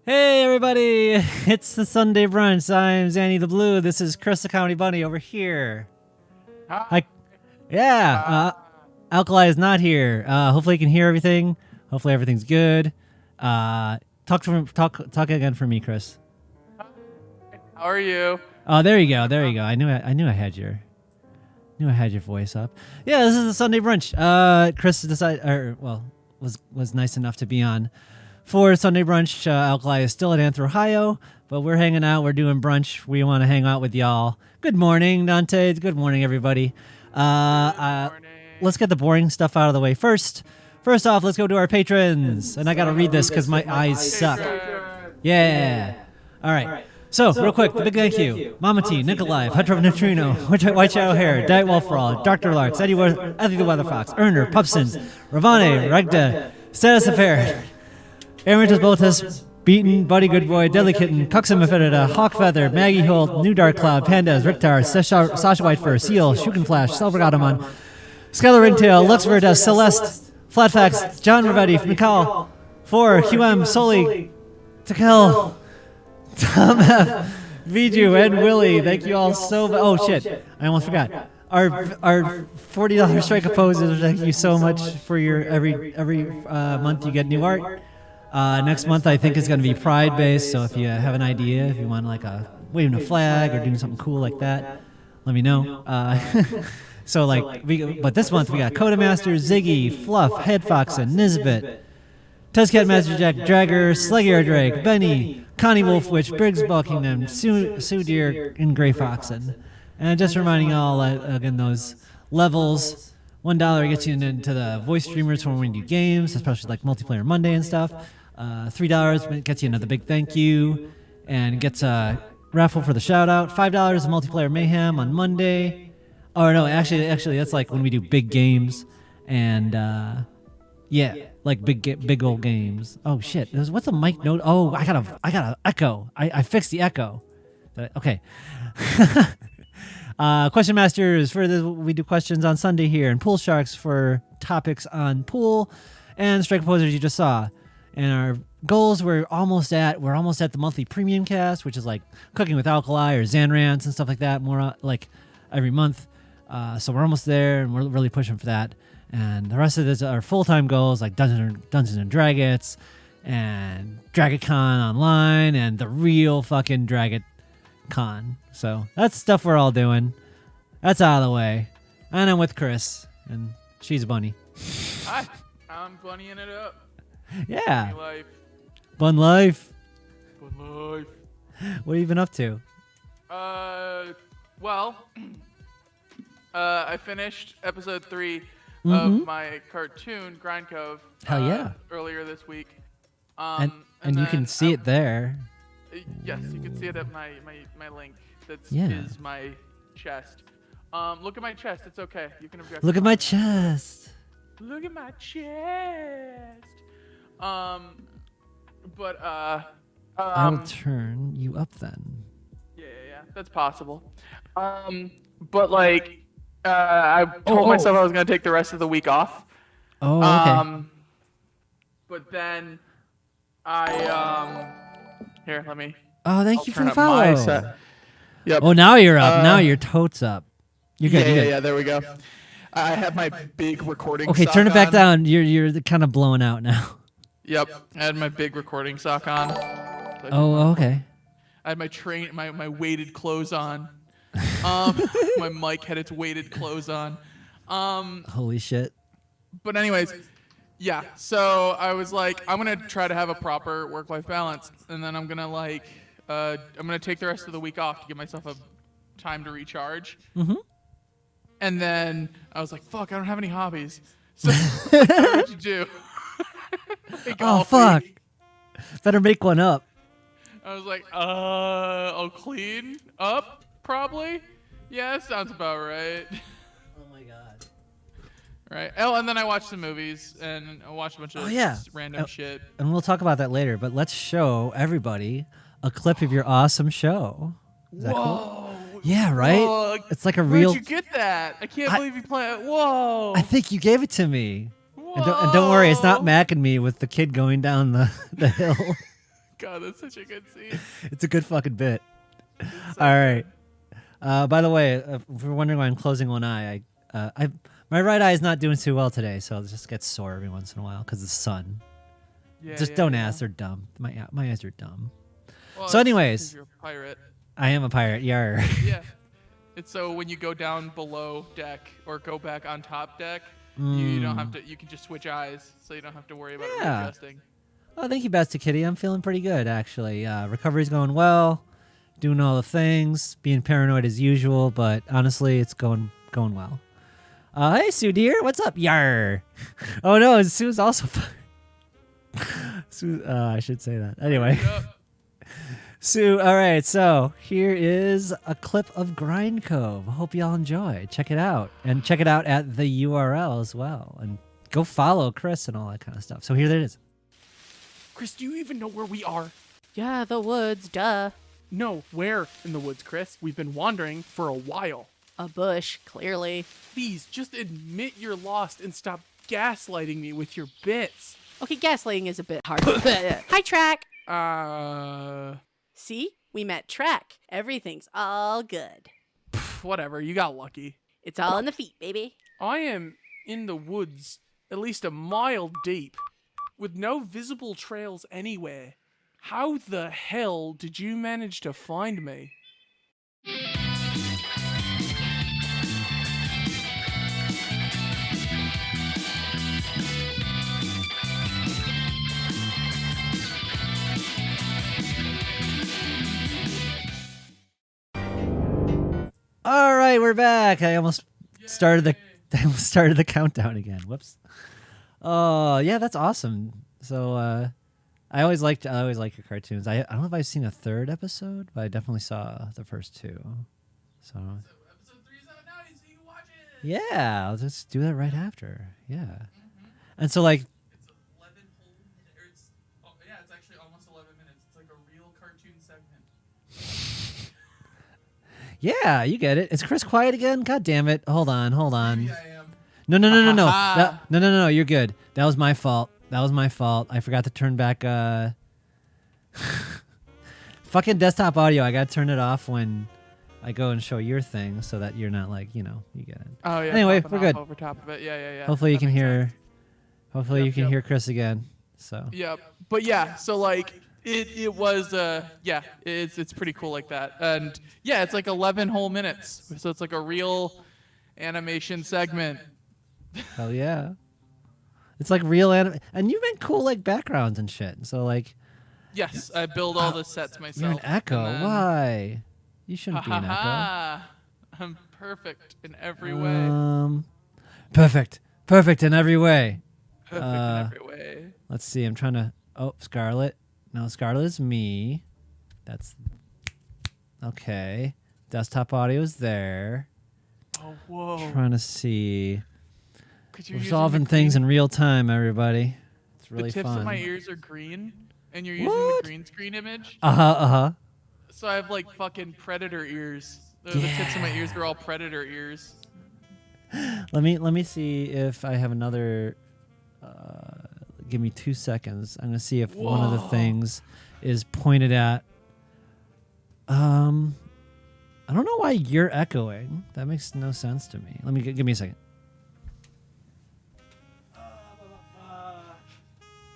Hey everybody, it's the Sunday brunch. I'm Xanni the Blue. This is Chris the Comedy Bunny over here. Hi. Yeah, Alkali is not here. Hopefully you can hear everything. Hopefully everything's good. Talk again for me, Chris. How are you? Oh, there you go. There you go. I knew I had your voice up. Yeah, this is the Sunday brunch. Chris was nice enough to be on for Sunday brunch. Alkali is still at Anthro, Ohio, but we're hanging out. We're doing brunch. We want to hang out with y'all. Good morning, Dante. Good morning, everybody. Let's get the boring stuff out of the way first. First off, let's go to our patrons. And I got to read this because my eyes suck. Yeah. All right. So, real quick, the big thank you. Mama T, Nikolai, Petrov Neutrino, White Shadow Hair, Diet Wolfrawl, Dr. Larks, Eddie the Weather Fox, Erner, Pupsons, Ravane, Regda, Status Affair, Aaron Boltus, Beaten, Buddy Good Boy, Deadly Kitten, Cuxum Affinita, Hawk Feather, Maggie Holt, New Dark Cloud, Pandas, Rictar, Sasha Whitefur, Seal, Shukin Flash, Selvergatamon, Skylar Ringtail, Lux Verdes, Celeste, Flatfax, John Ravetti, Mikal, 4, QM, Soli, Takel, Tom F, Viju, and Willie. Thank you all so much. Oh shit, I almost forgot. Our $40 strike opposes. Thank you so much for your every month you get new art. Next month I think is going to be Pride based. So if you have an idea, if you want like waving a flag or doing something cool like that, let me know. But this month we got Coda Master, Ziggy, Fluff, Headfox, and Nisbet, Tuzzcat Master Jack, Dragger, Sluggier Drake, Benny, Connie Wolfwitch, Briggs Buckingham, Sue Deer, and Grey Foxen. And just reminding y'all, again, those levels, $1 gets you into the voice streamers for when you do games, especially like Multiplayer Monday and stuff. $3 gets you another big thank you and gets a raffle for the shout out. $5 is Multiplayer Mayhem on Monday. Oh no, actually that's like when we do big games and like big old games. Oh shit, what's a mic note? Oh, I gotta echo. I fixed the echo. Okay. Question Masters for this, we do questions on Sunday here, and Pool Sharks for topics on pool, and Strike Opposers you just saw. And our goals we're almost at the monthly premium cast, which is like Cooking with Alkali or Zan Rants and stuff like that, more like every month. So we're almost there, and we're really pushing for that. And the rest of this are full-time goals like Dungeons and Dragons and DragonCon online and the real fucking DragonCon. So that's stuff we're all doing. That's out of the way. And I'm with Chris, and she's Bunny. Hi, I'm bunnying it up. Yeah. Bunny life. Bun life. Bun life. What have you been up to? I finished episode 3 of my cartoon, Grind Cove. Hell yeah. Earlier this week. And you can see it there. Yes, you can see it at my link. That's Yeah. is my chest. Look at my chest. It's okay. You can object. Look at my chest. Look at my chest. I'll turn you up then. Yeah. That's possible. But like, I told myself I was gonna take the rest of the week off. Oh, okay. But then here, let me. Oh, thank you for turn the up my follow. set. Yep. Oh, now you're up. Now your totes up. You're good. Yeah. There we go. I have my big recording. Okay, sock turn it back on. down. You're kind of blowing out now. Yep. I had my big recording sock on. Oh, okay. I had my weighted clothes on. My mic had its weighted clothes on. Holy shit. But anyways, yeah. So I was like, I'm gonna try to have a proper work-life balance, and then I'm gonna I'm gonna take the rest of the week off to give myself a time to recharge. Mm-hmm. And then I was like, fuck, I don't have any hobbies. So what you do? Oh fuck! Better make one up. I was like, I'll clean up probably. Yeah, that sounds about right. Oh my god. Right. Oh, and then I watched some movies and I watched a bunch of random shit. And we'll talk about that later. But let's show everybody a clip of your awesome show. Is that cool? Yeah, right? Whoa. It's like a real... Where'd you get that? I can't believe you play it. Whoa. I think you gave it to me. And don't worry, it's not Mac and me with the kid going down the hill. God, that's such a good scene. It's a good fucking bit. So All right. By the way, if you're wondering why I'm closing one eye, my right eye is not doing too well today, so it just gets sore every once in a while because of the sun. Yeah, Just yeah, don't yeah. ask; they're dumb. My eyes are dumb. Well, So it's anyways. 'cause you're a pirate. I am a pirate. Yar. Yeah. It's so when you go down below deck or go back on top deck, Hmm. you don't have to. You can just switch eyes, so you don't have to worry about Yeah. readjusting. Oh, thank you, Basta Kitty. I'm feeling pretty good, actually. Recovery's going well, doing all the things, being paranoid as usual, but honestly, it's going well. Hey, Sue dear, what's up? Yar. Oh no, Sue's also. Sue, I should say that. Anyway, Yep. Sue. All right, so here is a clip of Grind Cove. Hope y'all enjoy. Check it out, and check it out at the URL as well, and go follow Chris and all that kind of stuff. So here it is. Chris, do you even know where we are? Yeah, the woods, duh. No, where in the woods, Chris? We've been wandering for a while. A bush, clearly. Please, just admit you're lost and stop gaslighting me with your bits. Okay, gaslighting is a bit hard. Hi, Track. See? We met Track. Everything's all good. Whatever, you got lucky. It's all in the feet, baby. I am in the woods, at least a mile deep, with no visible trails anywhere. How the hell did you manage to find me? All right, we're back. I almost started the countdown again. Whoops. Oh, yeah, that's awesome. So, I always liked your cartoons. I don't know if I've seen a third episode, but I definitely saw the first two. So Episode 3 is out now, so you can watch it. yeah, I'll just do that right after. Yeah, and so like, It's 11 whole minutes. It's actually almost 11 minutes. It's like a real cartoon segment. yeah, you get it. Is Chris quiet again? God damn it! Hold on. Maybe I am. No. Ha-ha. No. You're good. That was my fault. I forgot to turn back. Fucking desktop audio. I gotta turn it off when I go and show your thing, so that you're not like, you get it. Oh yeah. Anyway, popping we're off good. Over top of it. Yeah. Hopefully you That can makes hear. sense. Hopefully you can Yep. hear Chris again. So. Yep. But yeah, so like it was it's pretty cool like that. And yeah, it's like 11 whole minutes. So it's like a real animation segment. Hell yeah. It's like real anime, and you've been cool like backgrounds and shit. So like, Yes, I build all the sets myself. you're an echo. and then- Why? You shouldn't be an echo. Ha-ha-ha. I'm perfect in every way. Perfect in every way. Perfect in every way. Let's see. I'm trying to. Oh, Scarlet. No, Scarlet is me. That's okay. Desktop audio is there. Oh, whoa. Trying to see. Could you We're use solving the things green- in real time, everybody. It's really the tips fun. of my ears are green, and you're using What? the green screen image. Uh-huh. So I have like fucking predator ears. The tips of my ears are all predator ears. Let me see if I have another. Give me 2 seconds. I'm gonna see if one of the Whoa. things is pointed at. I don't know why you're echoing. That makes no sense to me. Give me a second.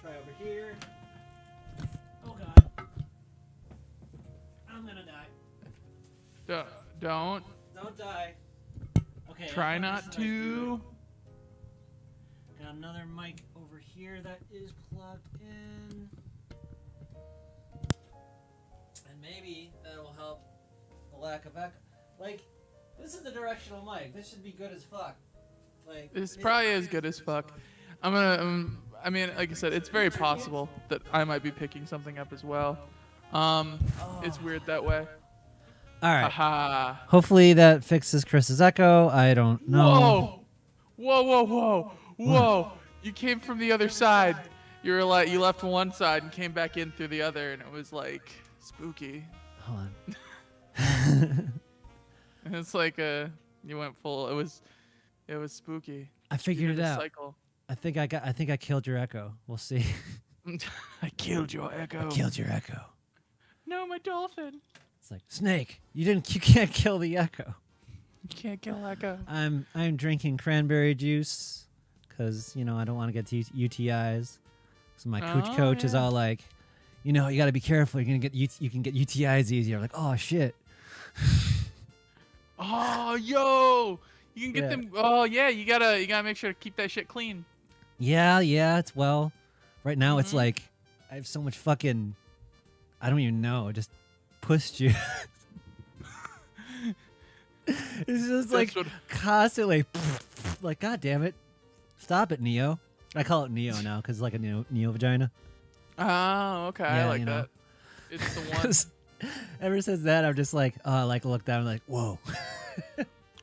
Try over here. Oh God, I'm gonna die. Don't. Don't die. Okay. Try not to. Got another mic over here that is plugged in. And maybe that'll help the lack of echo. Like, this is the directional mic. This should be good as fuck. Like, This probably is good as fuck. I'm gonna. I mean, like I said, it's very possible that I might be picking something up as well. It's weird that way. All right. Aha. Hopefully that fixes Chris's echo. I don't know. Whoa. You came from the other side. You were like, you left one side and came back in through the other, and it was like spooky. Hold on. And it's like you went full. It was spooky. I figured You it did a out. Cycle. I think I killed your echo. We'll see. I killed your echo. I killed your echo. No, my dolphin. It's like, Snake, you can't kill the echo. You can't kill echo. I'm drinking cranberry juice because I don't want to get UTIs. So my coach is all like, you got to be careful. You can get UTIs easier. I'm like, oh shit. Oh, yo, you can get them. Oh yeah, you gotta make sure to keep that shit clean. Yeah. It's right now it's like I have so much fucking, I don't even know, just puss juice. It's just like constantly like, God damn it. Stop it, Neo. I call it Neo now because it's like a Neo vagina. Oh, okay. Yeah, I like that. It's the one. Ever since that, I'm just like, oh, I like look down, like, whoa.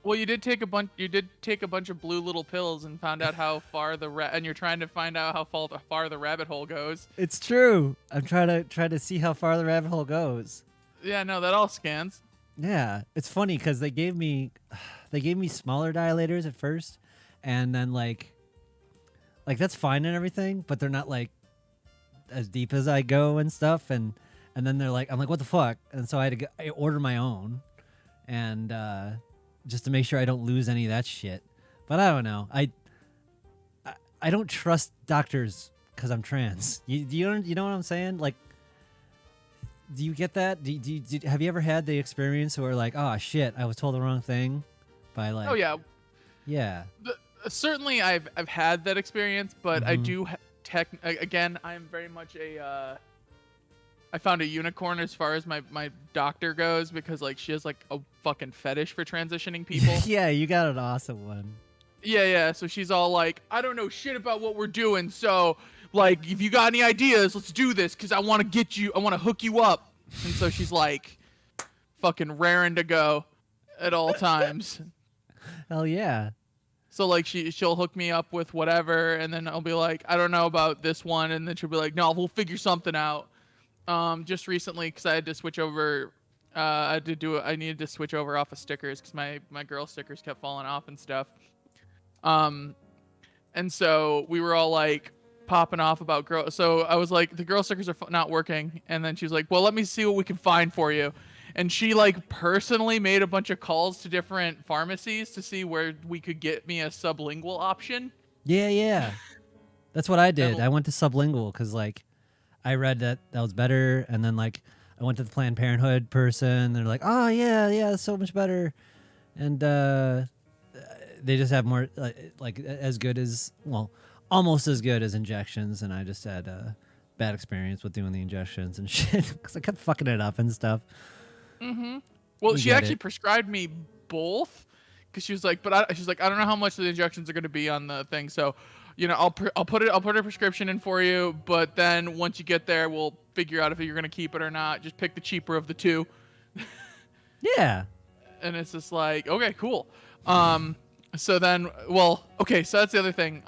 Well, you did take a bunch. You did take a bunch of blue little pills and found out how far and you're trying to find out how far the rabbit hole goes. It's true. I'm trying to see how far the rabbit hole goes. Yeah, no, that all scans. Yeah, it's funny because they gave me smaller dilators at first, and then like that's fine and everything, but they're not like as deep as I go and stuff, and then they're like, I'm like, what the fuck? And so I order my own, and just to make sure I don't lose any of that shit. But I don't know. I don't trust doctors because I'm trans. You know what I'm saying? Like, do you get that? Have you ever had the experience where like, oh shit, I was told the wrong thing by like? Oh yeah. Yeah. Certainly, I've had that experience, but I do again. I'm very much I found a unicorn as far as my doctor goes because like she has like a fucking fetish for transitioning people. Yeah, you got an awesome one. Yeah. So she's all like, I don't know shit about what we're doing, so like if you got any ideas, let's do this because I want to hook you up. And so she's like, fucking raring to go at all times. Hell yeah. So like she'll hook me up with whatever, and then I'll be like, I don't know about this one, and then she'll be like, no, we'll figure something out. Just recently, because I had to switch over, I needed to switch over off of stickers because my girl stickers kept falling off and stuff. And so we were all like popping off about girl. So I was like, the girl stickers are not working, and then she was like, well, let me see what we can find for you. And she like personally made a bunch of calls to different pharmacies to see where we could get me a sublingual option. Yeah. That's what I did. I went to sublingual because like I read that was better, and then like I went to the Planned Parenthood person. They're like, oh yeah, it's so much better, and they just have more like as good as, well, almost as good as injections. And I just had a bad experience with doing the injections and shit because I kept fucking it up and stuff. Mm-hmm. Well, she actually prescribed me both because she was like, she's like, I don't know how much the injections are going to be on the thing, so I'll put a prescription in for you, but then once you get there, we'll figure out if you're going to keep it or not. Just pick the cheaper of the two. Yeah. And it's just like, okay, cool. So then, well, okay, so that's the other thing.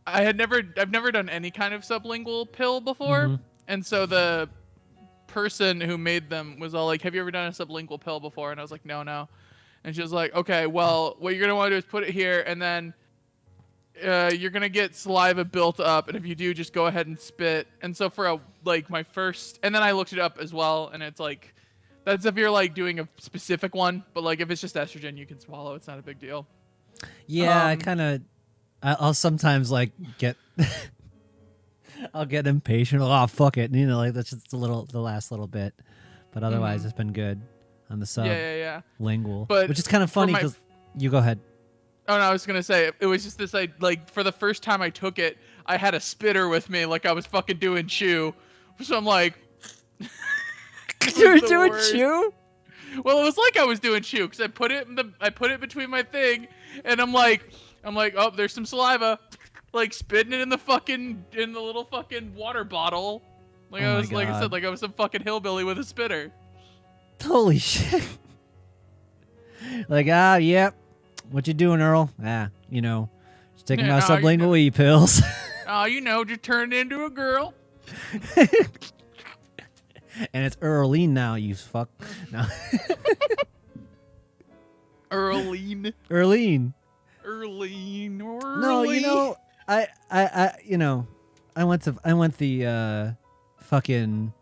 I've never done any kind of sublingual pill before, and so the person who made them was all like, have you ever done a sublingual pill before? And I was like, no. And she was like, okay, well, what you're gonna want to do is put it here, and then you're gonna get saliva built up, and if you do, just go ahead and spit. And so for my first, and then I looked it up as well, and it's like, that's if you're like doing a specific one, but like if it's just estrogen, you can swallow. It's not a big deal. Yeah, I'll sometimes like get I'll get impatient. Oh, fuck it. Like that's just the last little bit. But otherwise, it's been good on the sub. Yeah. Lingual. But which is kind of funny because you go ahead. Oh, no, I was going to say, it was just this, like, for the first time I took it, I had a spitter with me like I was fucking doing chew. So I'm like... You were doing chew? Well, it was like I was doing chew because I put it between my thing, and I'm like, oh, there's some saliva. Like spitting it in the little fucking water bottle. Like I said, like I was some fucking hillbilly with a spitter. Holy shit. Like, yep. What you doing, Earl? Just taking my sublingual E pills. Just turned into a girl. And it's Earline now, you fuck. No. Earline. Earline. No, I went the fucking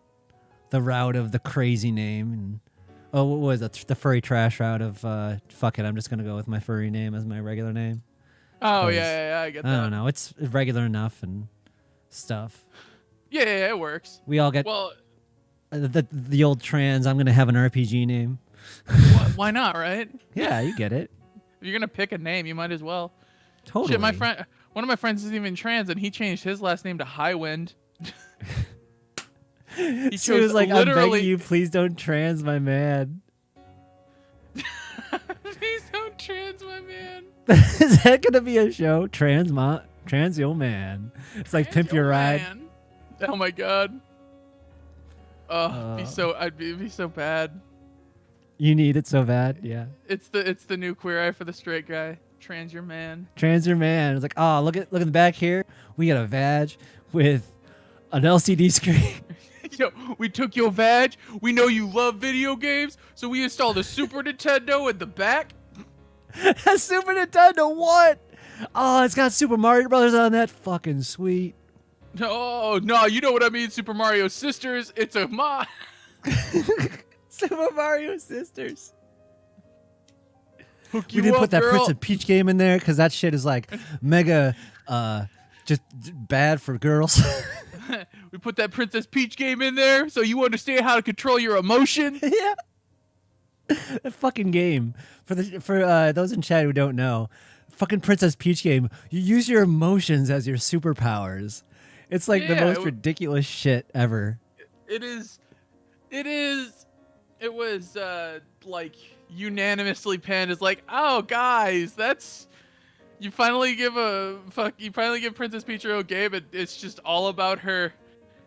the route of the crazy name and what was it? The furry trash route of fuck it, I'm just gonna go with my furry name as my regular name. Oh yeah, I get that. I don't know, it's regular enough and stuff. Yeah, it works. We all get well the old trans. I'm gonna have an RPG name. Why not, right? Yeah, you get it. If you're gonna pick a name, you might as well. Totally. Shit, one of my friends is even trans, and he changed his last name to Highwind. He was like, "I'm begging you, please don't trans my man." Please don't trans my man. Is that gonna be a show? Trans your man. It's like Pimp Your Ride. Man. Oh my god. Oh, it'd be so bad. You need it so bad, yeah. It's the new Queer Eye for the straight guy. Trans your man. Trans your man. It's like, oh, look at the back here. We got a vag with an LCD screen. Yo, we took your vag. We know you love video games, so we installed a Super Nintendo at the back. A Super Nintendo? What? Oh, it's got Super Mario Brothers on that. Fucking sweet. No, you know what I mean. Super Mario Sisters. It's a mod. Super Mario Sisters. Hook We you didn't up, put that girl. Prince and Peach game in there because that shit is like mega just bad for girls. We put that Princess Peach game in there so you understand how to control your emotions. Yeah. That fucking game. For those in chat who don't know, fucking Princess Peach game, you use your emotions as your superpowers. It's like the most ridiculous shit ever. It was like unanimously panned as like, oh guys, you finally give Princess Peach her own game, and it's just all about her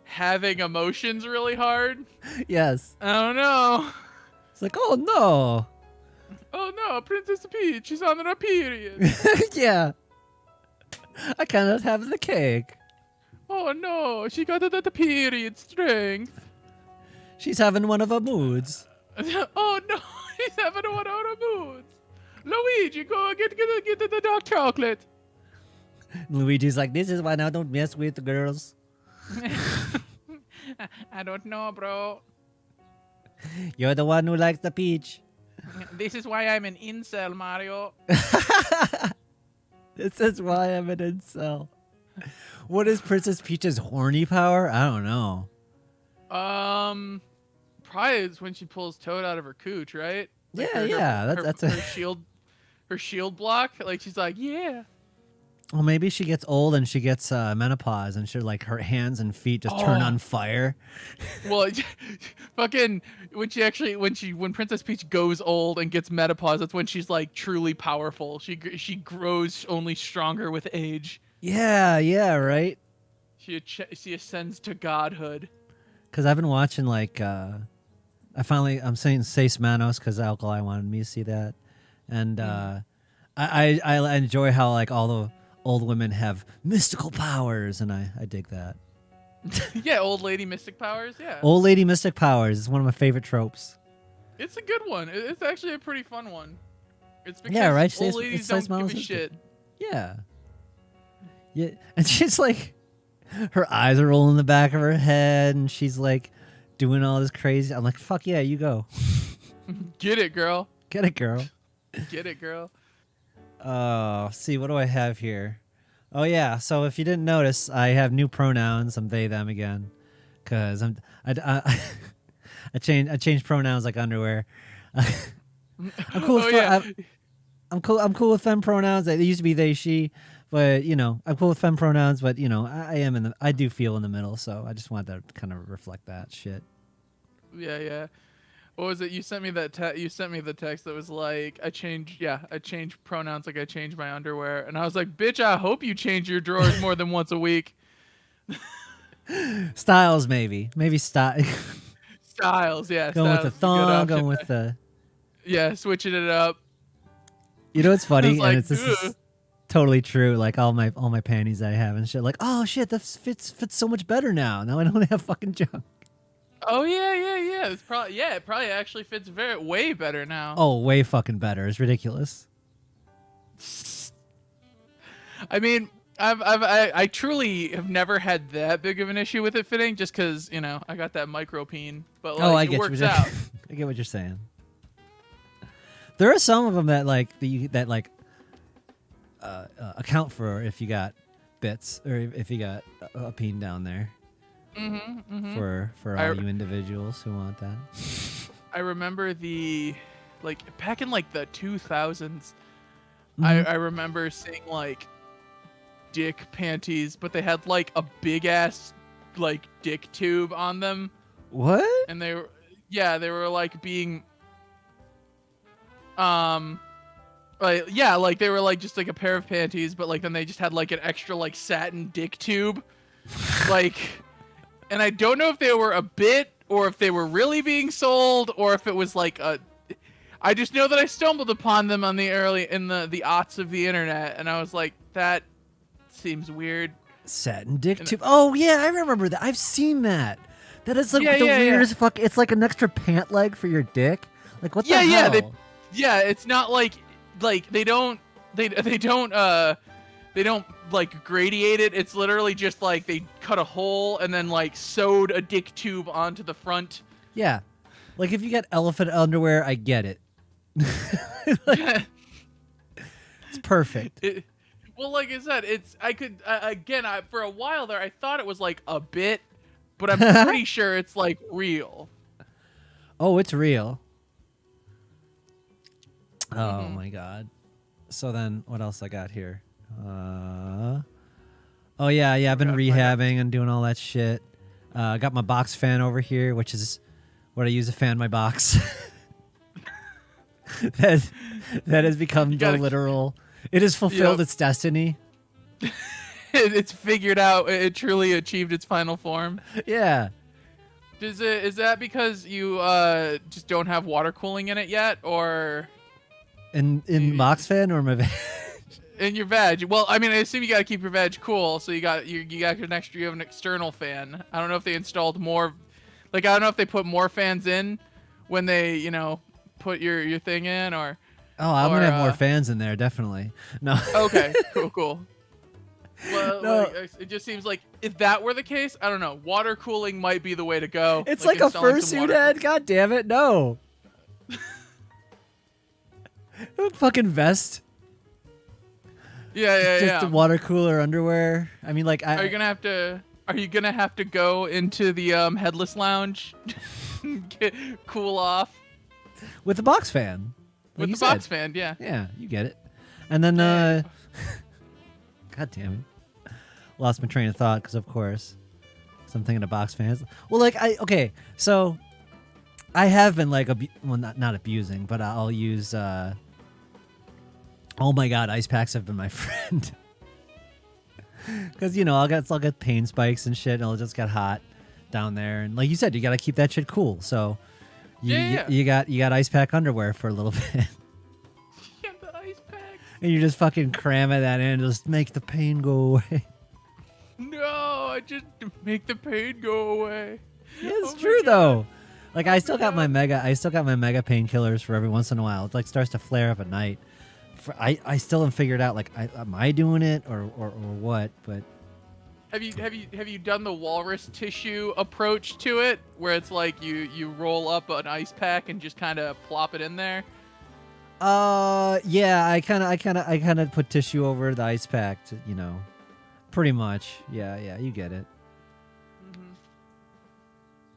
having emotions really hard. Yes. I don't know. It's like, oh no. Oh no, Princess Peach, she's on her period. Yeah. I cannot have the cake. Oh no, she got the period strength. She's having one of her moods. Oh no, he's having one of her moods. Luigi, go get the dark chocolate. Luigi's like, this is why I don't mess with the girls. I don't know, bro. You're the one who likes the peach. This is why I'm an incel, Mario. This is why I'm an incel. What is Princess Peach's horny power? I don't know. Probably it's when she pulls Toad out of her cooch, right? Like that's her shield block. Like she's like, yeah. Well, maybe she gets old and she gets menopause, and her hands and feet just turn on fire. Well, fucking when Princess Peach goes old and gets menopause, that's when she's like truly powerful. She grows only stronger with age. Yeah, right. She ascends to godhood. Because I've been watching I'm saying Seis Manos because Alkali wanted me to see that, and I enjoy how like all the old women have mystical powers, and I dig that. Yeah, old lady mystic powers. Yeah, old lady mystic powers is one of my favorite tropes. It's a good one. It's actually a pretty fun one. It's because right? old ladies don't give a shit. Yeah, and she's like, her eyes are rolling in the back of her head, and she's like doing all this crazy. I'm like, fuck yeah, you go. Get it, girl. Get it, girl. Get it, girl. See, what do I have here? Oh yeah, so if you didn't notice, I have new pronouns. I'm they them again, cause I changed pronouns like underwear. I'm cool. I'm cool with femme pronouns. They used to be they she, but I'm cool with femme pronouns. But I do feel in the middle, so I just wanted to kind of reflect that shit. Yeah. What was it? You sent me that. You sent me the text that was like, I changed pronouns like I changed my underwear, and I was like, bitch, I hope you change your drawers more than once a week. Styles, maybe style. Styles, yeah. Going with the thong, going with the. Yeah, switching it up. You know what's funny, like, and this is totally true. Like all my panties I have and shit. Like, oh shit, that fits so much better now. Now I don't have fucking junk. Oh yeah. It probably actually fits way better now. Oh, way fucking better. It's ridiculous. I mean, I truly have never had that big of an issue with it fitting, just because I got that micro peen, but like, I it get works you. out. I get what you're saying. There are some of them that account for if you got bits or if you got a peen down there. For all you individuals who want that. I remember back in like the 2000s, I remember seeing like dick panties, but they had like a big ass like dick tube on them. What? And they were like being like they were like just like a pair of panties, but like then they just had like an extra like satin dick tube. Like, and I don't know if they were a bit or if they were really being sold or if it was like I just know that I stumbled upon them on the aughts of the internet, and I was like, that seems weird. Satin dick tube. Oh yeah, I remember that. I've seen that. That is like the weirdest fuck. It's like an extra pant leg for your dick. Like what the hell? It's not like they don't like gradiate it. It's literally just like they cut a hole and then like sewed a dick tube onto the front. Yeah, like if you got elephant underwear, I get it. It's perfect. Well, like I said, for a while there, I thought it was like a bit, but I'm pretty sure it's like real. Oh, it's real. Oh my god. So then, what else I got here? I've been rehabbing and doing all that shit. I got my box fan over here, which is what I use to fan my box. that has become the literal. It has fulfilled its destiny. It's figured out. It truly achieved its final form. Yeah. Is that because you just don't have water cooling in it yet, or in box fan or my veg? In your veg? Well, I mean, I assume you got to keep your veg cool, so you got you have an external fan. I don't know if they installed more. Like, I don't know if they put more fans in when they put your thing in, or. Oh, I'm gonna have more fans in there, definitely. No. Okay, cool. Well, no. it just seems like if that were the case, I don't know. Water cooling might be the way to go. It's like a fursuit head. God damn it, no. Fucking vest. Yeah. Just a water cooler underwear. I mean, like, Are you gonna have to go into the headless lounge, cool off with the box fan? With the box fan, yeah. Yeah, you get it. And then, God damn it. Lost my train of thought because, of course, I'm thinking of box fans. Well, like, so I have been, like, not abusing, but I'll use, oh my god, ice packs have been my friend. Because, I'll get pain spikes and shit, and it'll just get hot down there. And like you said, you got to keep that shit cool, so... You got ice pack underwear for a little bit. Yeah, the ice pack. And you just fucking cram it that in, just make the pain go away. No, I just make the pain go away. Yeah, it's true though. Like I still got my mega painkillers for every once in a while. It like starts to flare up at night. I still haven't figured out like am I doing it or what, but Have you done the walrus tissue approach to it, where it's like you roll up an ice pack and just kind of plop it in there? Yeah, I kind of put tissue over the ice pack to, pretty much. Yeah, you get it.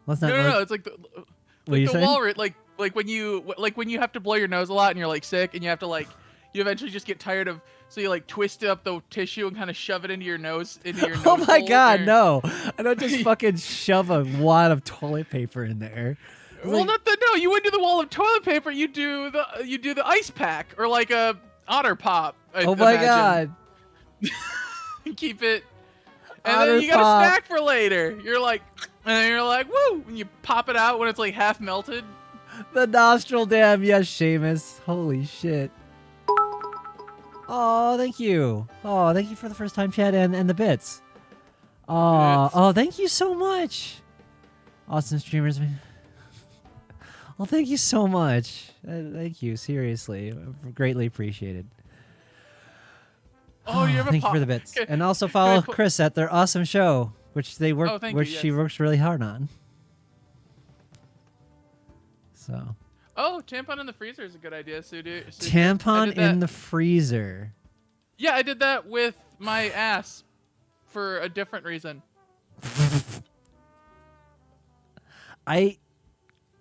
Let's not. No, it's like the walrus, like when you have to blow your nose a lot and you're like sick and you have to like you eventually just get tired of. So you like twist up the tissue and kind of shove it into your nose. Oh my god, no! I don't just fucking shove a wad of toilet paper in there. Well, no. You wouldn't do the wall of toilet paper. You do the ice pack or like a otter pop. Oh my god! Keep it, and otter then you got pop. a snack for later. You're like, woo! When you pop it out when it's like half melted. The nostril dam, yes, Seamus. Holy shit. Oh, thank you. Oh, thank you for the first time chat and the bits. Oh, thank you so much. Awesome streamers. Well, thank you so much. Thank you, seriously. Greatly appreciated. Oh, you have a Thank you for the bits. Okay. And also Can I follow put- Chris at their awesome show, which they work, Oh, thank which you, she yes. works really hard on. So. Oh, tampon in the freezer is a good idea. Tampon in the freezer. Yeah, I did that with my ass for a different reason.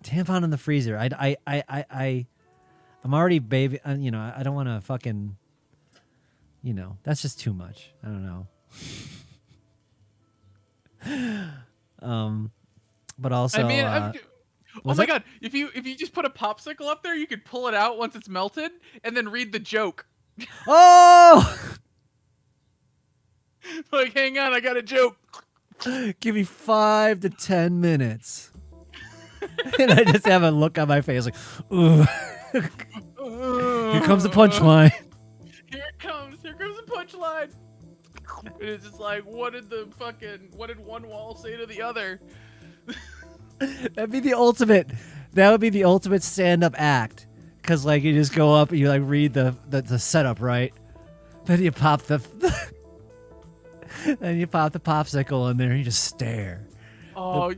Tampon in the freezer. I'm already baby. You know, I don't want to fucking. You know, that's just too much. I don't know. But also. I mean, oh was my it? god! If you just put a popsicle up there, you could pull it out once it's melted, and then read the joke. Oh! Like, hang on, I got a joke. Give me 5 to 10 minutes. And I just have a look on my face like, ooh. Here comes the punchline. Here it comes. Here comes the punchline. And it's just like, what did one wall say to the other? That'd be the ultimate. That would be the ultimate stand-up act. Cause like you just go up and you like read the setup, right? Then you pop the popsicle in there and you just stare. Oh,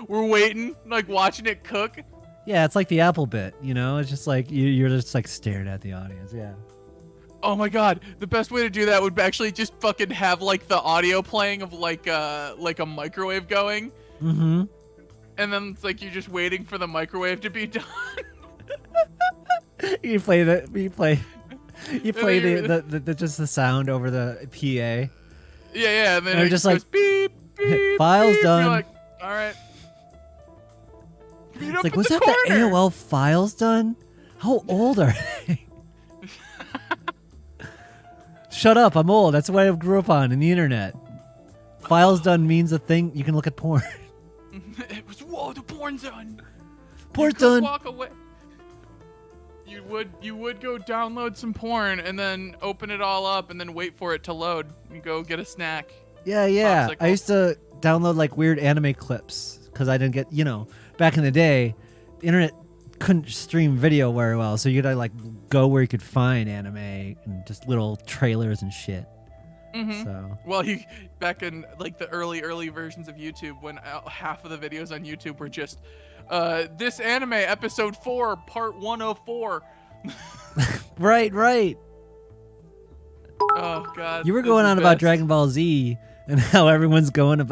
we're waiting, like watching it cook. Yeah, it's like the Apple bit, you know? It's just like you're just like staring at the audience, yeah. Oh my god, the best way to do that would actually just fucking have like the audio playing of like a microwave going. Mm-hmm. And then it's like you're just waiting for the microwave to be done. You play the just the sound over the PA. Yeah, and then They're it just goes like, beep, beep, files beep. done. You're like, all right. It's like, was that the AOL files done? How old are they? Shut up, I'm old. That's what I grew up on in the internet. Files done means a thing you can look at porn. It was, whoa, the porn's done. Porn's You could done. walk away. You would go download some porn and then open it all up and then wait for it to load. You go get a snack. Yeah. Popsicle. I used to download like weird anime clips because I didn't get, back in the day, the internet couldn't stream video very well, so you gotta like go where you could find anime and just little trailers and shit. Mm-hmm. So Well, back in like the early versions of YouTube, when half of the videos on YouTube were just this anime episode 4 part 104. right. Oh god. You were this going is on about best. Dragon Ball Z and how everyone's going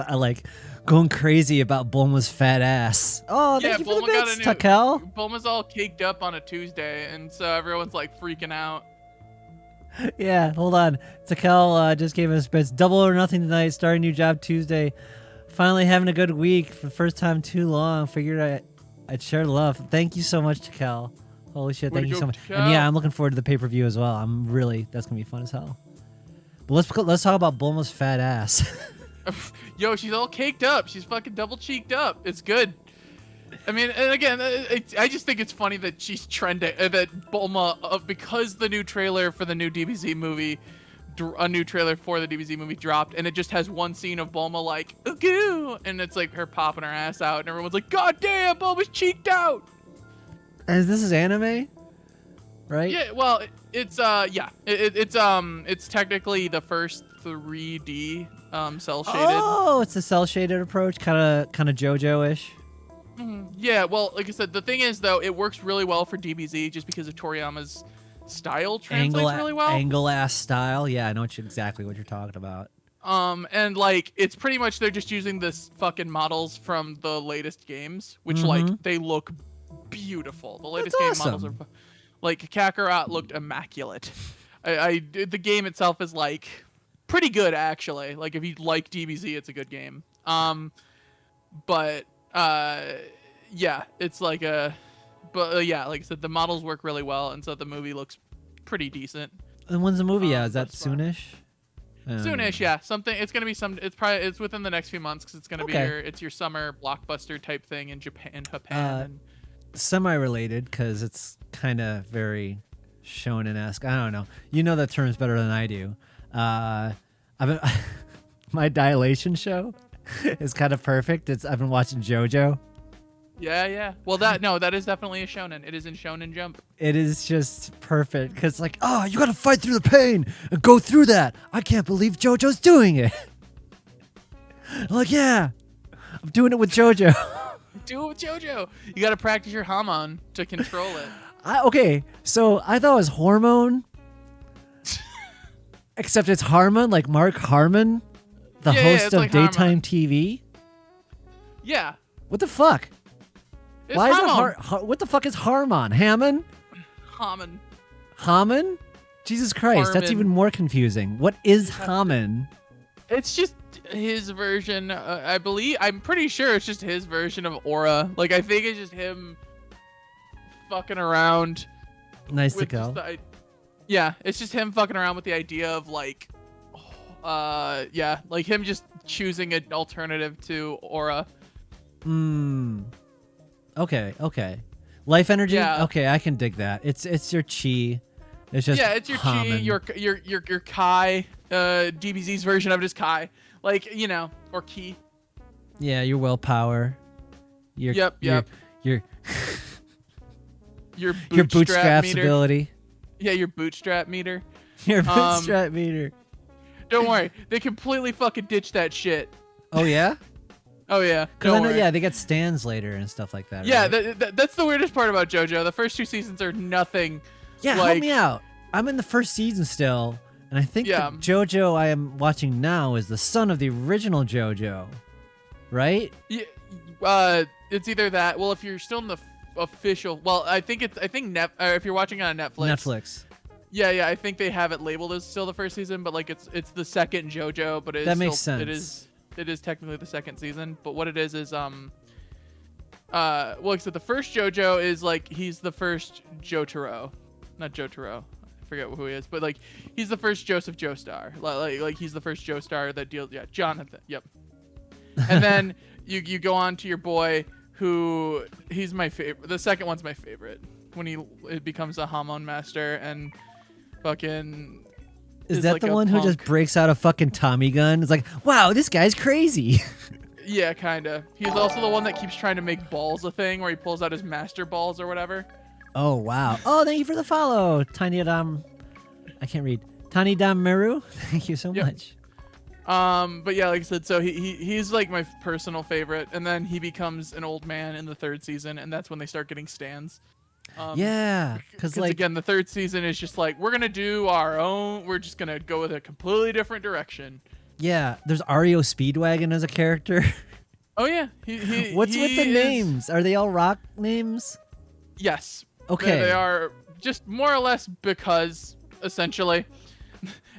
crazy about Bulma's fat ass. Oh, Yeah, thank you for the Bulma got bits, a new- Takel. Bulma's all caked up on a Tuesday, and so everyone's like freaking out. Yeah, hold on. Takel just gave us bits. Double or nothing tonight. Starting new job Tuesday. Finally having a good week for the first time too long. Figured I'd share the love. Thank you so much, Takel. Holy shit, Way thank to you go, so much. Takel. And yeah, I'm looking forward to the pay-per-view as well. That's gonna be fun as hell. But let's talk about Bulma's fat ass. Yo, she's all caked up. She's fucking double cheeked up. It's good. I mean, and again, I just think it's funny that she's trending, that Bulma, because the new trailer for the new DBZ movie, a new trailer for the DBZ movie dropped, and it just has one scene of Bulma like, ooh, and it's like her popping her ass out, and everyone's like, God damn, Bulma's cheeked out. And this is anime, right? Yeah, well, it's it's technically the first 3D cell shaded. Oh, it's a cell shaded approach, kind of JoJo-ish. Yeah, well, like I said, the thing is though, it works really well for DBZ just because of Toriyama's style translates really well. Angle ass style. Yeah, I know exactly what you're talking about. And like it's pretty much they're just using this fucking models from the latest games, which like they look beautiful. The latest That's game models are like Kakarot looked immaculate. The game itself is like pretty good actually. Like if you like DBZ, it's a good game. But yeah, it's like yeah, like I said, the models work really well, and so the movie looks pretty decent. And when's the movie out? Is that that's fine. soonish? Soonish, yeah. It's gonna be it's within the next few months because it's gonna be Okay. your summer blockbuster type thing in Japan and Semi-related, because it's kind of very shonen-esque. I don't know. You know the terms better than I do. I've been, my dilation show is kind of perfect. I've been watching JoJo. Yeah. Well, that is definitely a shonen. It is in Shonen Jump. It is just perfect because like, oh, you gotta fight through the pain and go through that. I can't believe JoJo's doing it. I'm like, yeah, I'm doing it with JoJo. Do it with JoJo. You got to practice your Hamon to control it. Okay, so I thought it was hormone, except it's Harmon, like Mark Harmon, the host of like daytime Harmon. TV. Yeah. What the fuck? It's Why Hamon. is it what the fuck is Harmon? Hammon? Hamon. Hammon? Jesus Christ, that's Harmon. even more confusing. What is Hammon? It's just his version. I'm pretty sure it's just his version of Aura. Like, I think it's just him fucking around. Nice to with go. just yeah, it's just him fucking around with the idea of like, like him just choosing an alternative to Aura. Okay. Life energy? Yeah. Okay, I can dig that. It's your chi. It's just It's your chi, Hammon. your Kai, DBZ's version of it is Kai. Like, or Ki. Yeah, your willpower. Your Yep. Your Your bootstraps meter. ability. Yeah, your bootstrap meter. Your bootstrap meter. Don't worry, they completely fucking ditched that shit. Oh yeah? Oh yeah. Because I Don't know, worry. yeah, they get stands later and stuff like that. Yeah, right? that's the weirdest part about JoJo. The first 2 seasons are nothing. Yeah, help me out. I'm in the first season still, and I think the JoJo I am watching now is the son of the original JoJo, right? Yeah, it's either that. Well, if you're still in the official, well, I think if you're watching on Netflix. Yeah, I think they have it labeled as still the first season, but like it's the second JoJo, but That makes sense. It is technically the second season, but what it is well, except the first JoJo is like he's the first Jotaro, not Jotaro. I forget who he is, but like he's the first Joseph Joestar. Like he's the first Joestar that deals. Yeah, Jonathan. Yep. And then you go on to your boy who he's my favorite. The second one's my favorite when it becomes a Hamon master and fucking. Is that like the a one who just punk. breaks out a fucking Tommy gun? It's like, wow, this guy's crazy. Yeah, kinda. He's also the one that keeps trying to make balls a thing, where he pulls out his master balls or whatever. Oh wow. Oh, thank you for the follow, Tiny Dam. I can't read. Tiny Dam Meru. Thank you so much. But yeah, like I said, so he's like my personal favorite, and then he becomes an old man in the third season, and that's when they start getting stands. Yeah, because like again, the third season is just like we're gonna do our own. We're just gonna go with a completely different direction. yeah, there's Ario Speedwagon as a character. Oh yeah, What's with the names? Are they all rock names? Yes. Okay. They are just more or less because essentially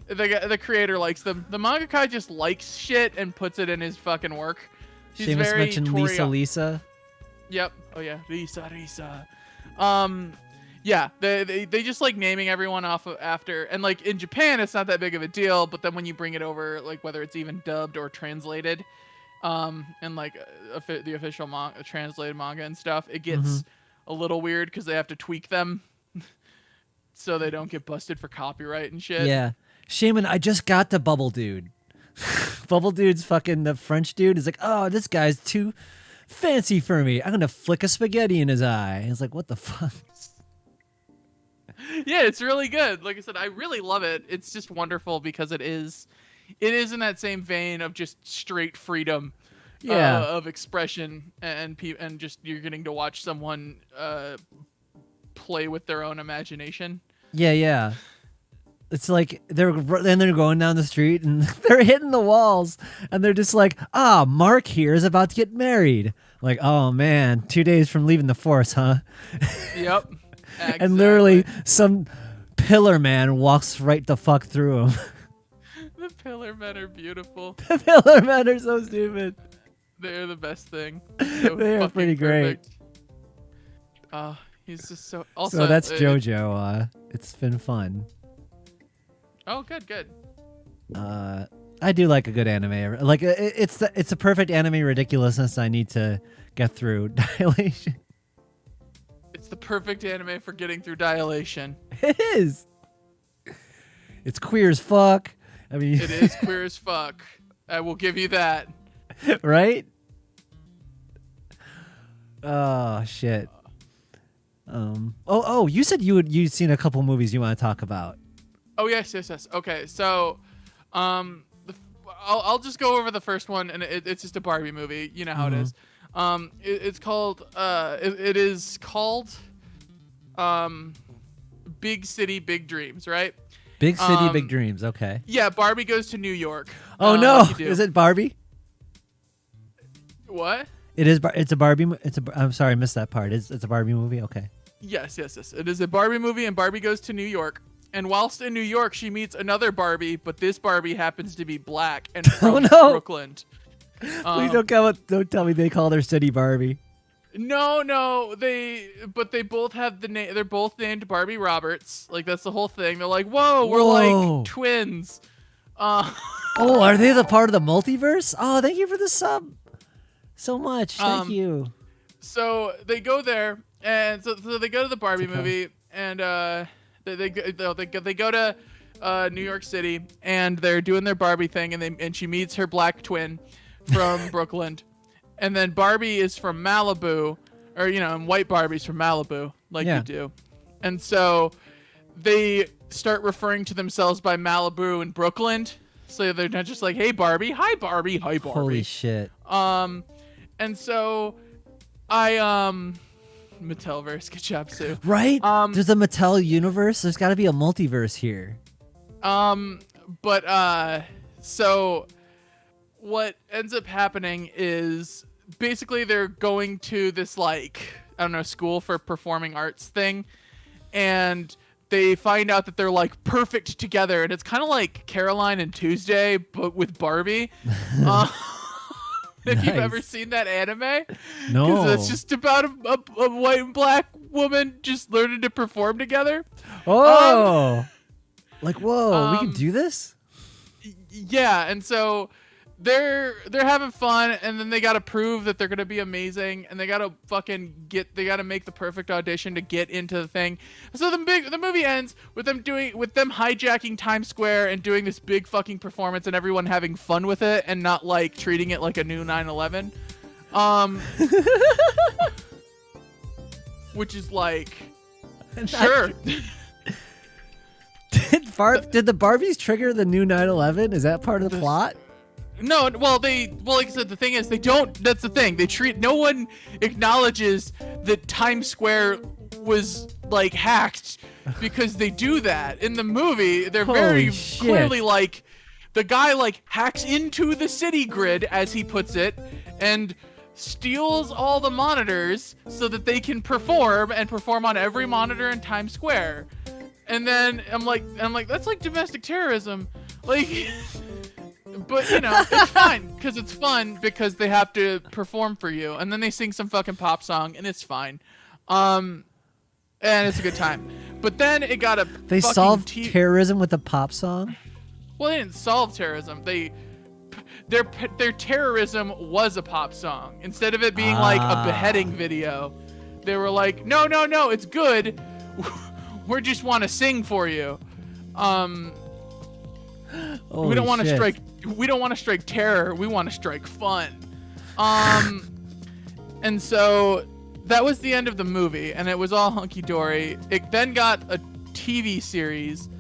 the creator likes them. The mangaka just likes shit and puts it in his fucking work. He's Seamus very mentioned Toria. Lisa. Yep. Oh yeah, Lisa. Yeah, they just like naming everyone off of after, and like in Japan it's not that big of a deal, but then when you bring it over, like whether it's even dubbed or translated, and like the official translated manga and stuff, it gets a little weird because they have to tweak them so they don't get busted for copyright and shit. Yeah. Shaman, I just got the Bubble Dude. Bubble Dude's fucking the French dude is like, oh, this guy's too fancy for me. I'm gonna flick a spaghetti in his eye. And it's like, what the fuck? Yeah, it's really good. Like I said, I really love it. It's just wonderful because it is in that same vein of just straight freedom. Yeah. Of expression and just you're getting to watch someone play with their own imagination. Yeah. It's like they're going down the street and they're hitting the walls and they're just like, Mark here is about to get married. Like, oh man, 2 days from leaving the force, huh? Yep. Exactly. And literally some pillar man walks right the fuck through him. The pillar men are beautiful. The pillar men are so stupid. They're the best thing. So They are pretty great. He's just so. Also, So that's JoJo. It's been fun. Oh, good. I do like a good anime. Like it's a perfect anime ridiculousness I need to get through. Dilation. It's the perfect anime for getting through Dilation. It is. It's queer as fuck. I mean, It is queer as fuck. I will give you that. right? Oh shit. You said you'd seen a couple movies you want to talk about. Oh yes. Okay, so, I'll just go over the first one, and it's just a Barbie movie. You know how it is. It's called. It is called. Big City, Big Dreams, right? Big City, Big Dreams. Okay. Yeah, Barbie goes to New York. Oh no! Is it Barbie? What? It is. It's a Barbie. I'm sorry, I missed that part. It's a Barbie movie. Okay. Yes. It is a Barbie movie, and Barbie goes to New York. And whilst in New York, she meets another Barbie, but this Barbie happens to be black and from Brooklyn. Please don't tell me they call their city Barbie. No, they both have the name. They're both named Barbie Roberts. Like that's the whole thing. They're like, whoa, we're like twins. Oh, are they the part of the multiverse? Oh, thank you for the sub so much. Thank you. So they go there, and so they go to the Barbie movie, and they go to New York City, and they're doing their Barbie thing, and she meets her black twin from Brooklyn. And then Barbie is from Malibu, or, and white Barbie's from Malibu, like you do. And so they start referring to themselves by Malibu and Brooklyn. So they're not just like, hey, Barbie. Hi, Barbie. Hi, Barbie. Holy shit. And so Mattelverse, good job, Sue. Right? There's a Mattel universe. There's got to be a multiverse here. So what ends up happening is basically they're going to this, like, I don't know, school for performing arts thing, and they find out that they're like perfect together, and it's kind of like Caroline and Tuesday but with Barbie. If you've ever seen that anime, no, because it's just about a white and black woman just learning to perform together. Whoa, we can do this. Yeah, and so they're having fun, and then they gotta prove that they're gonna be amazing, and they gotta make the perfect audition to get into the thing. So the movie ends with them hijacking Times Square and doing this big fucking performance, and everyone having fun with it and not like treating it like a new 9/11. Which is like, sure. Did the Barbies trigger the new 9/11? Is that part of the plot? No, well, like I said, the thing is, they don't. That's the thing. No one acknowledges that Times Square was like hacked, because they do that in the movie. They're very clearly like, the guy like hacks into the city grid, as he puts it, and steals all the monitors so that they can perform on every monitor in Times Square. And then I'm like, that's like domestic terrorism, like. But, it's fine, because it's fun, because they have to perform for you. And then they sing some fucking pop song, and it's fine. And it's a good time. But then it got They solved terrorism with a pop song? Well, they didn't solve terrorism. Their terrorism was a pop song. Instead of it being like a beheading video, they were like, no, it's good. We just want to sing for you. We don't want to strike. We don't want to strike terror. We want to strike fun. And so that was the end of the movie, and it was all hunky dory. It then got a TV series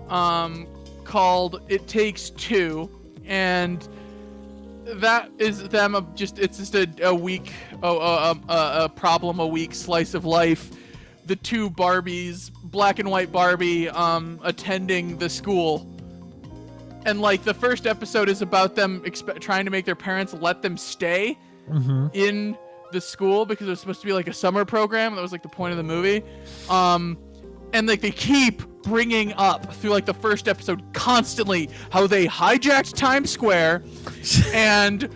called It Takes Two, and that is them it's just a week, a problem a week slice of life. The two Barbies, black and white Barbie, attending the school. And like the first episode is about them trying to make their parents let them stay in the school, because it was supposed to be like a summer program. That was like the point of the movie. And like they keep bringing up through like the first episode constantly how they hijacked Times Square. And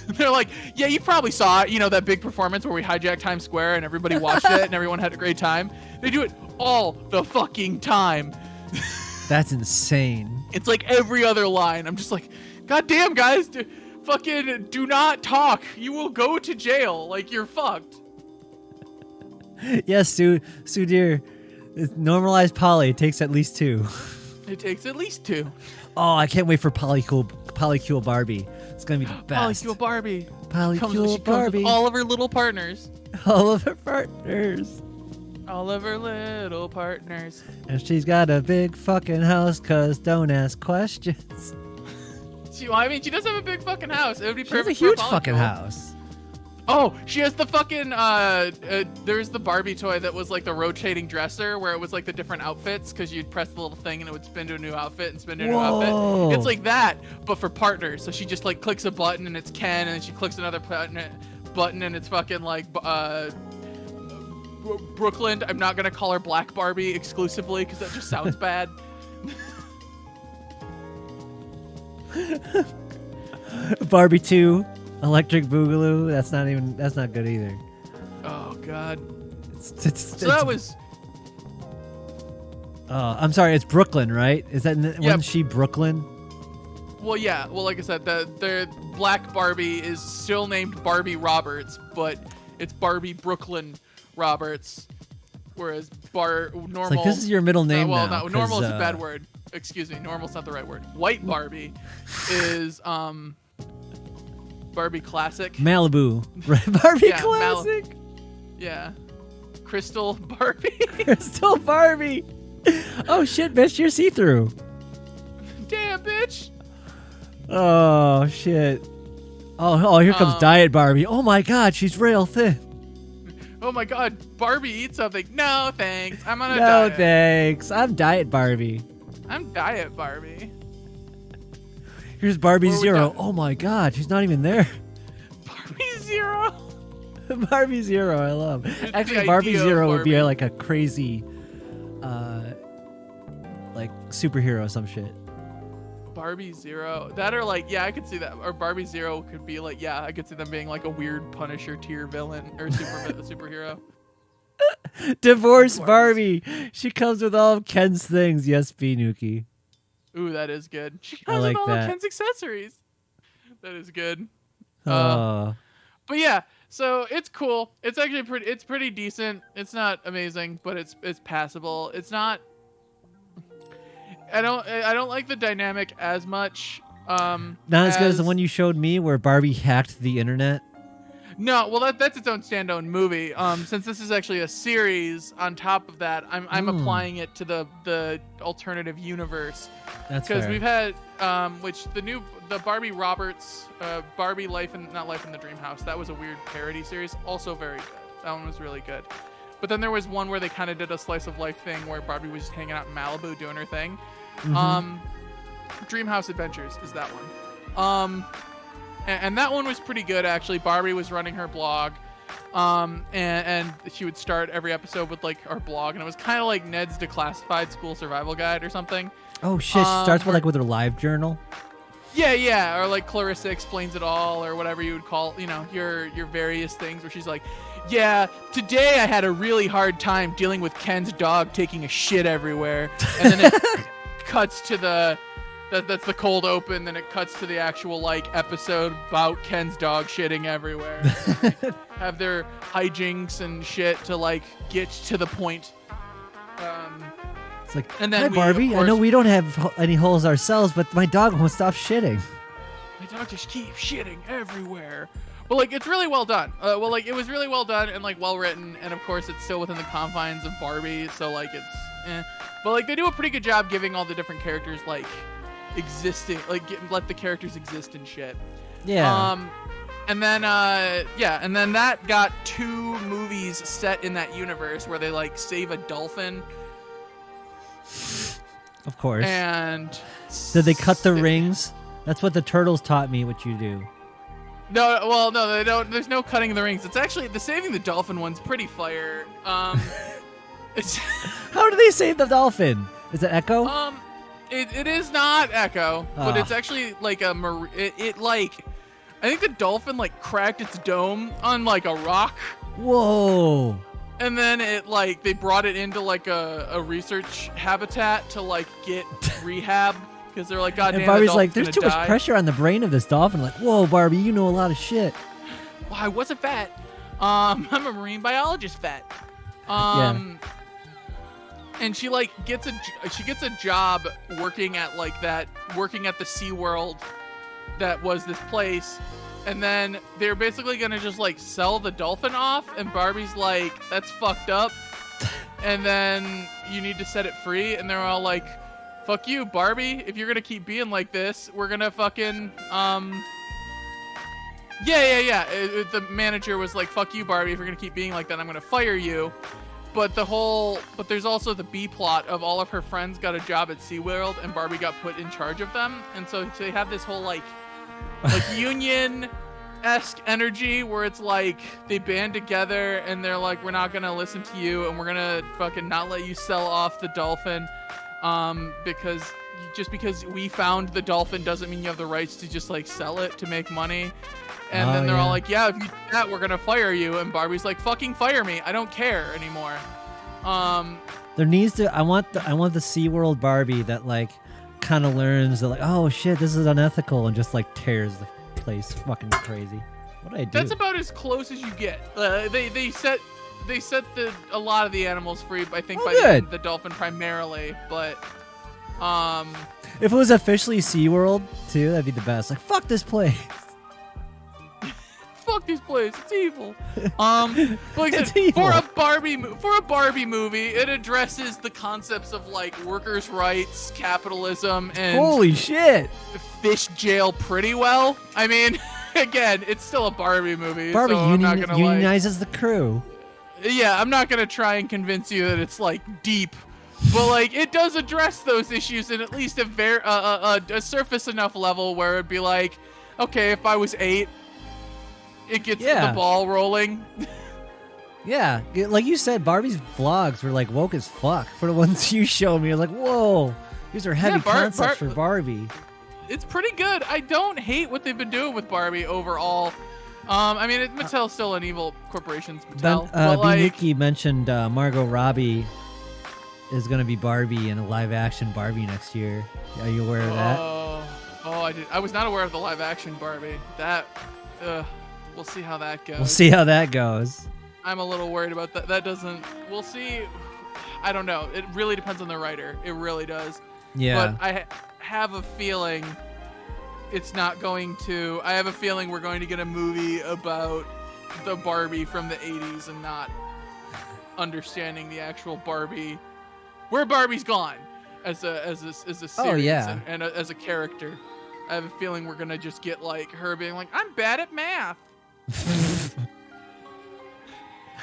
they're like, yeah, you probably saw it, that big performance where we hijacked Times Square and everybody watched it and everyone had a great time. They do it all the fucking time. That's insane. It's like every other line. I'm just like, God damn, guys, fucking do not talk. You will go to jail. Like, you're fucked. Yes, Sue dear. Normalized poly. It takes at least 2. It takes at least 2. Oh, I can't wait for Polycule Barbie. It's going to be the best. Polycule Barbie. Polycule Barbie. Comes with all of her little partners. All of her partners. All of her little partners. And she's got a big fucking house, cause don't ask questions. She does have a big fucking house. It would be She has a perfect huge for a fucking volleyball. house. Oh, she has the fucking, there's the Barbie toy that was like the rotating dresser where it was like the different outfits because you'd press the little thing and it would spin to a new outfit and spin to a new Whoa. outfit. It's like that, but for partners. So she just like clicks a button and it's Ken, and then she clicks another button and it's fucking like, Brooklyn. I'm not gonna call her Black Barbie exclusively because that just sounds bad. Barbie 2, Electric Boogaloo. That's not good either. Oh God. It's, That was. I'm sorry, it's Brooklyn, right? Wasn't she Brooklyn? Well, yeah. Well, like I said, the Black Barbie is still named Barbie Roberts, but it's Barbie Brooklyn Roberts, whereas normal. It's like, this is your middle name well, now. no, normal is a 'cause, bad word. Excuse me, normal's not the right word. White Barbie is Barbie Classic. Malibu. Barbie Yeah, Classic. Yeah. Crystal Barbie. Crystal Barbie. Oh shit, bitch, you're see-through. Damn, bitch. Oh shit. Oh, here comes Diet Barbie. Oh my god, she's real thin. Oh my God, Barbie, eat something. No, thanks. I'm on a No diet. thanks. I'm Diet Barbie. I'm Diet Barbie. Here's Barbie Where we Zero. got- Oh my god, she's not even there. Barbie Zero. Barbie Zero, I love. the Actually, Barbie idea of Zero would be Barbie. like a crazy, like superhero or some shit. Barbie Zero. That or like, yeah, I could see that. Or Barbie Zero could be like, yeah, I could see them being like a weird Punisher tier villain or superhero. Divorce Barbie. She comes with all of Ken's things. Yes, B Nuki. Ooh, that is good. She I comes like with all that. of Ken's accessories. That is good. Oh. But yeah, so it's cool. It's actually pretty decent. It's not amazing, but it's passable. It's not. I don't like the dynamic as much. Not as good as the one you showed me where Barbie hacked the internet. No, well that's its own standalone movie. Since this is actually a series, on top of that, I'm applying it to the alternative universe. That's Because fair. we've had the Barbie Roberts, Barbie not Life in the Dream House. That was a weird parody series, also very good. That one was really good. But then there was one where they kind of did a slice of life thing where Barbie was just hanging out in Malibu doing her thing. Dreamhouse Adventures is that one. And that one was pretty good actually. Barbie was running her blog. And she would start every episode with like her blog, and it was kind of like Ned's Declassified School Survival Guide or something. Oh shit! She starts with her live journal. Yeah, or like Clarissa Explains It All, or whatever you would call, your various things where she's like, yeah, today I had a really hard time dealing with Ken's dog taking a shit everywhere, and then it cuts to that's the cold open, then it cuts to the actual like episode about Ken's dog shitting everywhere. Have their hijinks and shit to like get to the point. It's like, And then hi we, Barbie, of I know course- we don't have any holes ourselves, but my dog won't stop shitting. My dog just keeps shitting everywhere. But like, it's really well done. It was really well done and like well written, and of course it's still within the confines of Barbie, so like it's but like they do a pretty good job giving all the different characters like existing, like let the characters exist and shit. Yeah. And then and then that got 2 movies set in that universe where they like save a dolphin. Of course. And Did they cut the rings? That's what the turtles taught me what you do. No, they don't. There's no cutting the rings. It's actually the saving the dolphin one's pretty fire. It's How do they save the dolphin? Is it Echo? it is not Echo, but Ah. it's actually like a I think the dolphin like cracked its dome on like a rock, Whoa. and then it like they brought it into like a research habitat to like get rehab because they're like, God damn, And Barbie's the like, dolphin's there's too gonna much die." pressure on the brain of this dolphin. Like, whoa, Barbie, you know a lot of shit. Well, I wasn't fat. I'm a marine biologist fat. And she like gets a job working at the SeaWorld that was this place, And then they're basically gonna just like sell the dolphin off, and Barbie's like, "That's fucked up." And then you need to set it free, and they're all like, "Fuck you, Barbie. If you're gonna keep being like this, we're gonna fucking yeah. The manager was like, "Fuck you, Barbie. If you're gonna keep being like that, I'm gonna fire you." But there's also the B plot of all of her friends got a job at SeaWorld, and Barbie got put in charge of them, and so they have this whole like union-esque energy where it's like they band together and they're like, "We're not gonna listen to you, and we're gonna fucking not let you sell off the dolphin, because because we found the dolphin doesn't mean you have the rights to just like sell it to make money." And then they're all like, "Yeah, if you do that, we're gonna fire you." And Barbie's like, "Fucking fire me! I don't care anymore." There needs to. I want the SeaWorld Barbie that like kind of learns that like, oh shit, this is unethical, and just like tears the place fucking crazy. What did I do? That's about as close as you get. They set a lot of the animals free. I think by the dolphin primarily, but if it was officially SeaWorld too, that'd be the best. Like, fuck this place. Fuck this place, it's evil. But like I said, for a Barbie movie, it addresses the concepts of like workers' rights, capitalism, and holy shit, fish jail pretty well. I mean, again, it's still a Barbie movie. Barbie so I'm not gonna, unionizes the crew. Yeah, I'm not gonna try and convince you that it's like deep, but like it does address those issues in at least a surface enough level where it'd be like, okay, if I was 8. It gets the ball rolling. Yeah, like you said, Barbie's vlogs were like woke as fuck. For the ones you showed me, you're like, whoa, these are heavy concepts for Barbie. It's pretty good. I don't hate what they've been doing with Barbie overall. I mean, Mattel's still an evil corporation. Mattel, but like, Nikki mentioned Margot Robbie is going to be Barbie in a live-action Barbie next year. Are you aware of that? Oh, I did. I was not aware of the live-action Barbie. That. We'll see how that goes. We'll see how that goes. I'm a little worried about that. That doesn't... We'll see. I don't know. It really depends on the writer. It really does. Yeah. But I have a feeling it's not going to... I have a feeling we're going to get a movie about the Barbie from the 80s and not understanding the actual Barbie... Where Barbie's gone as a series and as a character. I have a feeling we're going to just get like her being like, "I'm bad at math."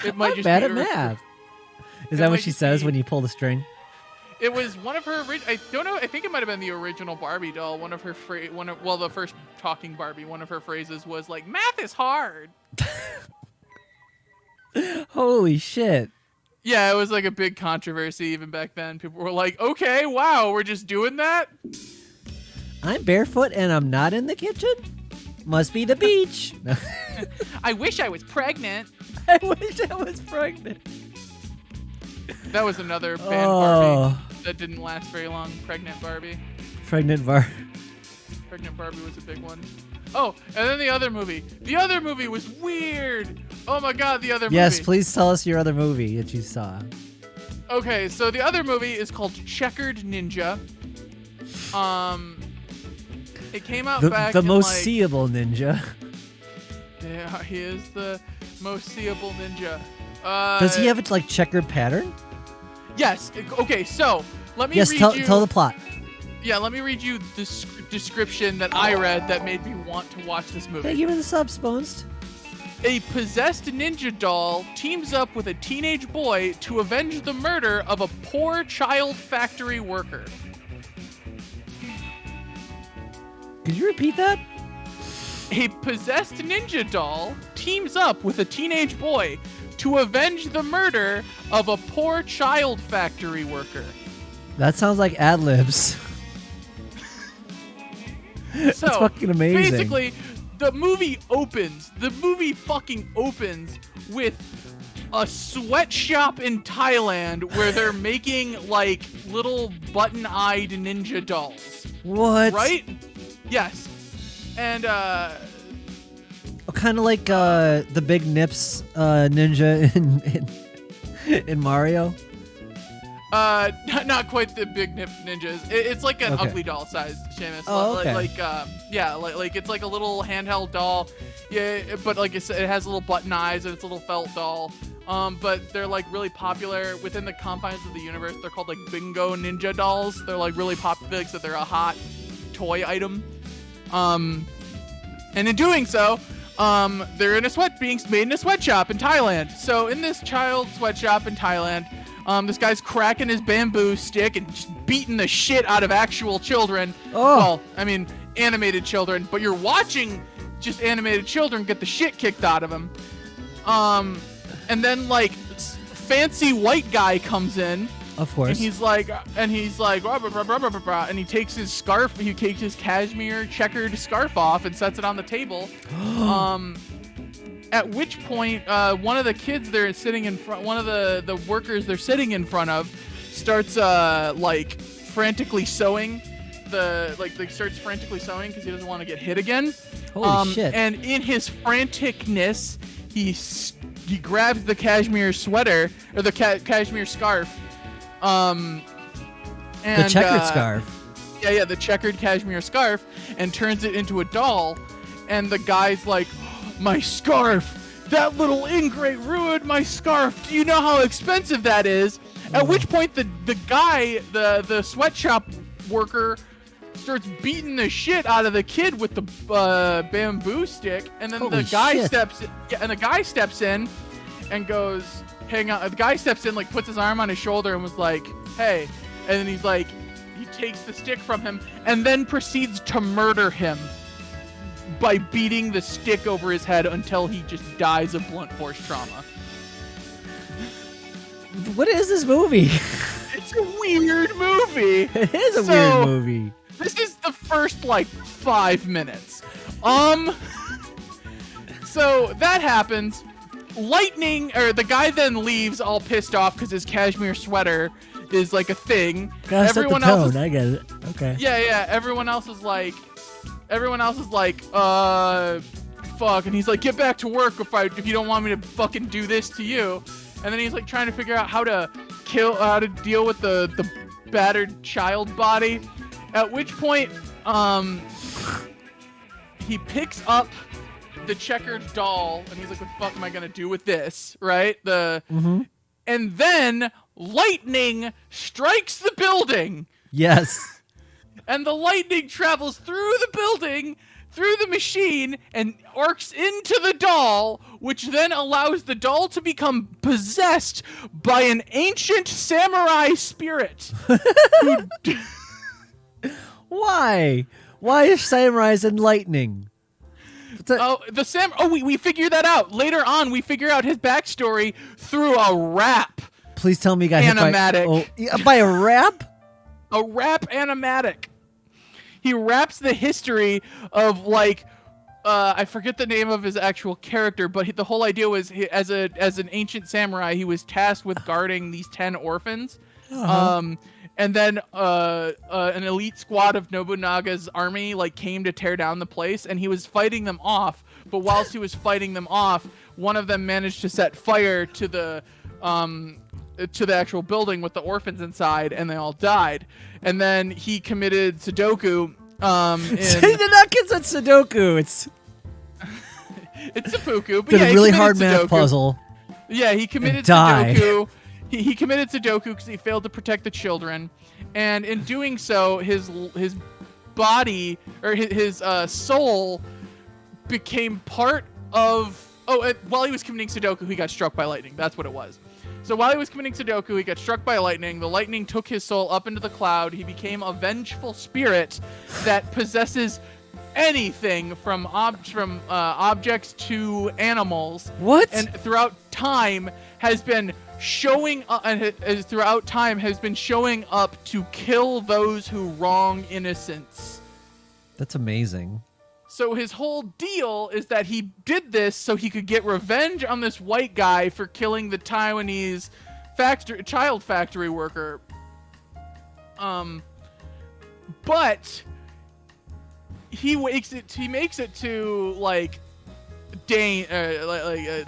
It might bad at math. Is that what she says when you pull the string? It was one of her. I don't know. I think it might have been the original Barbie doll. One of her the first talking Barbie. One of her phrases was like, "Math is hard." Holy shit! Yeah, it was like a big controversy even back then. People were like, "Okay, wow, we're just doing that." I'm barefoot and I'm not in the kitchen. Must be the beach. I wish I was pregnant. I wish I was pregnant. That was another banned Barbie that didn't last very long. Pregnant Barbie. Pregnant Barbie was a big one. Oh, and then the other movie. The other movie was weird. Oh my god, the other movie. Yes, please tell us your other movie that you saw. Okay, so the other movie is called Checkered Ninja. It came out back the in most like, seeable ninja. Yeah, he is the most seeable ninja. Does he have a like checkered pattern? Yes. Okay, so let me read you. Tell the plot. Yeah, let me read you the description that I read that made me want to watch this movie. Hey, give me the sub, Sponed. A possessed ninja doll teams up with a teenage boy to avenge the murder of a poor child factory worker. Could you repeat that? A possessed ninja doll teams up with a teenage boy to avenge the murder of a poor child factory worker. That sounds like ad-libs. That's fucking amazing. Basically, the movie fucking opens with a sweatshop in Thailand where they're making like little button-eyed ninja dolls. What? Right? Yes. And kind of like the big nips ninja in Mario. Not quite the big ninjas. It's like an ugly doll sized Seamus. Oh, okay. Like it's like a little handheld doll. Yeah, but like it has little button eyes and it's a little felt doll. But they're like really popular within the confines of the universe. They're called like bingo ninja dolls. They're like really popular because they're a hot toy item. And in doing so, they're in being made in a sweatshop in Thailand. So in this child sweatshop in Thailand, this guy's cracking his bamboo stick and just beating the shit out of actual children. Oh. Well, I mean, animated children, but you're watching just animated children get the shit kicked out of them. And then like fancy white guy comes in. Of course. And he's like, rah, rah, rah, rah, rah, rah, and he takes his scarf, he takes his cashmere checkered scarf off and sets it on the table. At which point, one of the kids they're sitting in front, one of the workers they're sitting in front of, starts like frantically sewing. Starts frantically sewing because he doesn't want to get hit again. Holy shit! And in his franticness, he grabs the cashmere sweater or the cashmere scarf. And the checkered scarf. Yeah, the checkered cashmere scarf, and turns it into a doll. And the guy's like, my scarf! That little ingrate ruined my scarf! Do you know how expensive that is? At which point the guy, the sweatshop worker, starts beating the shit out of the kid with the bamboo stick, and then Holy the guy shit. steps in and goes, hang on. The guy steps in, like puts his arm on his shoulder and was like, hey. And then he's like, he takes the stick from him and then proceeds to murder him by beating the stick over his head until he just dies of blunt force trauma. What is this movie? It's a weird movie. It is a weird movie. This is the first like 5 minutes. So that happens. The guy then leaves all pissed off because his cashmere sweater is like a thing. Gotta set the tone. I get it. Okay. Yeah. Everyone else is like, fuck, and he's like, get back to work if you don't want me to fucking do this to you. And then he's like trying to figure out how to deal with the battered child body. At which point, he picks up the checkered doll and he's like, what the fuck am I gonna do with this? Right? And then lightning strikes the building. Yes. And the lightning travels through the building, through the machine, and arcs into the doll, which then allows the doll to become possessed by an ancient samurai spirit. Why? Why is samurais and lightning? We figure that out. Later on, we figure out his backstory through a rap. Please tell me you got animatic. hit by a rap? A rap animatic. He raps the history of like I forget the name of his actual character, but the whole idea was as an ancient samurai, he was tasked with guarding these 10 orphans. And then an elite squad of Nobunaga's army like came to tear down the place, and he was fighting them off. But whilst he was fighting them off, one of them managed to set fire to the actual building with the orphans inside, and they all died. And then he committed Sudoku. He did not get that Sudoku. It's seppuku. But did yeah, a really hard Sudoku. math puzzle. Yeah, he committed died. Sudoku. He committed Sudoku because he failed to protect the children, and in doing so, his body or his soul became part of. While he was committing Sudoku, he got struck by lightning. That's what it was. So while he was committing Sudoku, he got struck by lightning. The lightning took his soul up into the cloud. He became a vengeful spirit that possesses anything from objects to animals. What? And throughout time has been showing up to kill those who wrong innocents. That's amazing. So his whole deal is that he did this so he could get revenge on this white guy for killing the Taiwanese child factory worker. But he makes it to like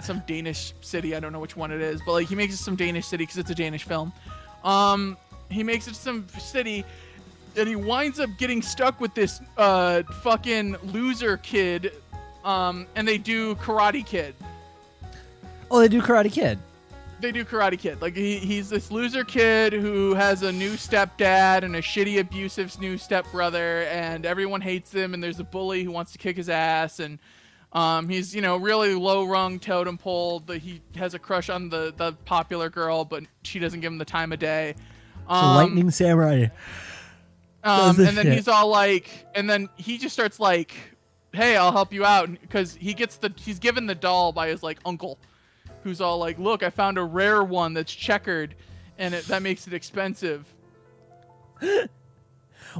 some Danish city. I don't know which one it is, but like he makes it some Danish city because it's a Danish film. He makes it to some city, and he winds up getting stuck with this fucking loser kid. And they do Karate Kid. Oh, they do Karate Kid. They do Karate Kid. Like he's this loser kid who has a new stepdad and a shitty, abusive new stepbrother, and everyone hates him. And there's a bully who wants to kick his ass, and he's really low rung totem pole. He has a crush on the popular girl, but she doesn't give him the time of day. Lightning Samurai. And then he's all like, and then he just starts like, hey, I'll help you out, because he's given the doll by his like uncle, who's all like, look, I found a rare one that's checkered, and that makes it expensive. Well,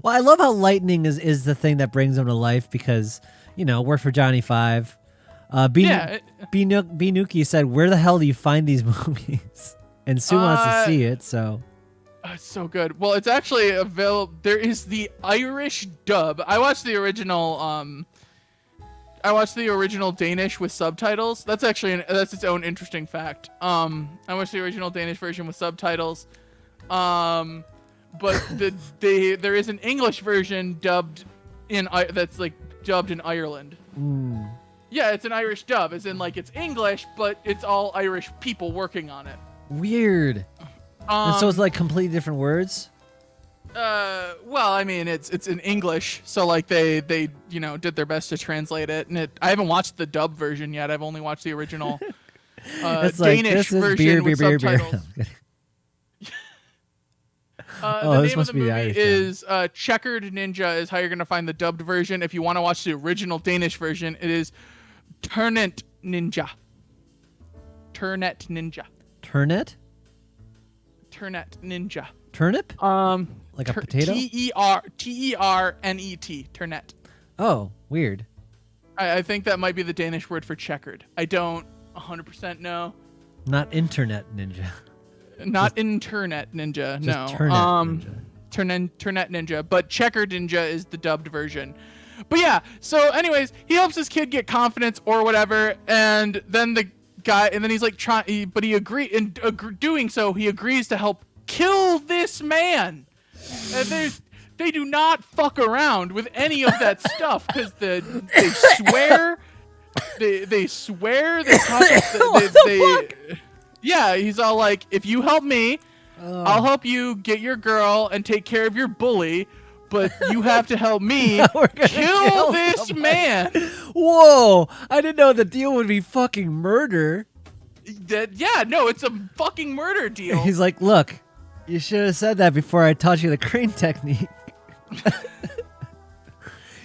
I love how lightning is the thing that brings him to life, because, work for Johnny Five. Nuki said, where the hell do you find these movies? And Sue wants to see it, so... It's so good. Well, it's actually available. There is the Irish dub. I watched the original Danish with subtitles. That's actually that's its own interesting fact. I watched the original Danish version with subtitles. But there is an English version dubbed in Ireland. Mm. Yeah, it's an Irish dub, as in like it's English, but it's all Irish people working on it. Weird. And so it's like completely different words? Well, I mean, it's in English, so like they did their best to translate it, and I haven't watched the dub version yet. I've only watched the original Danish version with subtitles. The name of the movie is Checkered Ninja is how you're gonna find the dubbed version. If you want to watch the original Danish version, it is Turnet Ninja. Turnet Ninja. Turnet? Turnet Ninja. Turnip? Like a potato? T-E-R-N-E-T. Turnet. Oh, weird. I think that might be the Danish word for checkered. I don't 100% know. Not Internet Ninja. Not Internet Ninja, no. Turnet Turnet Ninja. But Checkered Ninja is the dubbed version. But yeah, so anyways, he helps his kid get confidence or whatever, and then the guy, and then he's like but he doing so, he agrees to help kill this man. And they do not fuck around with any of that stuff, because they swear, they swear, yeah, he's all like, if you help me, I'll help you get your girl and take care of your bully, but you have to help me kill this man. Whoa, I didn't know the deal would be fucking murder. It's a fucking murder deal. He's like, look, you should have said that before I taught you the crane technique.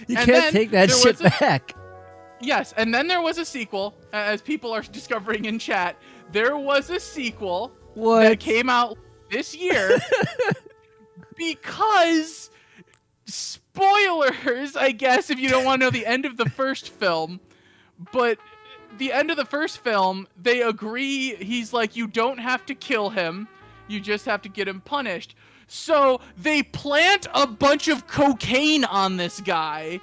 You can't take that shit back. Yes, and then there was a sequel, as people are discovering in chat. There was a sequel that came out this year because, spoilers, I guess, if you don't want to know the end of the first film, but the end of the first film, they agree, he's like, you don't have to kill him, you just have to get him punished. So they plant a bunch of cocaine on this guy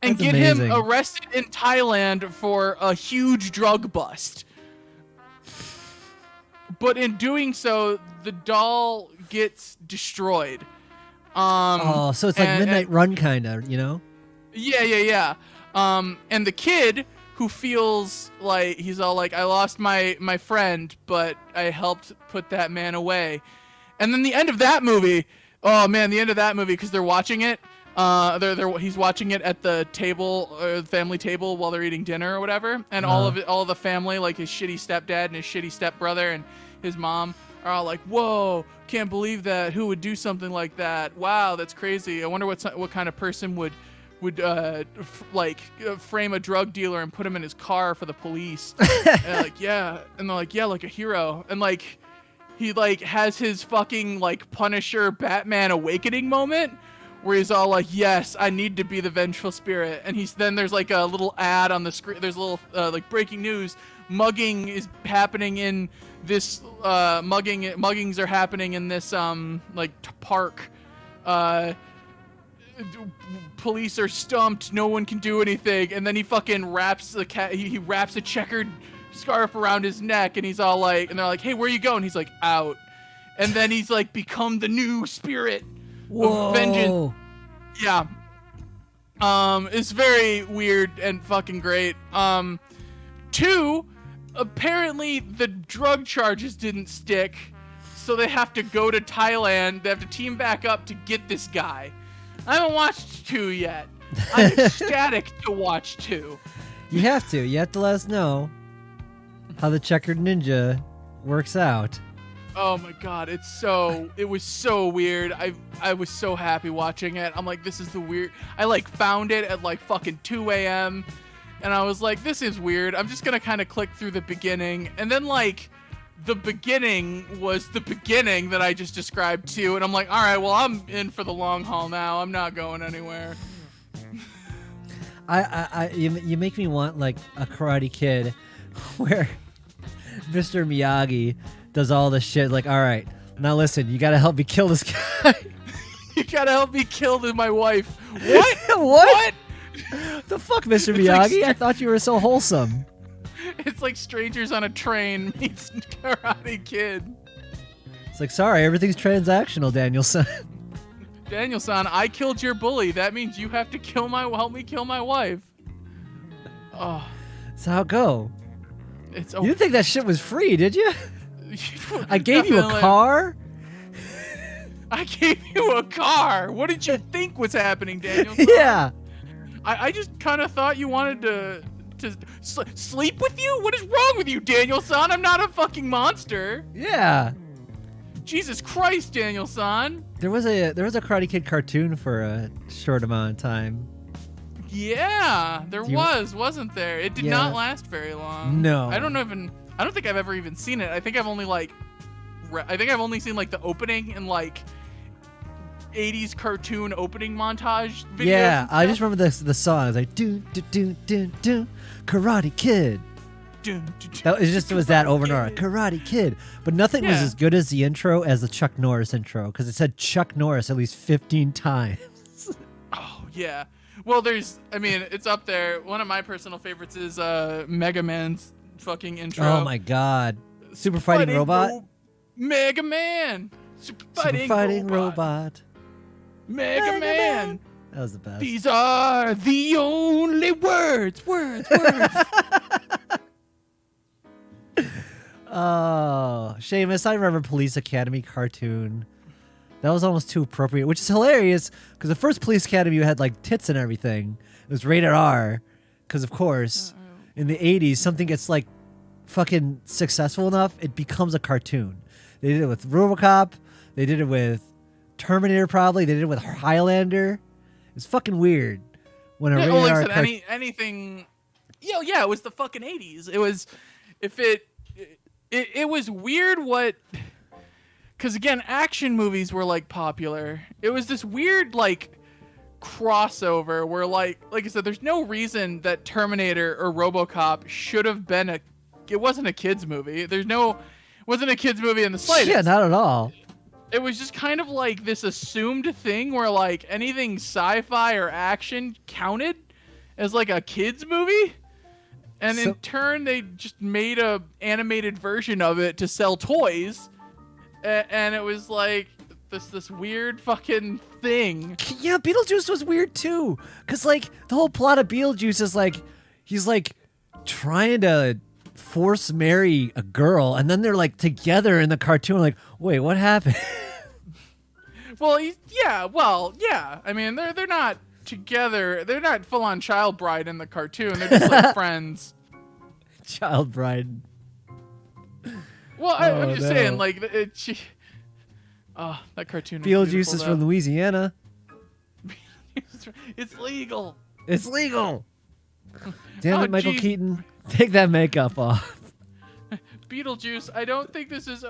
and get him arrested in Thailand for a huge drug bust. But in doing so, the doll gets destroyed. So it's like Midnight Run kind of, Yeah. And the kid, who feels like, he's all like, I lost my friend, but I helped put that man away. And then the end of that movie, because they're watching it, he's watching it at the table, family table, while they're eating dinner or whatever, and all of the family, like his shitty stepdad and his shitty stepbrother and his mom, are all like, whoa, can't believe that, who would do something like that, wow, that's crazy, I wonder what kind of person would frame a drug dealer and put him in his car for the police. And like, yeah, and they're like, yeah, like a hero, and like he like has his fucking like Punisher Batman awakening moment where he's all like, yes, I need to be the vengeful spirit. And there's like a little ad on the screen, there's a little like breaking news, mugging is happening in this muggings are happening in this park. Police are stumped, no one can do anything, and then he fucking wraps the cat. He wraps a checkered scarf around his neck, and he's all like, and they're like, hey, where you going? He's like, out. And then he's like become the new spirit of vengeance. Yeah. It's very weird and fucking great. 2, apparently the drug charges didn't stick, so they have to go to Thailand. They have to team back up to get this guy. I haven't watched 2 yet. I'm ecstatic to watch 2. You have to. You have to let us know how the Checkered Ninja works out. Oh my god, it was so weird. I was so happy watching it. I'm like, this is the weird. I like found it at like fucking 2 a.m. and I was like, this is weird. I'm just gonna kind of click through the beginning, and then like the beginning was the beginning that I just described to you, and I'm like, all right, well, I'm in for the long haul now. I'm not going anywhere. You make me want like a Karate Kid, where Mr. Miyagi does all this shit. Like, all right, now listen, you gotta help me kill this guy. You gotta help me kill my wife. What? What? The fuck, Mr. Miyagi? I thought you were so wholesome. It's like Strangers on a Train meets Karate Kid. It's like, sorry, everything's transactional, Daniel-san. Daniel-san, I killed your bully. That means you have to help me kill my wife. Oh. That's how it go. You It's didn't think that shit was free, did you? I gave you a car? I gave you a car. What did you think was happening, Daniel? Yeah. I just kind of thought you wanted to sleep with you? What is wrong with you, Daniel-san? I'm not a fucking monster. Yeah. Jesus Christ, Daniel-san. There was a Karate Kid cartoon for a short amount of time. Yeah, wasn't there? It did not last very long. No. I don't think I've ever even seen it. I think I've only seen like the opening and like 80s cartoon opening montage videos. Yeah, I just remember the song. It's like do do do do do Karate Kid. It was that over and over. Karate Kid. But nothing was as good as the intro as the Chuck Norris intro, because it said Chuck Norris at least 15 times. Oh, yeah. Well, it's up there. One of my personal favorites is Mega Man's fucking intro. Oh my god. Super Fighting Robot? Mega Man! Super Fighting Robot. Mega Man! That was the best. These are the only words. Oh, Seamus, I remember Police Academy cartoon. That was almost too appropriate, which is hilarious because the first Police Academy had like tits and everything. It was rated R because, of course, in the 80s, something gets like fucking successful enough, it becomes a cartoon. They did it with RoboCop. They did it with Terminator, probably. They did it with Highlander. It's fucking weird when a rated R anything. Yeah, it was the fucking 80s. It was it was weird what. Because, again, action movies were, like, popular. It was this weird, like, crossover where, like I said, there's no reason that Terminator or RoboCop should have been it wasn't a kid's movie. It wasn't a kid's movie in the slightest. Yeah, not at all. It was just kind of like this assumed thing where, like, anything sci-fi or action counted as, like, a kid's movie. And in turn, they just made a animated version of it to sell toys. And it was like this weird fucking thing. Yeah, Beetlejuice was weird too. Cause like the whole plot of Beetlejuice is like he's like trying to force marry a girl, and then they're like together in the cartoon. Like, wait, what happened? Well, yeah. I mean, they're not together. They're not full on child bride in the cartoon. They're just like friends. Child bride. Well, I'm just saying, like, that cartoon. Beetlejuice is from Louisiana. It's legal. It's legal. Damn it, Michael Keaton, take that makeup off. Beetlejuice, I don't think this is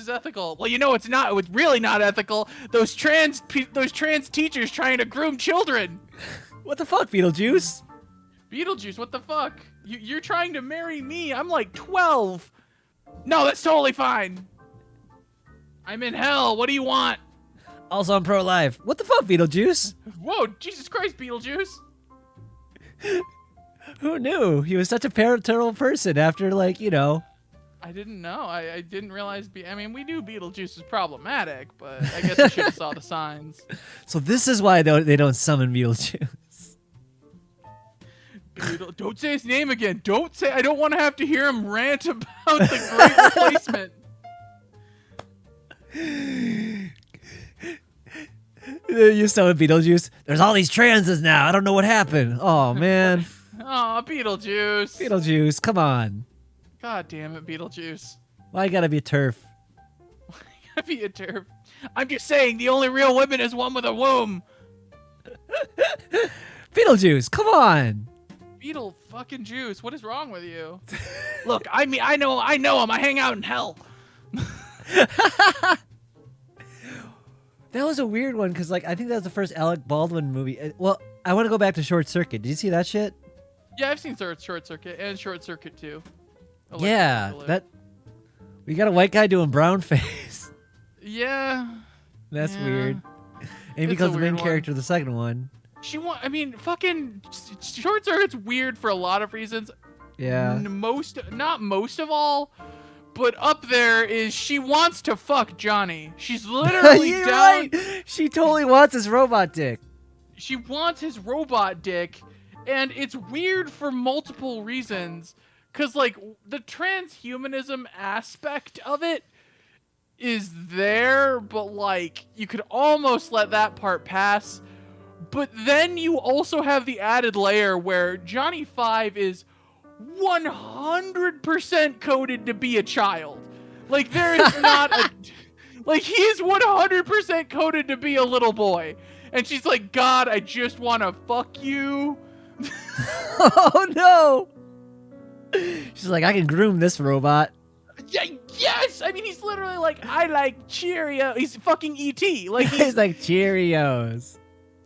ethical. Well, you know it's not. It's really not ethical. Those trans teachers trying to groom children. What the fuck, Beetlejuice? Beetlejuice, what the fuck? You're trying to marry me. I'm like 12. No, that's totally fine. I'm in hell. What do you want? Also, I'm pro-life. What the fuck, Beetlejuice? Whoa, Jesus Christ, Beetlejuice. Who knew? He was such a terrible person after, like, you know. I didn't know. I didn't realize. I mean, we knew Beetlejuice was problematic, but I guess we should have saw the signs. So this is why they don't summon Beetlejuice. Don't say his name again. Don't say. I don't want to have to hear him rant about the Great Replacement. You summon Beetlejuice. There's all these transes now. I don't know what happened. Oh, man. Oh, Beetlejuice. Beetlejuice, come on. God damn it, Beetlejuice. Why you gotta be a turf? Gotta be a turf. I'm just saying, the only real woman is one with a womb. Beetlejuice, come on. Beetle fucking juice. What is wrong with you? Look, I mean, I know him. I hang out in hell. That was a weird one because, like, I think that was the first Alec Baldwin movie. Well, I want to go back to Short Circuit. Did you see that shit? Yeah, I've seen Short Circuit and Short Circuit 2. Yeah, we got a white guy doing brown face. Yeah. That's yeah. weird. And It's because a the main weird character of the second one. I mean, fucking Short Circuit's weird for a lot of reasons. Yeah. Not most of all, but up there is she wants to fuck Johnny. She's literally You're down. right. She totally wants his robot dick. She wants his robot dick, and it's weird for multiple reasons. Cause like the transhumanism aspect of it is there, but like you could almost let that part pass. But then you also have the added layer where Johnny 5 is 100% coded to be a child. Like there is not a like he is 100% coded to be a little boy. And she's like, God, I just want to fuck you. Oh no. She's like, I can groom this robot. Yeah, yes! I mean, he's literally like, I like Cheerio. He's fucking E.T. Like He's like Cheerios.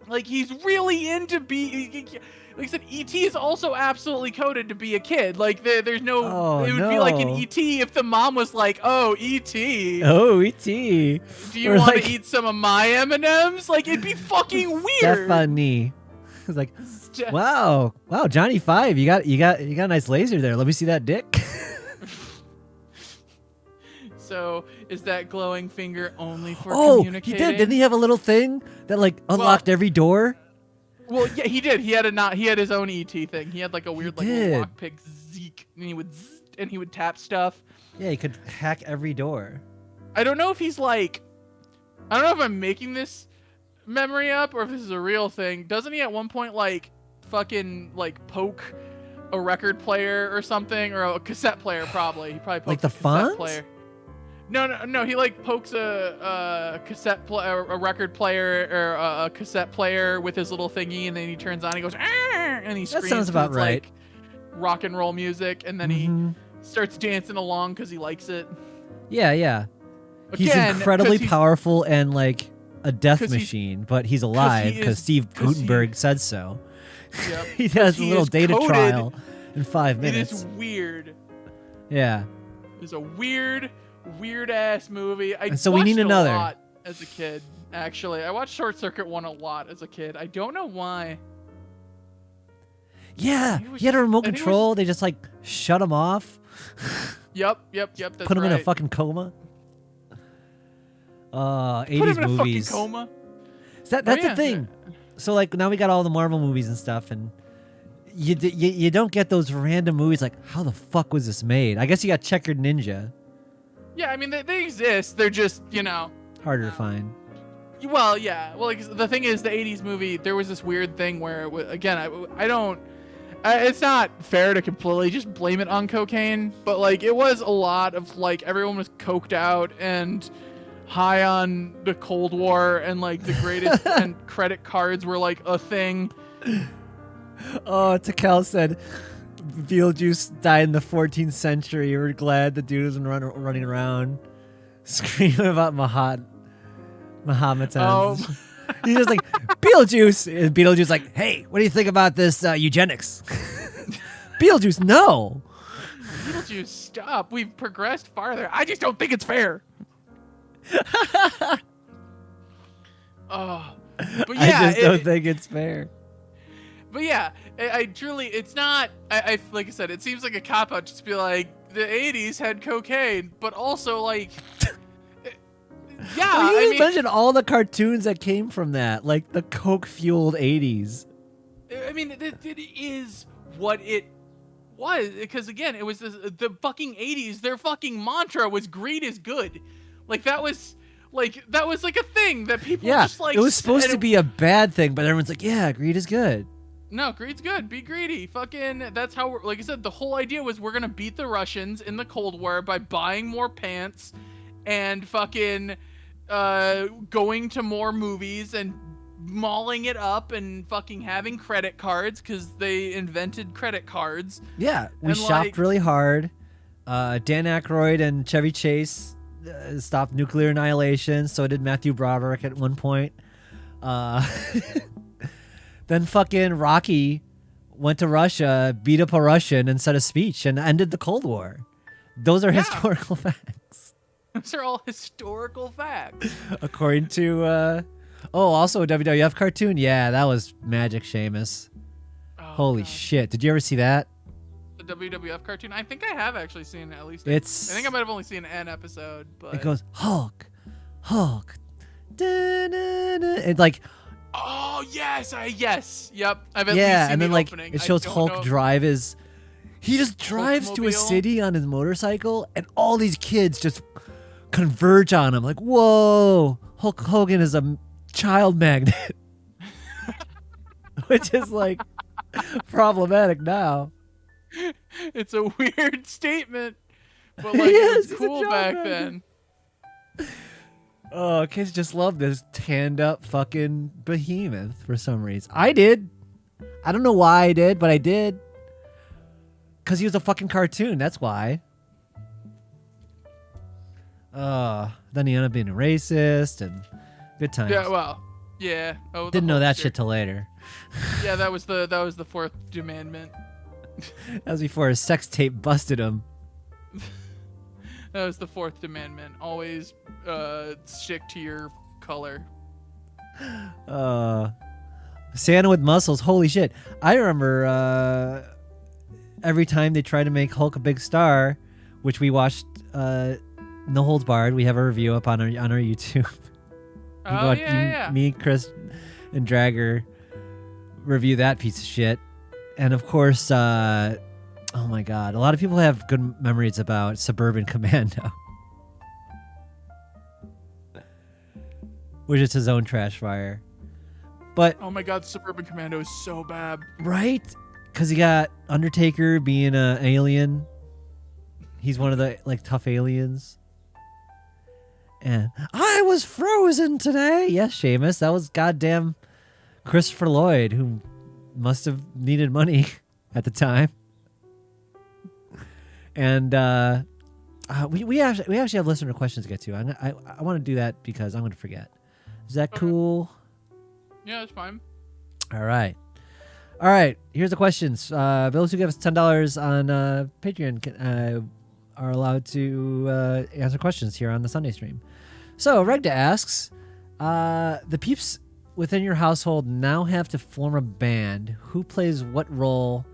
Like he's really into like I said, E.T. is also absolutely coded to be a kid. Like there's no. Oh, it would be like an no. E.T. if the mom was like, "Oh, E.T. Oh, E.T. Do you Or want like- to eat some of my M&Ms?" Like it'd be fucking weird. Stephanie. It's like, wow, Johnny 5, you got a nice laser there. Let me see that dick. So is that glowing finger only for Oh, he communicating? did. Didn't he have a little thing that like unlocked every door? Well, yeah, he did. He had his own ET thing. He had like a weird like did. lockpick Zeke, and he would tap stuff. Yeah, he could hack every door. I don't know if he's like, I don't know if I'm making this memory up or if this is a real thing. Doesn't he at one point like fucking like poke a record player or something, or a cassette player? Probably. He probably pokes Like the a cassette Fonz? player. No. He like pokes a record player or a cassette player with his little thingy, and then he turns on. He goes, "Arr!" And he screams. That sounds 'cause about it's, right. Like rock and roll music, and then he starts dancing along because he likes it. Yeah. He's Again, incredibly 'cause he's- powerful and like a death 'cause he's- machine, but he's alive he because is- Steve 'cause he- Gutenberg said so. Yep. He does a He little is data coded. trial in 5 It minutes. is weird. Yeah. It's a weird ass movie. And so we watched need it another. a lot as a kid. Actually, I watched Short Circuit 1 a lot as a kid. I don't know why. Yeah, He was- he had a remote and he was- control. They just like shut him off, Yep. That's put him in a right. fucking coma. 80s Put him in a movies. fucking coma. That's yeah. the thing. So like now we got all the Marvel movies and stuff, and you don't get those random movies like how the fuck was this made? I guess you got Checkered Ninja. Yeah, I mean they exist. They're just Harder to find. Well, yeah. Well, like, the thing is, the '80s movie, there was this weird thing where, again, I don't. It's not fair to completely just blame it on cocaine, but like it was a lot of like everyone was coked out and high on the Cold War, and like the greatest and credit cards were like a thing. Oh, Takel said Beetlejuice died in the 14th century. We're glad the dude wasn't running around screaming about Mahometans. Oh. He's just like, Beetlejuice. And Beetlejuice like, hey, what do you think about this eugenics? Beetlejuice, no. Beetlejuice, stop. We've progressed farther. I just don't think it's fair. But yeah, I just don't think it's fair. But yeah, I truly, it's not. I like I said, it seems like a cop out just to be like the '80s had cocaine, but also like, yeah. Well, you I mean, mentioned all the cartoons that came from that, like the coke-fueled '80s. I mean, it is what it was, because again, it was the fucking '80s. Their fucking mantra was "greed is good," like that was like a thing that people just like. It was supposed to be a bad thing, but everyone's like, "Yeah, greed is good." No, greed's good. Be greedy. Fucking, that's how we're, like I said, the whole idea was we're gonna beat the Russians in the Cold War by buying more pants and fucking going to more movies and mauling it up and fucking having credit cards because they invented credit cards. Yeah, we And, shopped like- really hard. Dan Aykroyd and Chevy Chase stopped nuclear annihilation. So did Matthew Broderick at one point. Then fucking Rocky went to Russia, beat up a Russian, and said a speech and ended the Cold War. Those are historical facts. Those are all historical facts. According to, also a WWF cartoon. Yeah, that was Magic Seamus. Oh, Holy God. shit. Did you ever see that? The WWF cartoon? I think I have actually seen at least. It's. I think I might have only seen an episode, but It goes, Hulk. It's like, oh yes, yep. I've at least yeah, seen and then the like opening. it I shows don't Hulk know- drive his. He just drives to a Hulkmobile? city on his motorcycle, and all these kids just converge on him. Like, whoa, Hulk Hogan is a child magnet, which is like problematic now. It's a weird statement, but like Yes, it he's a was cool child back magnet. then. Oh, kids just love this tanned up fucking behemoth for some reason. I did. I don't know why I did, but I did. Because he was a fucking cartoon. That's why. Then he ended up being a racist and good times. Yeah, well, yeah. Oh, the Didn't know that Hulkster. shit till later. Yeah, that was the fourth commandment. That was before his sex tape busted him. That was the fourth commandment. Always stick to your color. Santa with muscles. Holy shit. I remember every time they tried to make Hulk a big star, which we watched No Holds Barred. We have a review up on our YouTube. Oh yeah. Me, Chris, and Dragger review that piece of shit. And of course, oh my god, a lot of people have good memories about Suburban Commando, which is his own trash fire. But Oh my God, Suburban Commando is so bad. right, because you got Undertaker being an alien. He's one of the like tough aliens. And I was frozen today. Yes, Seamus, that was goddamn Christopher Lloyd, who must have needed money at the time. And we actually have listener questions to get to. I want to do that because I'm going to forget. Is that Okay. cool? Yeah, it's fine. All right. Here's the questions. Those who give us $10 on Patreon are allowed to answer questions here on the Sunday stream. So Regda asks, the peeps within your household now have to form a band. Who plays what role?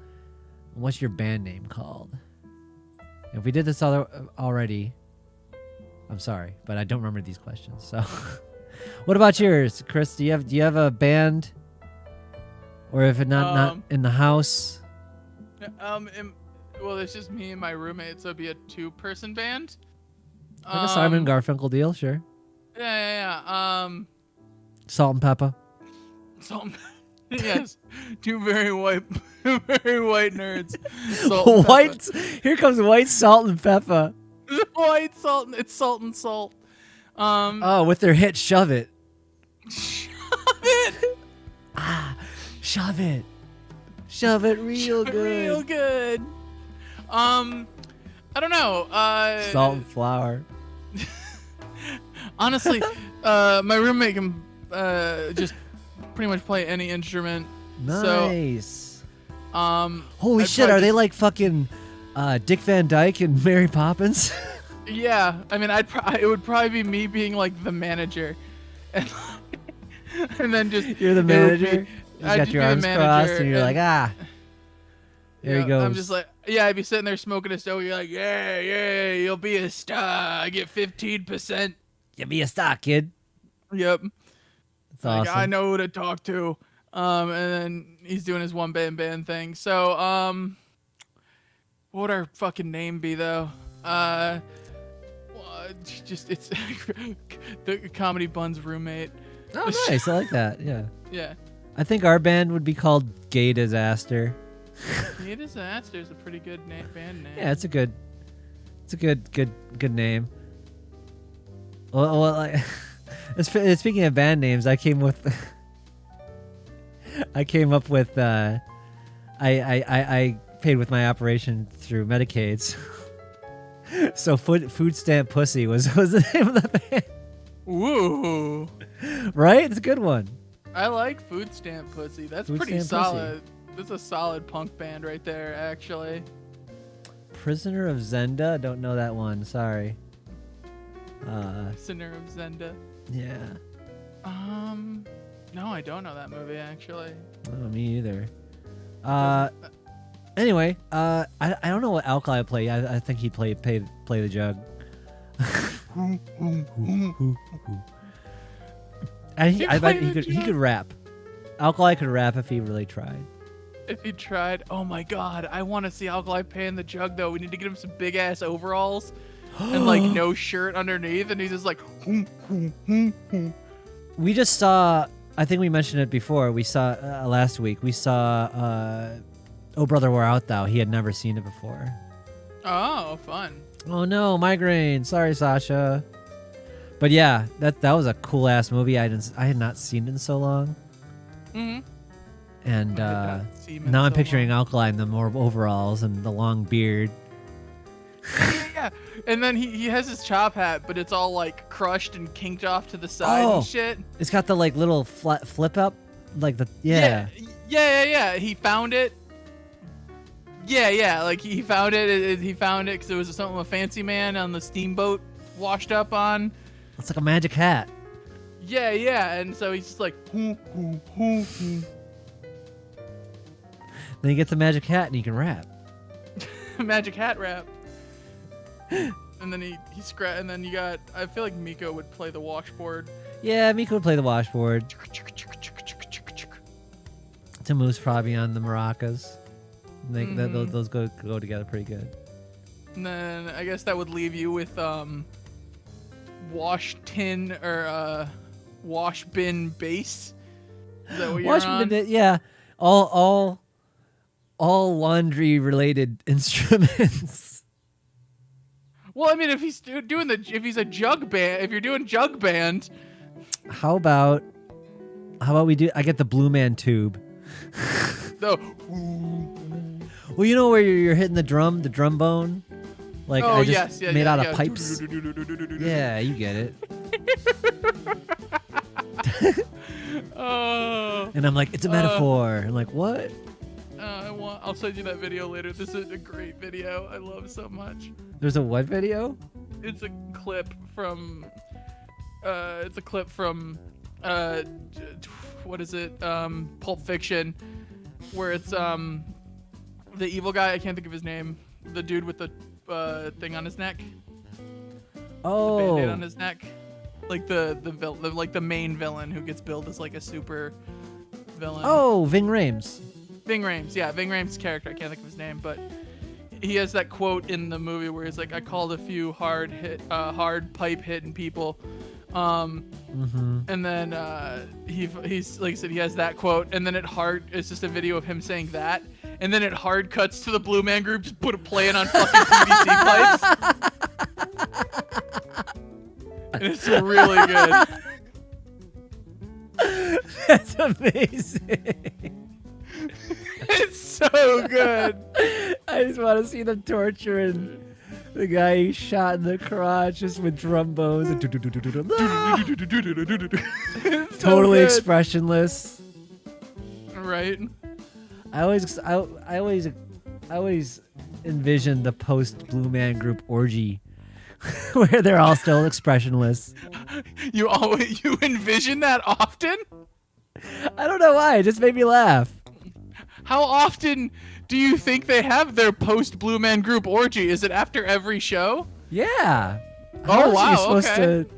What's your band name called? If we did this already, I'm sorry, but I don't remember these questions. So, what about yours, Chris? Do you have a band, or if it not in the house? Well, it's just me and my roommate, so it'd be a 2-person band. Like a Simon Garfunkel deal, sure. Yeah. Salt and pepper. Yes, two very white nerds. Salt and White. Here comes white salt and pepper. pepper. White salt. It's salt and salt. Oh, with their hit, shove it. it. Shove it. Shove it real good. Real good. I don't know. Salt and flour. Honestly, my roommate can just pretty much play any instrument. Nice. So, Holy I'd shit, probably are they just- like fucking Dick Van Dyke and Mary Poppins? yeah. I mean, it would probably be me being like the manager, and and then just You're the it would be- manager? You got your arms crossed, and you're like, ah. There he goes. I'm just like, yeah, I'd be sitting there smoking a stogie, you're like, yeah, you'll be a star. I get 15%. You be a star, kid. Yep. That's awesome. I know who to talk to. And then he's doing his one band thing. So, what would our fucking name be though? Just it's the Comedy Bun's roommate. Oh, nice. I like that. Yeah. Yeah. I think our band would be called Gay Disaster. Gay Disaster is a pretty good band name. Yeah, it's a good name. Well, like, speaking of band names, I came up with I paid with my operation through Medicaid's. So food stamp pussy was the name of the band. Woo! Right? It's a good one. I like food stamp pussy. That's Food pretty Stamp solid. That's a solid punk band right there, actually. Prisoner of Zenda? Don't know that one. Sorry. Sinner of Zenda. Yeah. No, I don't know that movie actually. Oh, me either. Anyway, I don't know what alcohol I play. I think he'd play the jug. I bet he could rap. Alkali could rap if he really tried. If he tried, oh my god, I want to see Alkali playing the jug though. We need to get him some big ass overalls and like no shirt underneath, and he's just like. We just saw. I think we mentioned it before. We saw last week. We saw "Oh Brother, Where Art Thou." He had never seen it before. Oh, fun. Oh no, migraine. Sorry, Sasha. But yeah, that was a cool ass movie. I had not seen it in so long. Mm-hmm. And now I'm picturing Alkali in the more overalls and the long beard. Yeah, and then he has his chop hat, but it's all like crushed and kinked off to the side and shit. It's got the like little flip up, like the Yeah. He found it. Yeah. Like he found it. He found it because it was something a fancy man on the steamboat washed up on. It's like a magic hat. Yeah. And so he's just like. Then he gets a magic hat and he can rap. Magic hat rap. And then he and then you got. I feel like Miko would play the washboard. Yeah, Miko would play the washboard. Timu's probably on the maracas. Those go together pretty good. And then I guess that would leave you with wash tin or wash bin bass. Is that what you're on? Bin, yeah. All laundry related instruments. Well, I mean, if he's a jug band, if you're doing jug band, how about we do? I get the Blue Man tube. No. Well, you know where you're hitting the drum bone, like made out of pipes. Yeah, you get it. And I'm like, it's a metaphor. I'm like, what? I'll send you that video later. This is a great video. I love it so much. There's a what video? It's a clip from. What is it? Pulp Fiction, where it's the evil guy. I can't think of his name. The dude with the thing on his neck. Oh. The Band-Aid on his neck. Like the main villain who gets billed as like a super villain. Oh, Ving Rhames. Ving Rhames, yeah, Ving Rhames' character. I can't think of his name, but he has that quote in the movie where he's like, "I called a few hard pipe hitting people," and then he's like I said, he has that quote, and then it's just a video of him saying that, and then it hard cuts to the Blue Man Group just playing on fucking PVC pipes, and it's really good. That's amazing. It's so good. I just want to see them torturing the guy he shot in the crotch just with drum bones. Totally expressionless. Right. I always envision the post Blue Man Group orgy where they're all still expressionless. You envision that often? I don't know why. It just made me laugh. How often do you think they have their post Blue Man Group orgy? Is it after every show? Yeah. Oh, How else wow, are you supposed okay.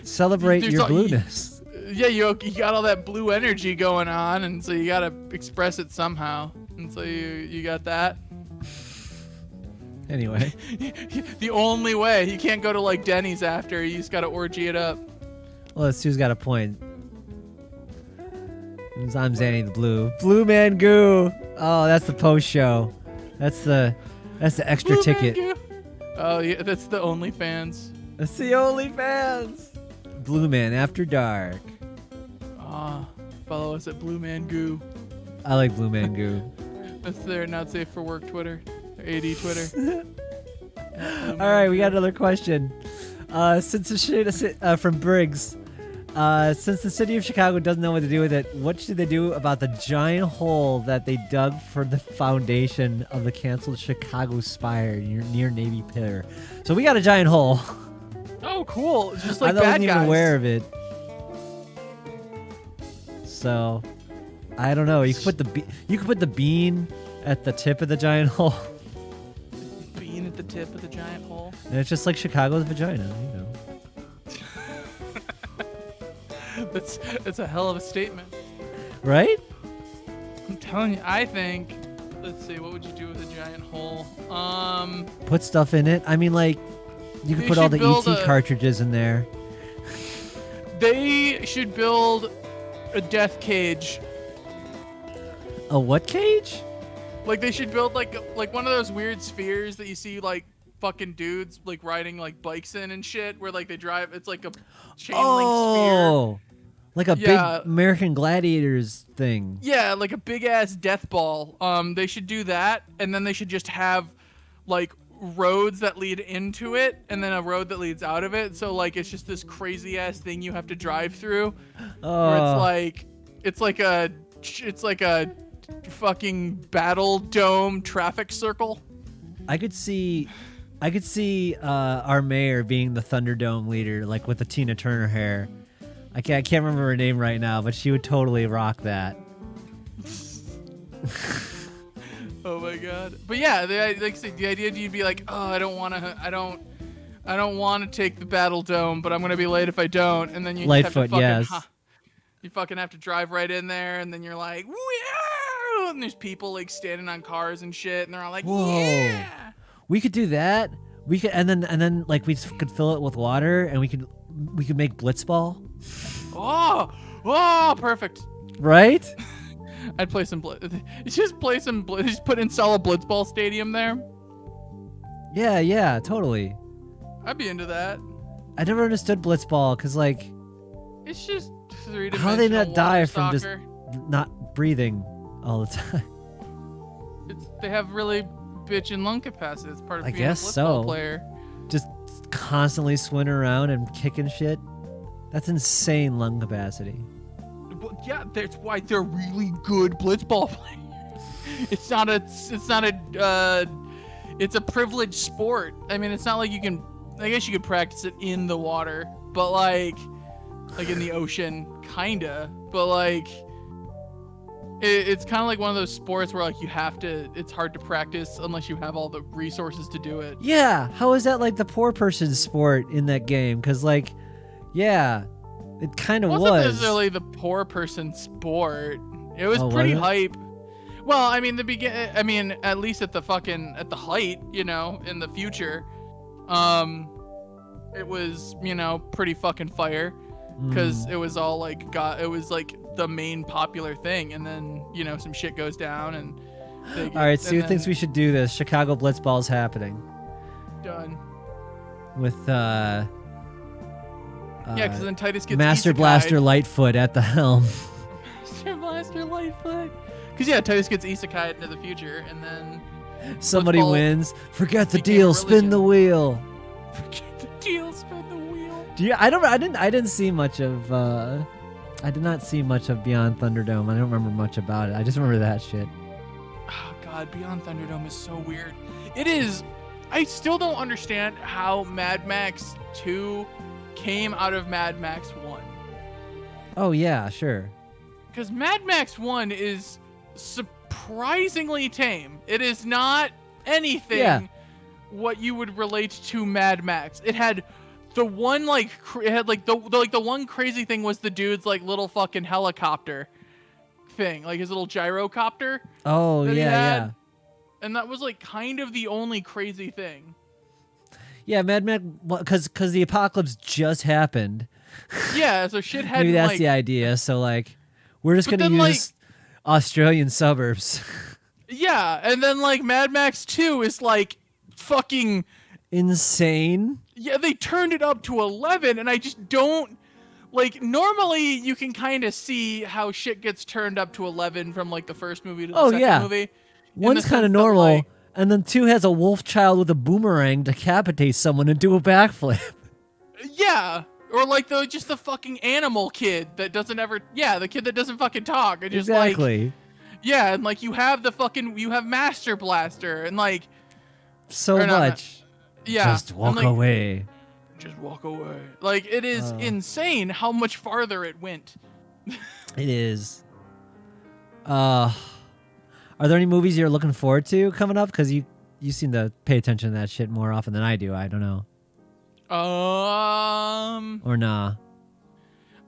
to celebrate There's your all- blueness? Yeah, you got all that blue energy going on, and so you gotta express it somehow. And so you got that. Anyway. The only way. You can't go to like Denny's after. You just gotta orgy it up. Well, Sue's got a point. I'm Xanni the Blue. Blue Man Goo. Oh, that's the post show. That's the extra Blue ticket. Man Goo. Oh yeah, that's the OnlyFans. That's the OnlyFans. Blue Man After Dark. Follow us at Blue Man Goo. I like Blue Man Goo. That's their not safe for work Twitter. Their AD Twitter. All right, we got another question. Since the shit from Briggs. Since the city of Chicago doesn't know what to do with it, what should they do about the giant hole that they dug for the foundation of the canceled Chicago Spire near Navy Pier? So we got a giant hole. Oh, cool. It's just like I wasn't bad even guys. aware of it. So, I don't know. You could put the bean at the tip of the giant hole, Being at the tip of the giant hole. and it's just like Chicago's vagina, you know. That's a hell of a statement. Right? I'm telling you, I think. Let's see, what would you do with a giant hole? Put stuff in it. I mean, like, you could They put all should the build ET a- cartridges in there. They should build a death cage. A what cage? Like they should build like one of those weird spheres that you see like fucking dudes like riding like bikes in and shit, where like they drive. It's like a chain link sphere. Oh, like a Yeah. big American Gladiators thing. Yeah, like a big ass death ball. They should do that, and then they should just have like roads that lead into it, and then a road that leads out of it. So like it's just this crazy ass thing you have to drive through. Oh, Where it's like a fucking battle dome traffic circle. I could see our mayor being the Thunderdome leader, like with the Tina Turner hair. I can't remember her name right now, but she would totally rock that. Oh my god! But yeah, the idea you'd be like, oh, I don't want to take the battle dome, but I'm gonna be late if I don't, and then you just have to Lightfoot, fucking, yes. You fucking have to drive right in there, and then you're like, whoa! And there's people like standing on cars and shit, and they're all like, Whoa. yeah. We could do that. We could, and then like we could fill it with water, and we could make blitzball. Oh, perfect. Right? I'd play some just install a blitzball stadium there. Yeah, totally. I'd be into that. I never understood blitzball because like, It's just three-dimensional how do they not die water from just soccer. not breathing all the time? They have really bitchin' lung capacity. It's part of I being guess a blitzball so. player. Just constantly swimming around and kicking shit. That's insane lung capacity. Well, yeah, that's why they're really good blitzball players. It's a privileged sport. I mean, it's not like I guess you could practice it in the water, but like in the ocean, kinda. But like, it's kind of like one of those sports where like it's hard to practice unless you have all the resources to do it. Yeah, how is that like the poor person's sport in that game? Because like, yeah, it kind of Wasn't was. necessarily the poor person sport. It was Oh, pretty was it? hype. Well, I mean at least at the height, you know, in the future, it was, you know, pretty fucking fire, because it was all like it was like the main popular thing, and then, you know, some shit goes down and All right, Sue thinks we should do this. Chicago Blitzball's happening done. with Yeah, because then Titus gets Master isekai'd. Blaster Lightfoot at the helm. Master Blaster Lightfoot. Because yeah, Titus gets isekai'd into the future, and then Somebody Blitzball wins. Forget the became deal. a Spin the wheel. forget the deal, spin the wheel. I didn't see much of. I did not see much of Beyond Thunderdome. I don't remember much about it. I just remember that shit. Oh god, Beyond Thunderdome is so weird. It is. I still don't understand how Mad Max 2 came out of Mad Max 1. Oh yeah, sure. because Mad Max 1 is surprisingly tame. It is not anything what you would relate to Mad Max. It had the one like the one crazy thing was the dude's like little fucking helicopter thing, like his little gyrocopter. Oh yeah. And that was like kind of the only crazy thing. Yeah, Mad Max, because the apocalypse just happened. Yeah, so shit had Maybe that's like, the idea. So like, we're just gonna use like, Australian suburbs. Yeah, and then like Mad Max 2 is like fucking insane. Yeah, they turned it up to 11, and I just don't like. Normally, you can kind of see how shit gets turned up to 11 from like the first movie to the second movie. One's kind of normal, like, and then 2 has a wolf child with a boomerang decapitate someone and do a backflip. Yeah, or like just the fucking animal kid that doesn't ever. Yeah, the kid that doesn't fucking talk. And just exactly. Like, yeah, and like you have Master Blaster and like so much. Yeah. Just walk away. Just walk away. Like, it is insane how much farther it went. It is. Are there any movies you're looking forward to coming up? Because you seem to pay attention to that shit more often than I do. I don't know. Or nah.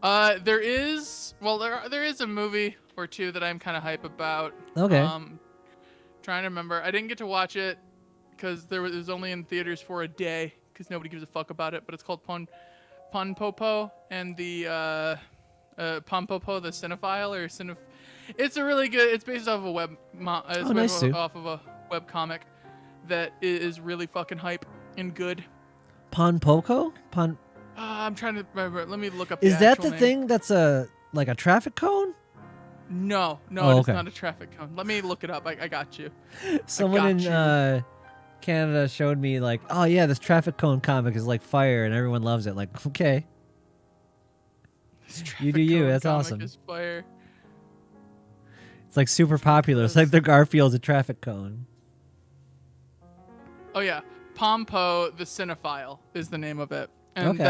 There is a movie or two that I'm kind of hype about. Okay. Trying to remember. I didn't get to watch it because it was only in theaters for a day because nobody gives a fuck about it. But it's called Pompo and the Pompo, the Cinephile or Cinephile. It's a really good. It's based off of off of a web comic that is really fucking hype and good. Pompo? I'm trying to remember. Let me look up. Is that the name. thing that's like a traffic cone? No, it's not a traffic cone. Let me look it up. I got you. Someone in Canada showed me like, oh yeah, this traffic cone comic is like fire and everyone loves it. Like, okay. You do you. That's awesome. Is fire. It's like super popular. It's like the Garfield's a traffic cone. Oh yeah, Pompo the Cinephile is the name of it, and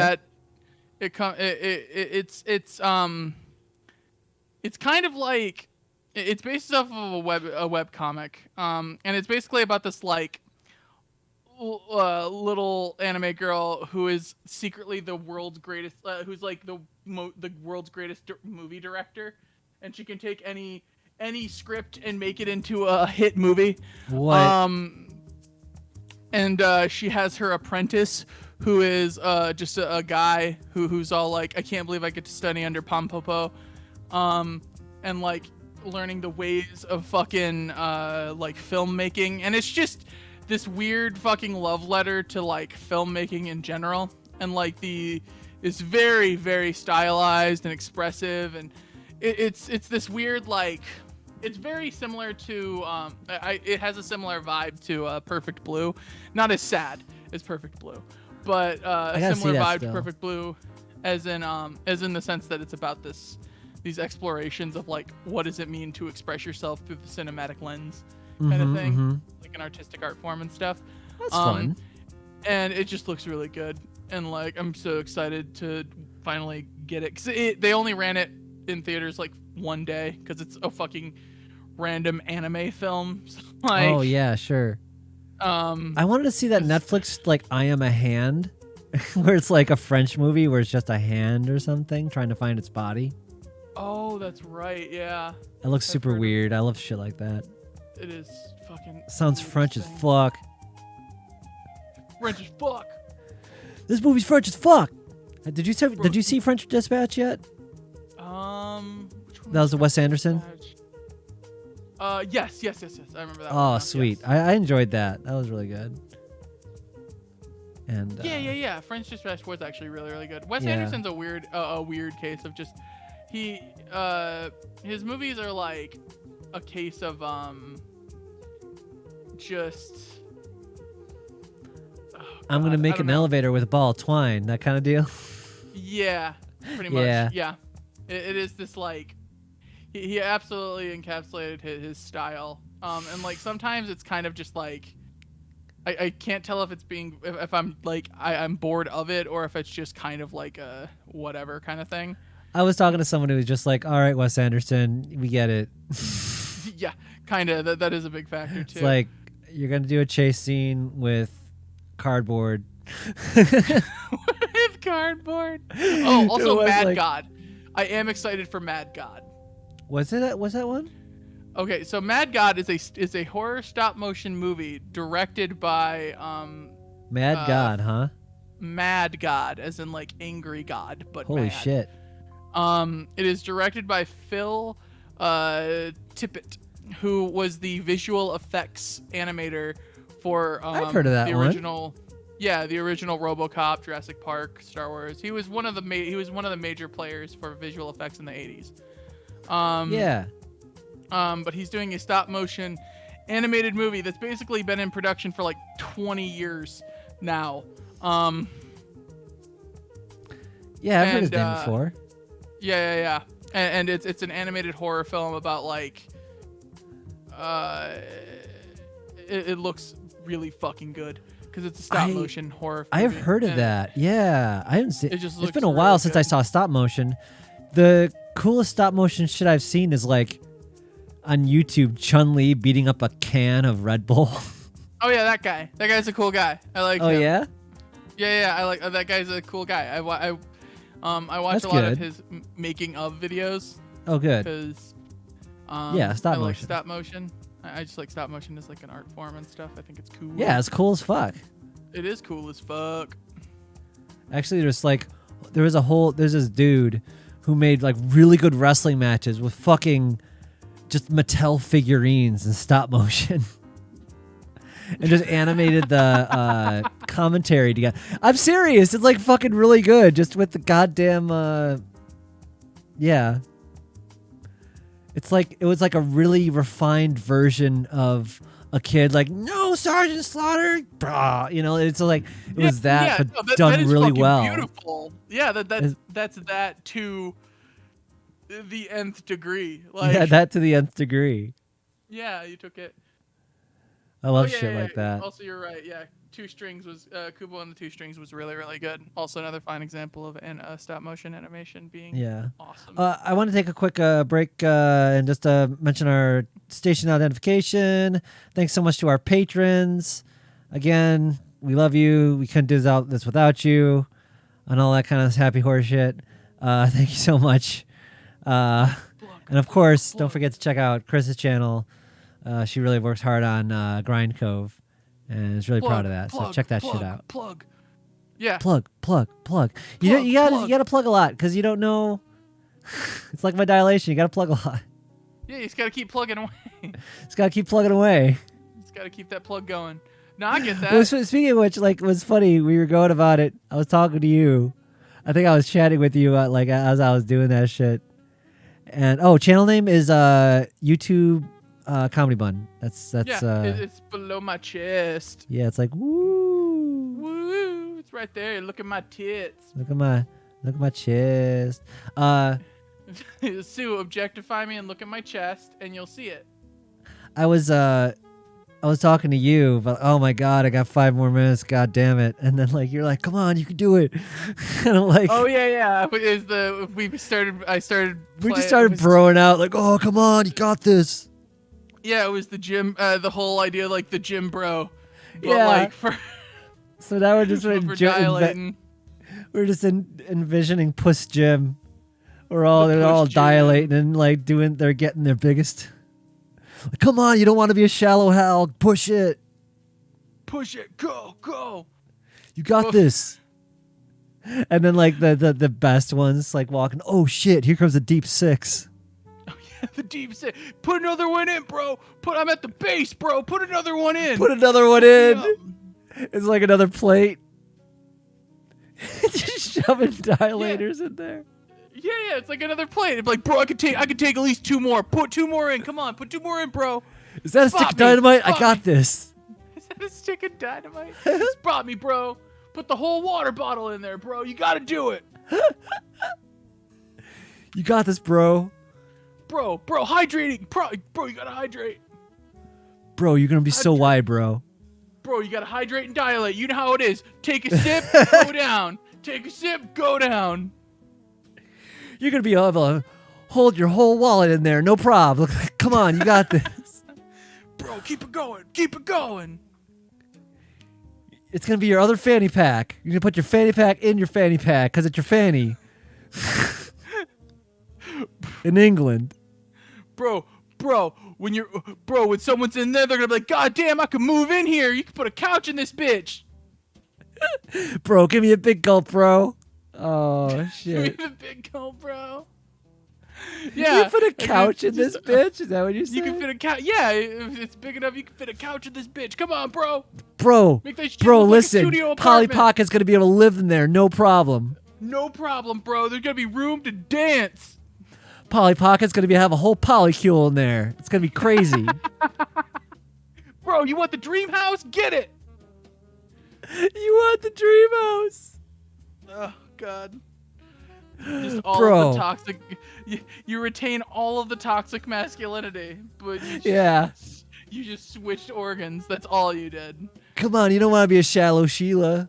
it's kind of like it's based off of a web comic, and it's basically about this like little anime girl who is secretly the world's greatest, who's like the world's greatest movie director, and she can take any script and make it into a hit movie. What? And she has her apprentice, who is just a guy who's all like, I can't believe I get to study under Pompo, and like learning the ways of fucking like filmmaking, and it's just this weird fucking love letter to like filmmaking in general, and like it's very, very stylized and expressive, and it's this weird like. It's very similar to it has a similar vibe to Perfect Blue, not as sad as Perfect Blue, but a similar vibe to Perfect Blue, as in the sense that it's about these explorations of like what does it mean to express yourself through the cinematic lens kind of thing, like an artistic art form and stuff. That's fun. And it just looks really good, and like I'm so excited to finally get it, because they only ran it in theaters like one day because it's a fucking random anime film. Like, oh yeah, sure. I wanted to see that Netflix like I Am a Hand, where it's like a French movie where it's just a hand or something trying to find its body. Oh, that's right. Yeah. It looks super weird. I love shit like that. It is fucking. Sounds French as fuck. French as fuck. This movie's French as fuck. Did you see French Dispatch yet? That was the Wes Anderson. Yes. I remember that. Oh, one. sweet. Yes. I enjoyed that. That was really good. And yeah. French Dispatch was actually really, really good. Wes Anderson's a weird case of just his movies are like a case of just. I'm gonna make an elevator with ball twine, that kind of deal. Yeah, pretty much. Yeah, it is this like he absolutely encapsulated his style. And like sometimes it's kind of just like I can't tell if it's if I'm like I'm bored of it or if it's just kind of like a whatever kind of thing. I was talking to someone who was just like, all right, Wes Anderson, we get it. Yeah, kind of. That is a big factor too. It's like you're gonna do a chase scene with cardboard. With cardboard. Oh, also Mad like, God. I am excited for Mad God. Was that one? Okay, so Mad God is a horror stop motion movie directed by Mad God, huh? Mad God, as in like angry God, but holy mad. shit. It is directed by Phil Tippett, who was the visual effects animator for I've heard of that the one. original. Yeah, the original RoboCop, Jurassic Park, Star Wars. He was one of the major players for visual effects in the 80s. Yeah. But he's doing a stop motion animated movie that's basically been in production for like 20 years now. Yeah, I've heard his name before. Yeah. And it's an animated horror film about like it looks really fucking good. Because it's a stop motion horror movie. I've heard of that. Yeah. I haven't seen It's been a while since I saw stop motion. The coolest stop motion shit I've seen is like on YouTube, Chun-Li beating up a can of Red Bull. Oh yeah, that guy. That guy's a cool guy. I like him. Oh yeah? Yeah, I like that guy's a cool guy. I watch That's a lot good. of his making of videos. Oh good. Because yeah, stop I like motion. stop motion. I just like stop motion as like an art form and stuff. I think it's cool. Yeah, it's cool as fuck. It is cool as fuck. Actually, there's this dude who made like really good wrestling matches with fucking just Mattel figurines and stop motion. And just animated the commentary together. I'm serious. It's like fucking really good. Just with the goddamn yeah. It was like a really refined version of a kid like, no, Sergeant Slaughter, brah. You know, it's like it was that, but done that is really fucking well. Beautiful. Yeah, that's that to the nth degree. Like, Yeah, that to the nth degree. Yeah, you took it. I love shit like that. Also, you're right. Yeah, Two Strings was Kubo and the Two Strings was really, really good. Also, another fine example of stop motion animation being awesome. I want to take a quick break and just mention our station identification. Thanks so much to our patrons. Again, we love you. We couldn't do this without you, and all that kind of happy horse shit. Thank you so much. And of course, don't forget to check out Chris's channel. She really works hard on Grind Cove. And is really proud of that. So check that shit out. Yeah. Plug. You gotta plug a lot because you don't know. It's like my dilation. You gotta plug a lot. Yeah, you just gotta keep plugging away. Just gotta keep plugging away. Just gotta keep that plug going. No, I get that. Well, speaking of which, like, it was funny. We were going about it. I was talking to you. I think I was chatting with you like as I was doing that shit. And channel name is YouTube. Comedy Bun. That's it's below my chest. Yeah, it's like woo. It's right there. Look at my tits. Look at my chest. Sue, objectify me and look at my chest, and you'll see it. I was talking to you, but oh my god, I got 5 more minutes. God damn it! And then like you're like, come on, you can do it. And I'm like, oh yeah. We just started broing out like, oh come on, you got this. Yeah, it was the gym. The whole idea, like the gym bro. But yeah. Like so now we're just dilating. We're just envisioning Puss Gym. They're all dilating and like they're getting their biggest. Like, come on, you don't want to be a shallow Hal. Push it. Go. You got this. And then like the best ones like walking. Oh shit! Here comes a deep 6. The deep set. Put another one in, bro. I'm at the base, bro. Put another one in. It's like another plate. Just shoving dilators in there. Yeah, it's like another plate. It's like, bro, I could take at least 2 more. Put 2 more in. Come on, put 2 more in, bro. Is that a stick of dynamite? I got this. Is that a stick of dynamite? Spot me, bro. Put the whole water bottle in there, bro. You gotta do it. You got this, bro. Bro, hydrating. Bro, you gotta hydrate. Bro, you're gonna be so wide, bro. Bro, you gotta hydrate and dilate. You know how it is. Take a sip, go down. Take a sip, go down. You're gonna be able to hold your whole wallet in there, no problem. Come on, you got this. Bro, keep it going. Keep it going. It's gonna be your other fanny pack. You're gonna put your fanny pack in your fanny pack because it's your fanny. In England. Bro, when someone's in there, they're gonna be like, God damn, I can move in here. You can put a couch in this bitch. Bro, give me a big gulp, bro. Oh shit. Give me the big gulp, bro. Yeah. You put a couch in this bitch? Is that what you said? You can fit a couch. Yeah, if it's big enough, you can fit a couch in this bitch. Come on, bro. Bro, Make that shit bro, look like a listen. studio Polly apartment. Pocket's gonna be able to live in there, no problem. No problem, bro. There's gonna be room to dance. Polly Pocket's gonna have a whole polycule in there. It's gonna be crazy. Bro, you want the dream house? Get it. You want the dream house? Oh God. Just all Bro. of the toxic. You retain all of the toxic masculinity, but you just switched organs. That's all you did. Come on, you don't want to be a shallow Sheila.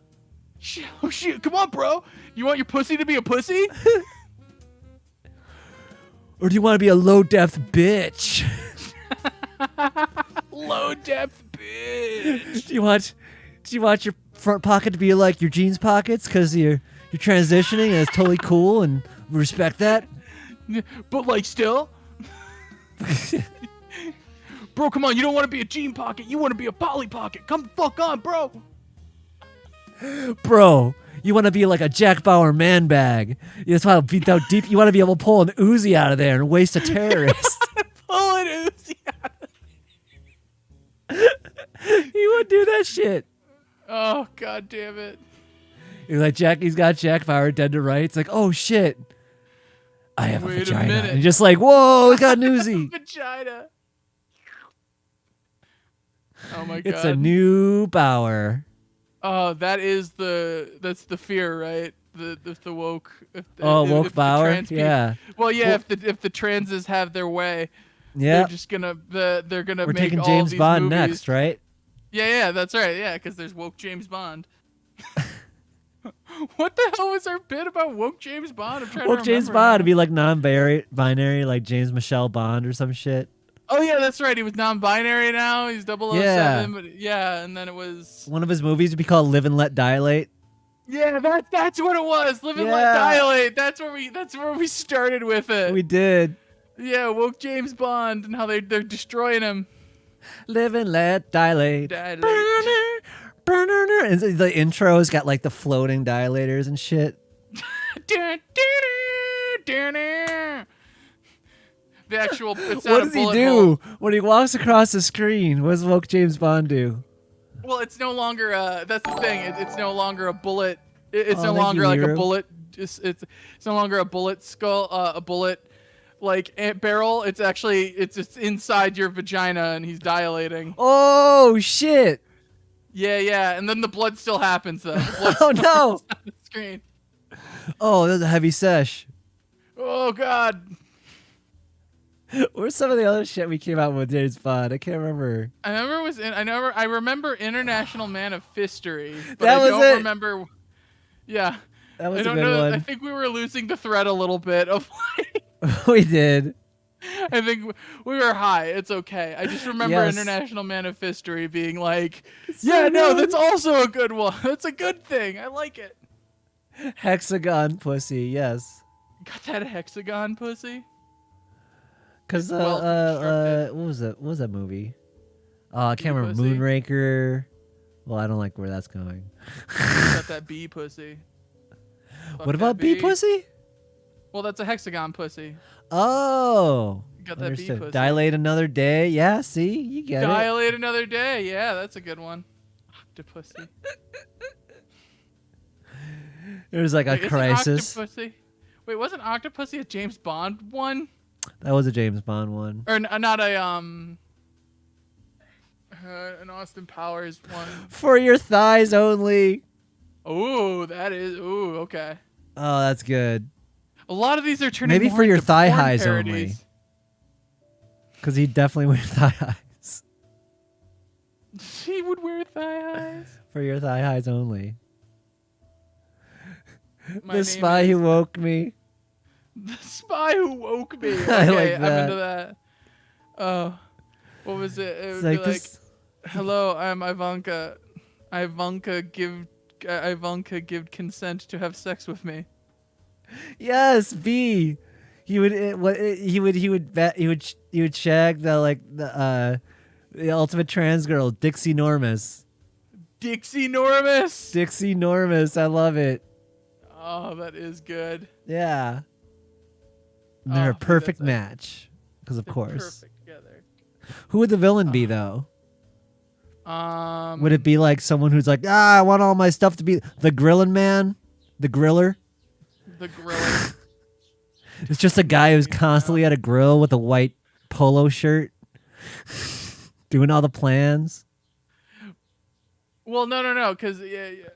Oh shit! Come on, bro. You want your pussy to be a pussy? Or do you want to be a low depth bitch? Low depth bitch. Do you want your front pocket to be like your jeans pockets because you're transitioning and it's totally cool and we respect that? But like still. Bro, come on, you don't want to be a jean pocket, you want to be a Polly Pocket. Come the fuck on, bro. Bro, you want to be like a Jack Bauer man bag. You just want to be down deep. You want to be able to pull an Uzi out of there and waste a terrorist. Pull an Uzi out of You would do that shit. Oh, God damn it. He's like, he's got Jack Bauer dead to rights. Like, oh shit. I have Wait a a vagina. minute. And just like, whoa, we got an Uzi. Vagina. Oh my God. It's a new Bauer. Oh, that's the fear, right? The woke. Woke if the Bauer? trans people- Yeah. Well, yeah. If the transes have their way, Yeah. they're just gonna they're gonna We're make taking all James these Bond movies. next, right? Yeah, that's right. Yeah, because there's woke James Bond. What the hell was our bit about woke James Bond? I'm trying Woke to James remember Bond now. to be like non-binary, like James Michelle Bond or some shit. Oh yeah, that's right. He was non-binary now. He's 007. Yeah. But yeah, and then it was. One of his movies would be called Live and Let Dilate. Yeah, that's what it was. Live and Let Yeah. Dilate. That's where we started with it. We did. Yeah, woke James Bond and how they're destroying him. Live and Let Dilate. Dilate. And the intro's got like the floating dilators and shit. The actual. It's not What a does he bullet do hole. when he walks across the screen? What does woke James Bond do? Well, it's no longer. That's the thing. It's no longer a bullet. It's Oh, no thank longer you, like a Liru. bullet. It's no longer a bullet skull. A bullet like barrel. It's actually it's inside your vagina and he's dilating. Oh shit! Yeah, and then the blood still happens though. The blood Oh still no! happens on the screen. Oh, that's a heavy sesh. Oh God. Where's some of the other shit we came out with James Bond? I can't remember. I remember International Man of Fistery, but That I was don't it. remember. Yeah. That was I a don't good know. I one. think we were losing the thread a little bit of like. We did. I think we were high. It's okay. I just remember Yes. International Man of History being like, It's yeah, so no, good. that's also a good one. That's a good thing. I like it. Hexagon pussy, yes. Got that hexagon pussy? Cause Well constructed. what was that movie? Oh, I can't Bee remember. pussy? Moonraker. Well, I don't like where that's going. Got that bee pussy. Fuck What that about bee pussy? Well, that's a hexagon pussy. Oh, Got that bee understood. pussy. Dilate another day. Yeah, see, you get it. Dilate another day. Yeah, that's a good one. Octopussy. There's like a Wait, isn't crisis. Octopussy? Wait, wasn't Octopussy a James Bond one? That was a James Bond one. Or not a an Austin Powers one. For your thighs only. Ooh, that is okay. Oh, that's good. A lot of these are turning Maybe more for your into thigh porn highs parodies. only. Because he definitely wear thigh highs. He would wear thigh highs. For your thigh highs only. My The name spy is- who woke me. The spy who woke me. Okay, I like I'm that. into that. Oh, what was it? It would It's be like, this. "Hello, I'm Ivanka. Ivanka give consent to have sex with me." Yes, B. He would he would shag the ultimate trans girl, Dixie Normus. Dixie Normus. Dixie Normus, I love it. Oh, that is good. Yeah. And they're Oh, a dude, perfect that's match, because of They're course. perfect together. Who would the villain be though? Um, Would it be like someone who's like, I want all my stuff to be the grilling man, the griller? the gorilla? It's just a guy who's constantly at a grill with a white polo shirt, doing all the plans. Well, no, because it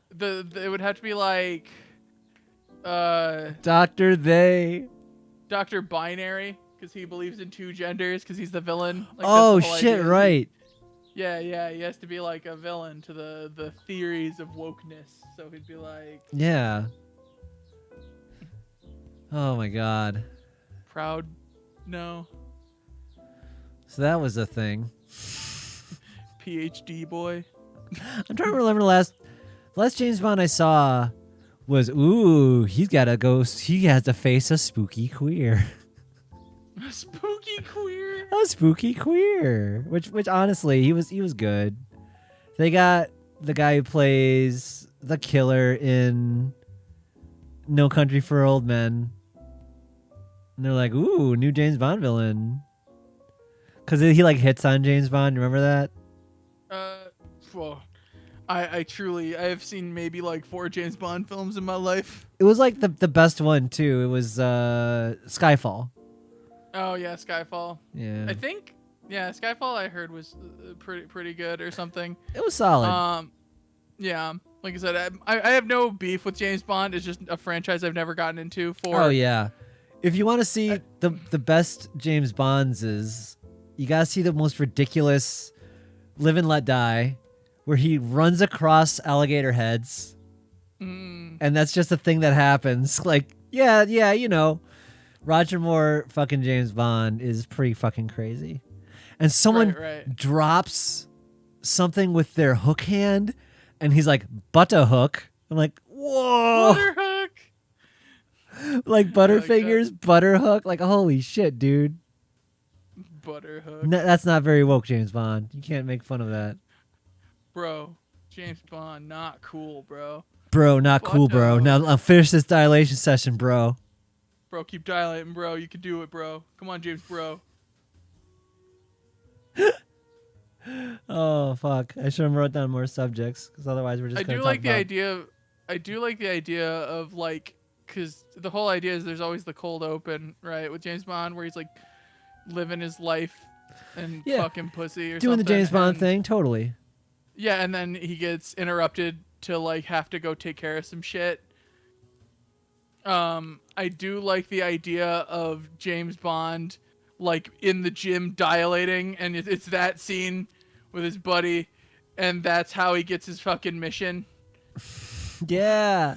would have to be like, Dr. They. Dr. Binary, because he believes in two genders, because he's the villain. Like, Oh that's the whole shit! idea. Right. Yeah, he has to be like a villain to the theories of wokeness. So he'd be like, Yeah. Oh my god. proud, no, So that was a thing. PhD boy. I'm trying to remember the last James Bond I saw was he's got to go. He has to face a spooky queer. Spooky queer. A spooky queer, which honestly he was good. They got the guy who plays the killer in No Country for Old Men, and they're like, new James Bond villain, because he like hits on James Bond. You remember that? Well, I truly have seen maybe like 4 James Bond films in my life. It was like the best one too. It was Skyfall. Oh yeah, Skyfall. Yeah, I think Skyfall I heard was pretty good or something. it was solid. Yeah, like I said, I have no beef with James Bond. It's just a franchise I've never gotten into. Oh yeah, if you want to see the best James Bonds, you gotta see the most ridiculous Live and Let Die, where he runs across alligator heads, and that's just a thing that happens. Like, yeah, Roger Moore fucking James Bond is pretty fucking crazy. And someone Right. drops something with their hook hand, and he's like, "Butterhook." I'm like, whoa. Butterhook. Like Butterfingers, Butterhook. Like, holy shit, dude. Butterhook. No, that's not very woke, James Bond. You can't make fun of that. Bro, James Bond, not cool, bro. Bro, not cool, bro. Now I'll finish this dilation session, bro. Bro, keep dilating, bro. You can do it, bro. Come on, James, bro. Oh, fuck. I should have wrote down more subjects, because otherwise we're just I going do to like talk the about... idea. I do like the idea of like, because the whole idea is there's always the cold open, right, with James Bond, where he's like living his life and Yeah. fucking pussy or Doing the something, James Bond and- thing, totally. Yeah, and then he gets interrupted to like have to go take care of some shit. I do like the idea of James Bond like in the gym dilating, and it's that scene with his buddy, and that's how he gets his fucking mission. Yeah.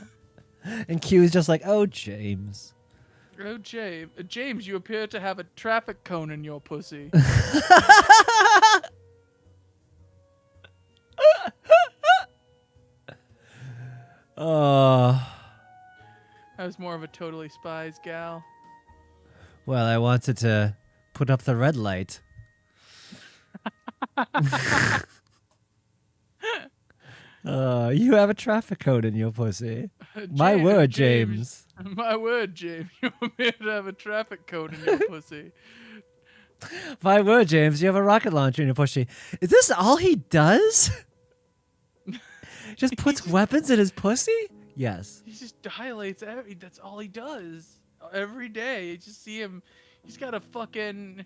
And Q is just like, oh, James. Oh, James, you appear to have a traffic cone in your pussy. Oh. I was more of a Totally Spies gal. Well, I wanted to put up the red light. You have a traffic code in your pussy. My word, James. My word, James. You appear to have a traffic cone in your pussy. My word, James. You have a rocket launcher in your pussy. Is this all he does? Just puts weapons in his pussy? Yes. He just dilates. That's all he does every day. You just see him. He's got a full-on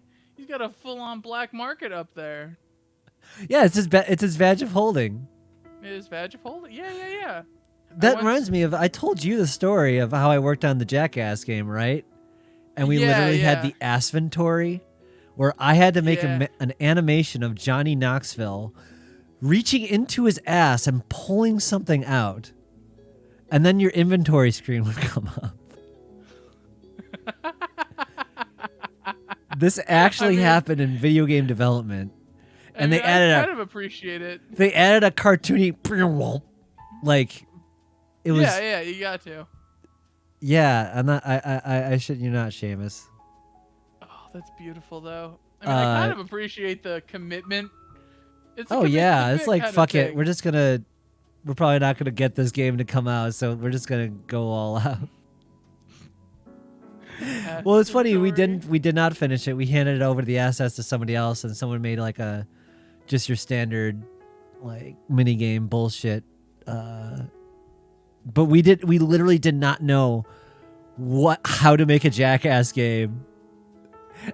black market up there. Yeah, it's his badge of holding. His badge of holding. Yeah. That reminds me of, I told you the story of how I worked on the Jackass game, right? And we literally had the Assventory, where I had to make an animation of Johnny Knoxville reaching into his ass and pulling something out. And then your inventory screen would come up. This actually happened in video game development, and they added I kind of appreciate it. They added a cartoony, like, it was. Yeah, you got to. Yeah, I'm not. I shit you not, Seamus. Oh, that's beautiful though. I mean, I kind of appreciate the commitment. It's it's like fuck it. We're probably not gonna get this game to come out, so we're just gonna go all out. Well, it's funny. We did not finish it. We handed it over to the assets to somebody else, and someone made like a just your standard like mini game bullshit. But we literally did not know how to make a Jackass game,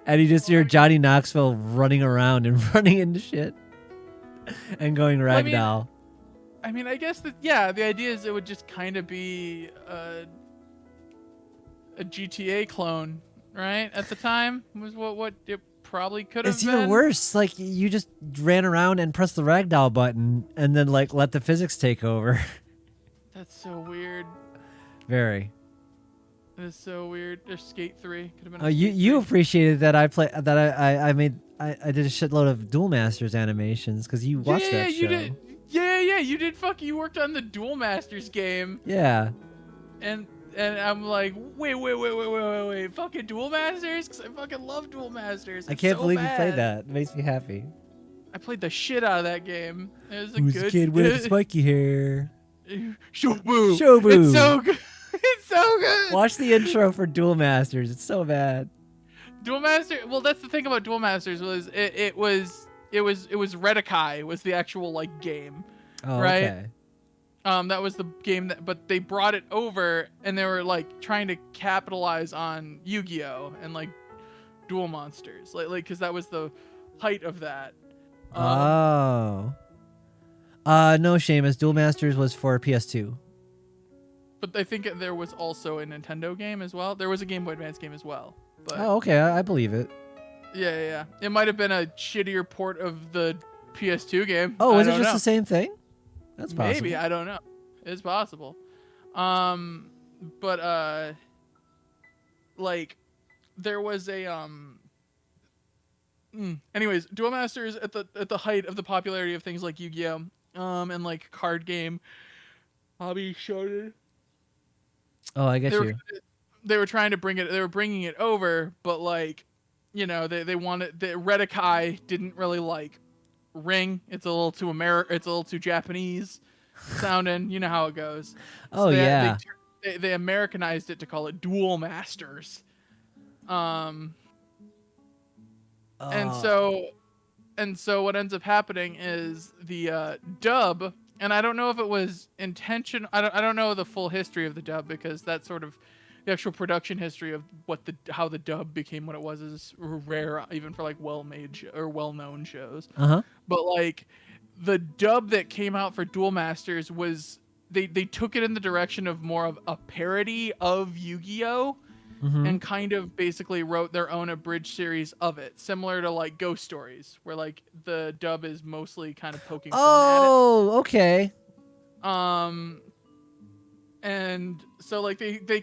and you just hear Johnny Knoxville running around and running into shit and going ragdoll. I mean, I guess that the idea is it would just kind of be a GTA clone, right? At the time was what it probably could have been. It's even worse. Like you just ran around and pressed the ragdoll button and then like let the physics take over. That's so weird. Very. It is so weird. There's Skate 3. Could have been. You appreciated that I did a shitload of Duel Masters animations because you watched that show. You did. Yeah, you did. You worked on the Duel Masters game. Yeah. And I'm like, wait, fucking Duel Masters? Because I fucking love Duel Masters. I can't believe you played that. It makes me happy. I played the shit out of that game. It was Who's the kid with the spiky hair? Shobu. It's so good. It's so good. Watch the intro for Duel Masters. It's so bad. Duel Masters. Well, that's the thing about Duel Masters was it was Redikai was the actual like game, right? Okay. That was the game but they brought it over and they were like trying to capitalize on Yu-Gi-Oh and like Duel Monsters, like because that was the height of that. No, Seamus. Duel Masters was for PS2. But I think there was also a Nintendo game as well. There was a Game Boy Advance game as well. But okay, I believe it. Yeah. It might have been a shittier port of the PS2 game. Oh, was it just the same thing? That's possible. Maybe, I don't know. It's possible. Like there was a anyways, Duel Masters at the height of the popularity of things like Yu-Gi-Oh! And like card game hobby shonen. Oh, I get you. They were trying to they were bringing it over, but like, you know, they wanted the Redikai didn't really like ring. It's a little too it's a little too Japanese sounding. You know how it goes. Oh, so they Americanized it to call it Duel Masters. And so what ends up happening is the dub, and I don't know if it was intention. I don't know the full history of the dub because that's sort of the actual production history of how the dub became what it was is rare, even for like well-made or well-known shows. But like the dub that came out for Duel Masters was they took it in the direction of more of a parody of Yu-Gi-Oh! And kind of basically wrote their own abridged series of it, similar to like Ghost Stories, where like the dub is mostly kind of poking fun at it. Oh, okay. And so like they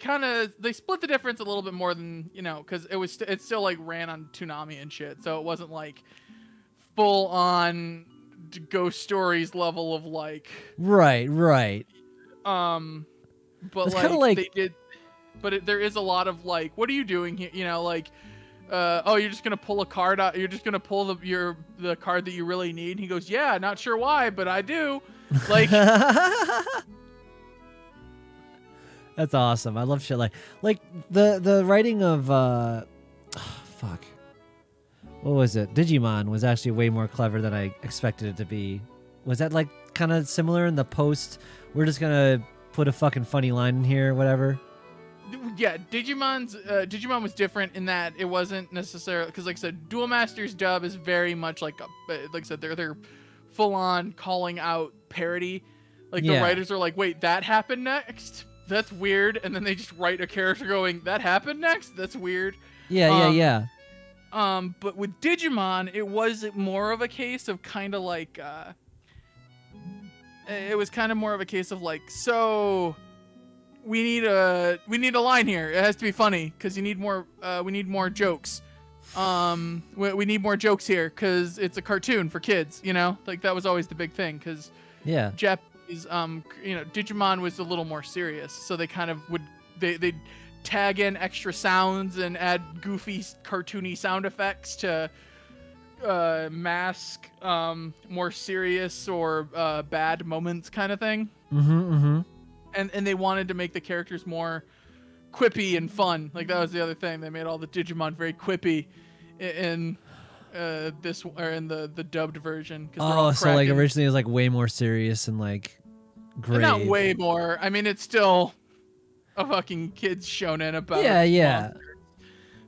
split the difference a little bit more than, you know, because it still like ran on Toonami and shit, so it wasn't like full on Ghost Stories level of like right. But like they did. But there is a lot of like, what are you doing here? You know, like, you're just gonna pull a card out. You're just gonna pull the card that you really need. And he goes, yeah, not sure why, but I do. Like, that's awesome. I love shit like the writing of fuck. What was it? Digimon was actually way more clever than I expected it to be. Was that like kind of similar in the post? We're just gonna put a fucking funny line in here, whatever. Yeah, Digimon was different in that it wasn't necessarily because, like I said, Duel Masters dub is very much like I said, they're full on calling out parody. Like the writers are like, wait, that happened next? That's weird, and then they just write a character going, that happened next? That's weird. Yeah. But with Digimon, it was more of a case of kind of like it was kind of more of a case of like, so we need a line here. It has to be funny because we need more jokes. We need more jokes here because it's a cartoon for kids, you know? Like, that was always the big thing because Yeah. Japanese, Digimon was a little more serious. So they kind of would, they'd tag in extra sounds and add goofy, cartoony sound effects to mask more serious or bad moments kind of thing. And they wanted to make the characters more quippy and fun. Like, that was the other thing. They made all the Digimon very quippy in the dubbed version. Oh, so like originally it was like way more serious and like grave. Not way more. I mean, it's still a fucking kids shonen about monsters.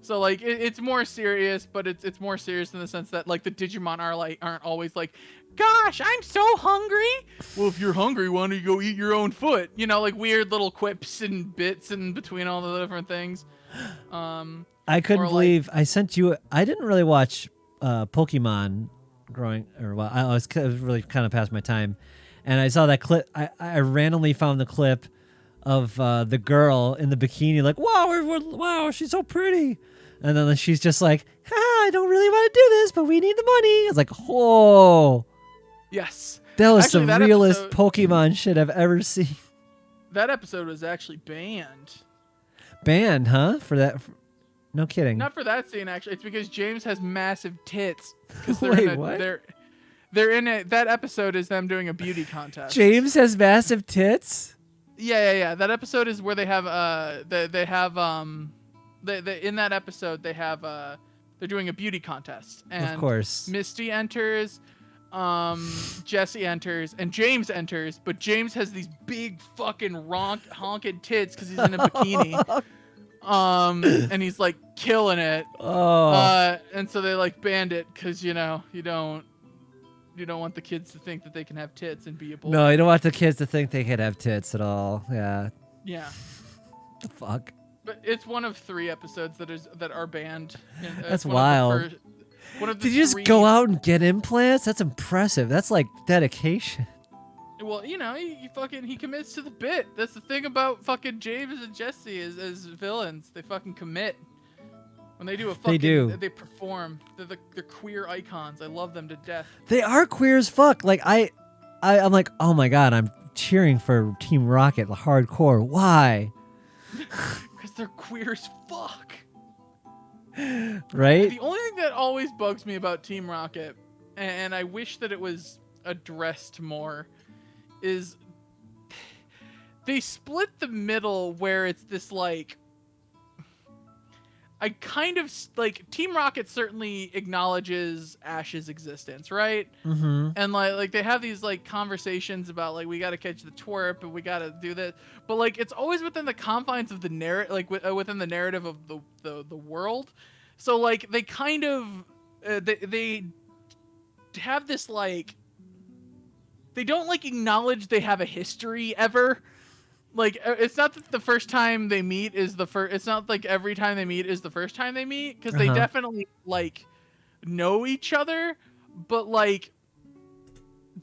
So like it's more serious, but it's more serious in the sense that like the Digimon aren't always like, gosh, I'm so hungry. Well, if you're hungry, why don't you go eat your own foot? You know, like weird little quips and bits in between all the different things. I couldn't believe I sent you. I didn't really watch Pokemon I was really kind of past my time, and I saw that clip. I randomly found the clip of the girl in the bikini, like, wow, she's so pretty. And then she's just like, I don't really want to do this, but we need the money. It's like, whoa. Yes. That was the realest Pokemon shit I've ever seen. That episode was actually banned. Banned, huh? For that? No kidding. Not for that scene, actually. It's because James has massive tits. Wait, what? They're in it. That episode is them doing a beauty contest. James has massive tits? Yeah. That episode is where they have in that episode they have they're doing a beauty contest, and of course Misty enters, Jesse enters, and James enters, but James has these big fucking honking tits because he's in a bikini. And he's like killing it. And so they like banned it because you don't want the kids to think that they can have tits and be a boy. No, you don't want the kids to think they can have tits at all. Yeah. The fuck. But it's one of 3 episodes that are banned. That's wild. Did you just go out and get implants? That's impressive. That's like dedication. Well, he commits to the bit. That's the thing about fucking James and Jesse as villains. They fucking commit. When they do they perform. They're queer icons. I love them to death. They are queer as fuck. Like I'm like, oh my god, I'm cheering for Team Rocket hardcore. Why? Because they're queer as fuck. Right? The only thing that always bugs me about Team Rocket, and I wish that it was addressed more, is they split the middle where it's this like, I kind of like Team Rocket certainly acknowledges Ash's existence, right? And like they have these like conversations about like, we got to catch the twerp and we got to do this, but like it's always within the confines of the narrative, like within the narrative of the world. So like they kind of they have this like, they don't like acknowledge they have a history ever. Like, it's not that the first time they meet is the first. It's not like every time they meet is the first time they meet, because they definitely like know each other, but like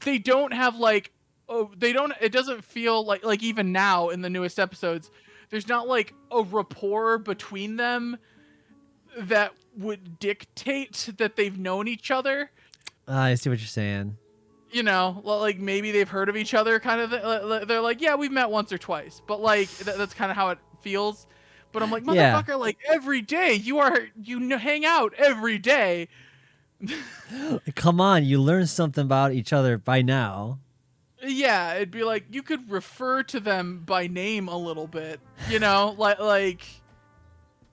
they don't have like, it doesn't feel like even now in the newest episodes, there's not like a rapport between them that would dictate that they've known each other. I see what you're saying. Like maybe they've heard of each other, kind of. They're like, yeah, we've met once or twice, but like that's kind of how it feels. But I'm like, motherfucker, like every day you hang out every day. Come on, you learn something about each other by now. Yeah, it'd be like you could refer to them by name a little bit, like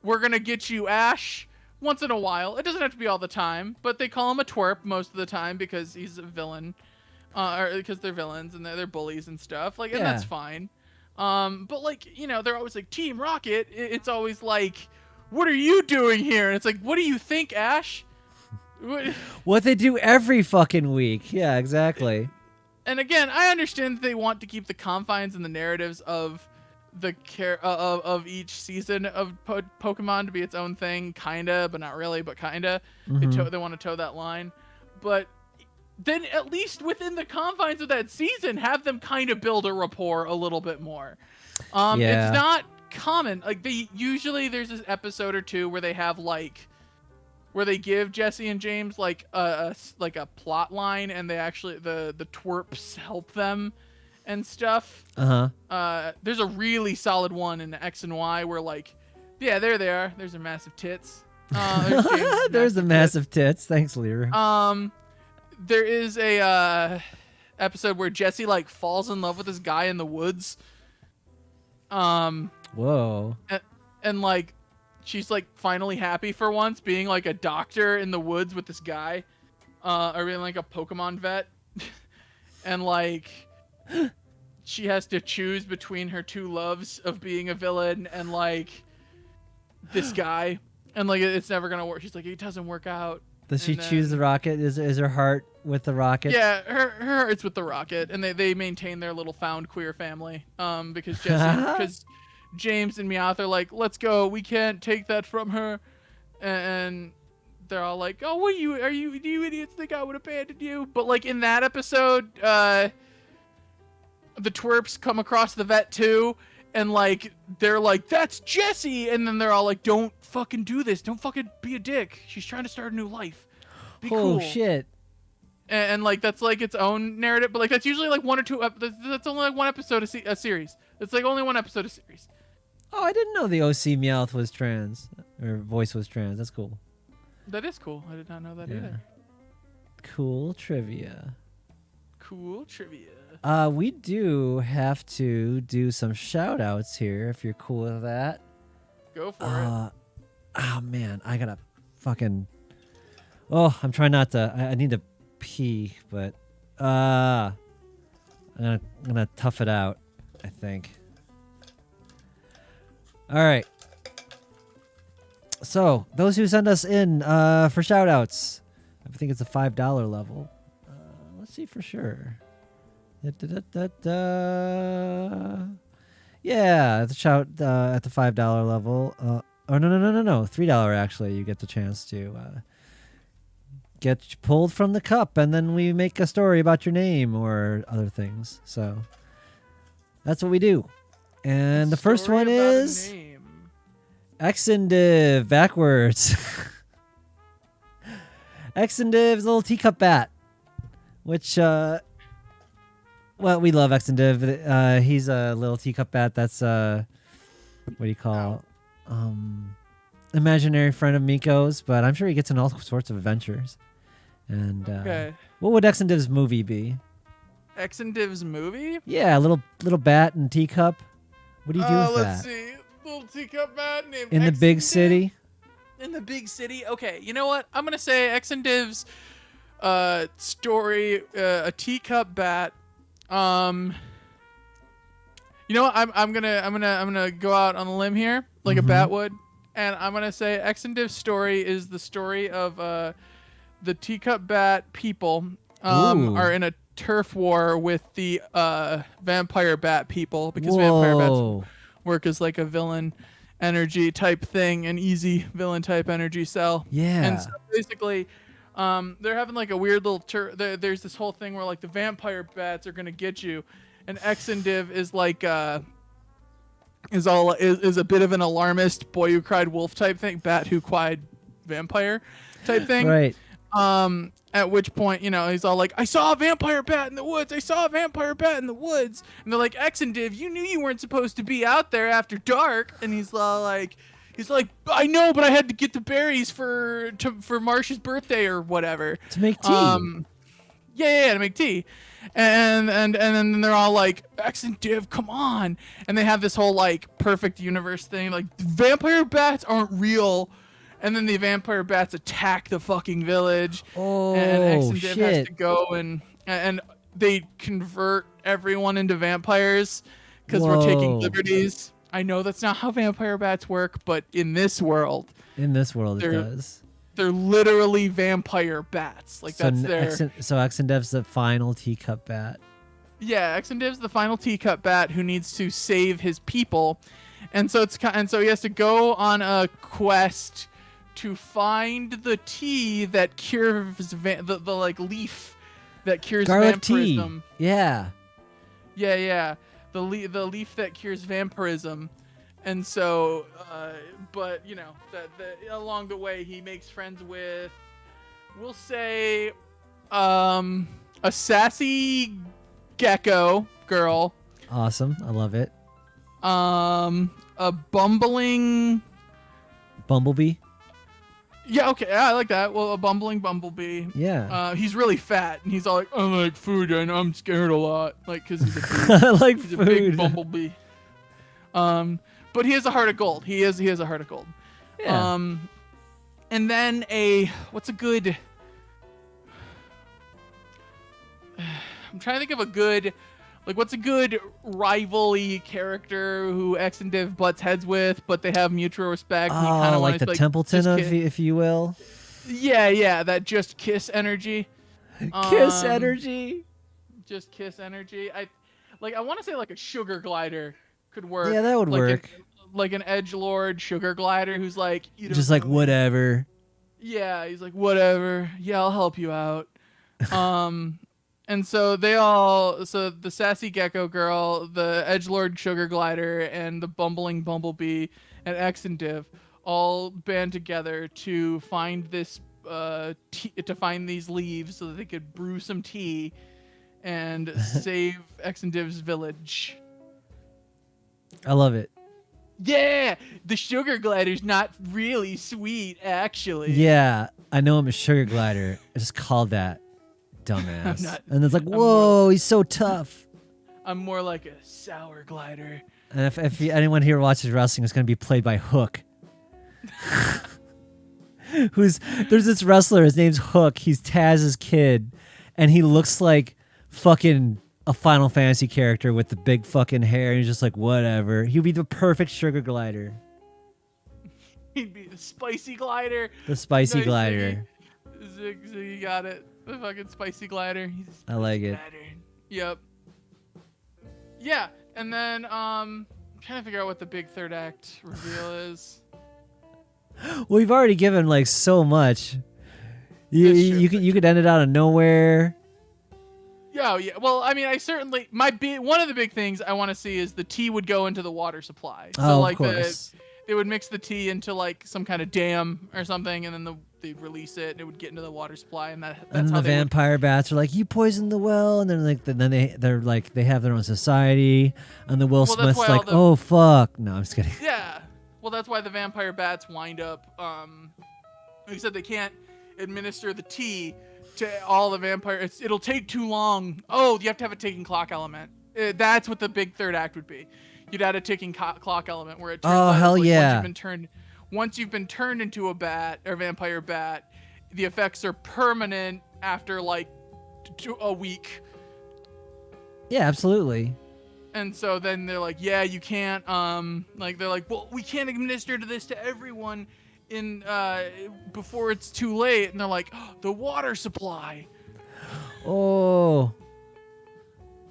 we're gonna get you Ash once in a while. It doesn't have to be all the time, but they call him a twerp most of the time because he's a villain, or because they're villains and they're bullies and stuff. Like, and that's fine. But like, they're always like Team Rocket. It's always like, what are you doing here? And it's like, what do you think, Ash? What they do every fucking week. Yeah, exactly. And again, I understand that they want to keep the confines and the narratives of of each season of Pokemon to be its own thing, kinda, but not really, but kinda. They want to toe that line, but then at least within the confines of that season, have them kind of build a rapport a little bit more. It's not common. Like there's this episode or two where they have like where they give Jesse and James like a plot line, and they actually the twerps help them and stuff. There's a really solid one in X and Y where like, yeah, there they are. There's their massive tits. There's the massive tits. Thanks, Lear. There is a episode where Jesse like falls in love with this guy in the woods. Whoa. And like, she's like finally happy for once being like a doctor in the woods with this guy, or being like a Pokemon vet, and like, she has to choose between her two loves of being a villain and like this guy, and like it's never gonna work. She's like, it doesn't work out. Does she choose the Rocket? Is her heart with the Rocket? Yeah, her heart's with the Rocket, and they maintain their little found queer family. Because James and Meowth are like, let's go, we can't take that from her, and they're all like, oh, do you idiots think I would abandon you? But like in that episode, the twerps come across the vet too, and like they're like, that's Jesse, and then they're all like, don't fucking do this, don't fucking be a dick, she's trying to start a new life, be cool. Oh shit. And like that's like its own narrative, but like that's usually like one or two that's only like one episode a series. It's like only one episode a series. Oh, I didn't know the OC Meowth was trans, or voice was trans. That's cool. That is cool. I did not know that either. Cool trivia. Cool trivia. We do have to do some shout outs here, if you're cool with that. Go for it. Oh man, I gotta fucking. Oh, I'm trying not to. I need to pee, but I'm gonna tough it out, I think. All right. So those who send us in for shout outs, I think it's a $5 level. Let's see for sure. Yeah, the shout at the $5 level. Oh no, $3 actually. You get the chance to get pulled from the cup, and then we make a story about your name or other things. So that's what we do. And the first one is Exendiv backwards. Exendiv's little teacup bat, which well, we love Exendiv. He's a little teacup bat that's what do you call imaginary friend of Miko's, but I'm sure he gets in all sorts of adventures. And what would Exendiv's movie be? Exendiv's movie? Yeah, a little bat and teacup. What do you do with that? Let's see. Little teacup bat named in the big city? In the big city? Okay, you know what? I'm going to say Exendiv's story, a teacup bat. You know what? I'm gonna go out on a limb here, like a bat would, and I'm gonna say Exendiv's story is the story of the teacup bat people are in a turf war with the vampire bat people, because vampire bats work as like a villain energy type thing, an easy villain type energy cell. Yeah. And so basically, they're having like a weird little there's this whole thing where like the vampire bats are gonna get you, and Exendiv is like is a bit of an alarmist boy who cried wolf type thing, bat who cried vampire type thing. Right. At which point, you know, he's all like, I saw a vampire bat in the woods. I saw a vampire bat in the woods. And they're like, Exendiv, you knew you weren't supposed to be out there after dark. And he's all like, I know, but I had to get the berries for Marsh's birthday or whatever. To make tea. To make tea. And then they're all like, Exendiv, come on. And they have this whole like perfect universe thing. Like, vampire bats aren't real. And then the vampire bats attack the fucking village. Oh, and Exendiv shit. has to go and they convert everyone into vampires because we're taking liberties. I know that's not how vampire bats work, but in this world it does. They're literally vampire bats. Like, So that's their... So Exendiv's the final teacup bat. Yeah, Exendiv's the final teacup bat who needs to save his people. And so he has to go on a quest to find the tea that cures the like leaf that cures garlic vampirism. Tea. Yeah. Yeah. The leaf that cures vampirism, And so, but you know, along the way, he makes friends with, we'll say, a sassy gecko girl. Awesome. I love it. A bumbling Bumblebee. Yeah, okay, I like that. Well, a bumbling bumblebee. Yeah. He's really fat, and he's all like, I like food, and I'm scared a lot, like, because he's a big, I like he's food. a big bumblebee. But he has a heart of gold. He has a heart of gold. Yeah. And then what's a good? I'm trying to think of a good, like, what's a good rival-y character who X and Div butts heads with, but they have mutual respect. And you kinda like the Templeton of, if you will. Yeah, that just kiss energy. Kiss energy. Just kiss energy. I want to say like a sugar glider could work. Yeah, that would work. Like an edgelord sugar glider who's like, you don't just like know. whatever. Yeah, he's like, whatever. Yeah, I'll help you out. And so the sassy gecko girl, the edgelord sugar glider, and the bumbling bumblebee and X and Div all band together to find this to find these leaves so that they could brew some tea and save X and Div's village. I love it. Yeah, the sugar glider's not really sweet, actually. Yeah, I know I'm a sugar glider. I just called that. Dumbass. And it's like, I'm whoa, he's so tough. I'm more like a sour glider. And if anyone here watches wrestling, it's going to be played by Hook. There's this wrestler, his name's Hook. He's Taz's kid, and he looks like fucking a Final Fantasy character with the big fucking hair. And he's just like, whatever. He'd be the perfect sugar glider. He'd be the spicy glider. The spicy Nice, glider. Ziggy, you got it. The fucking spicy glider. He's a spicy I like it. glider. Yep. Yeah, and then I'm trying to figure out what the big third act reveal is. Well, we've already given like so much. You could end it out of nowhere. Yeah. Well, I mean, I certainly one of the big things I want to see is the tea would go into the water supply. So Of course. They would mix the tea into like some kind of dam or something, and then they'd release it, and it would get into the water supply, and that's and how the vampire bats are like, you poisoned the well, and they have their own society, and the Will Smith's like, oh fuck. No, I'm just kidding. Yeah. Well, that's why the vampire bats wind up. Like I said, they can't administer the tea to all the vampires. It'll take too long. Oh, you have to have a ticking clock element. That's what the big third act would be. You'd add a ticking clock element where it turns out hell like yeah. once you've been turned into a bat or vampire bat, the effects are permanent after like a week. Yeah, absolutely. And so then they're like, yeah, you can't they're like, well, we can't administer this to everyone in before it's too late. And they're like, oh, the water supply. Oh.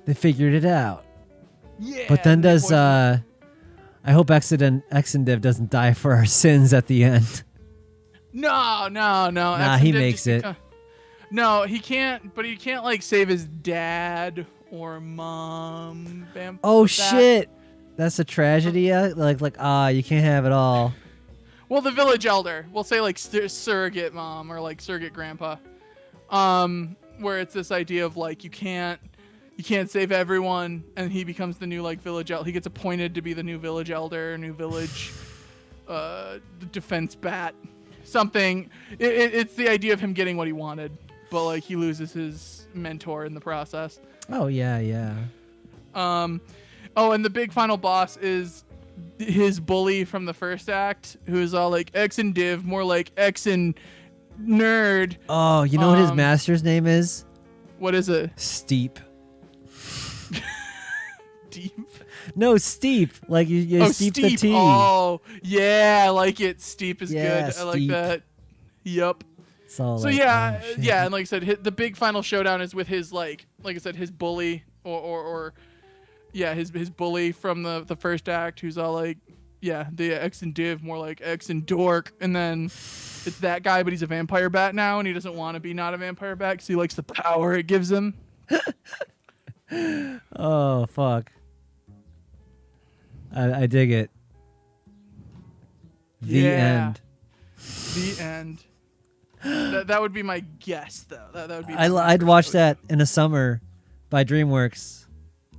They figured it out. Yeah. But then I hope X and Div doesn't die for our sins at the end. No. Nah, he makes it. No, he can't. But he can't like save his dad or mom. Oh shit! That's a tragedy. You can't have it all. Well, the village elder. We'll say like surrogate mom or like surrogate grandpa. Where it's this idea of like you can't save everyone, and he becomes the new like village elder. He gets appointed to be the new village elder, new village defense bat. Something. It's the idea of him getting what he wanted, but like he loses his mentor in the process. Oh yeah. Oh, and the big final boss is his bully from the first act, who's all like X and Div, more like X and Nerd. Oh, you know what his master's name is? What is it? Steep. Deep? No, steep. Like you steep the tea. Oh, yeah, I like it. Steep is Yeah, good. I like steep. that. Yup. So like, yeah, and like I said, the big final showdown is with his like I said, his bully or his bully from the first act, who's all like, yeah, the X and Div, more like X and Dork, and then it's that guy, but he's a vampire bat now, and he doesn't want to be not a vampire bat because he likes the power it gives him. Oh fuck. I dig it. The end. The end. That would be my guess, though. That would be. I'd watch that in the summer by DreamWorks.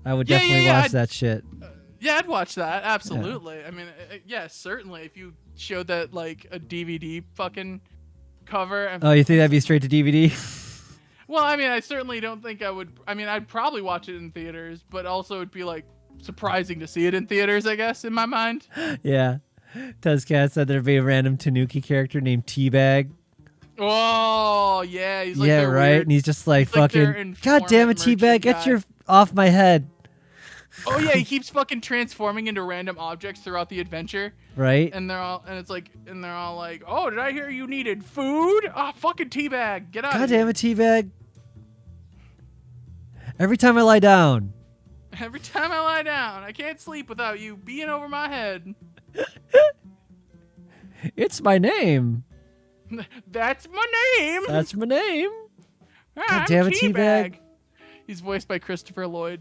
I would definitely watch that shit. Yeah, I'd watch that. Absolutely. Yeah. I mean, yeah, certainly. If you showed that like a DVD fucking cover. Oh, you think that'd be straight to DVD? Well, I mean, I certainly don't think I would. I mean, I'd probably watch it in theaters, but also it'd be like surprising to see it in theaters, I guess, in my mind. Yeah. Tezcat said there'd be a random Tanuki character named Teabag. Oh, yeah. He's like yeah, right? Weird, and he's just like fucking, God damn it, Teabag, get your off my head. Oh, yeah, he keeps fucking transforming into random objects throughout the adventure. Right? And they're all like, oh, did I hear you needed food? Ah, fucking Teabag, get out God of here. damn it, Teabag. Every time I lie down. Every time I lie down, I can't sleep without you being over my head. It's my name. That's my name. That's my name. God damn it, Teabag. He's voiced by Christopher Lloyd.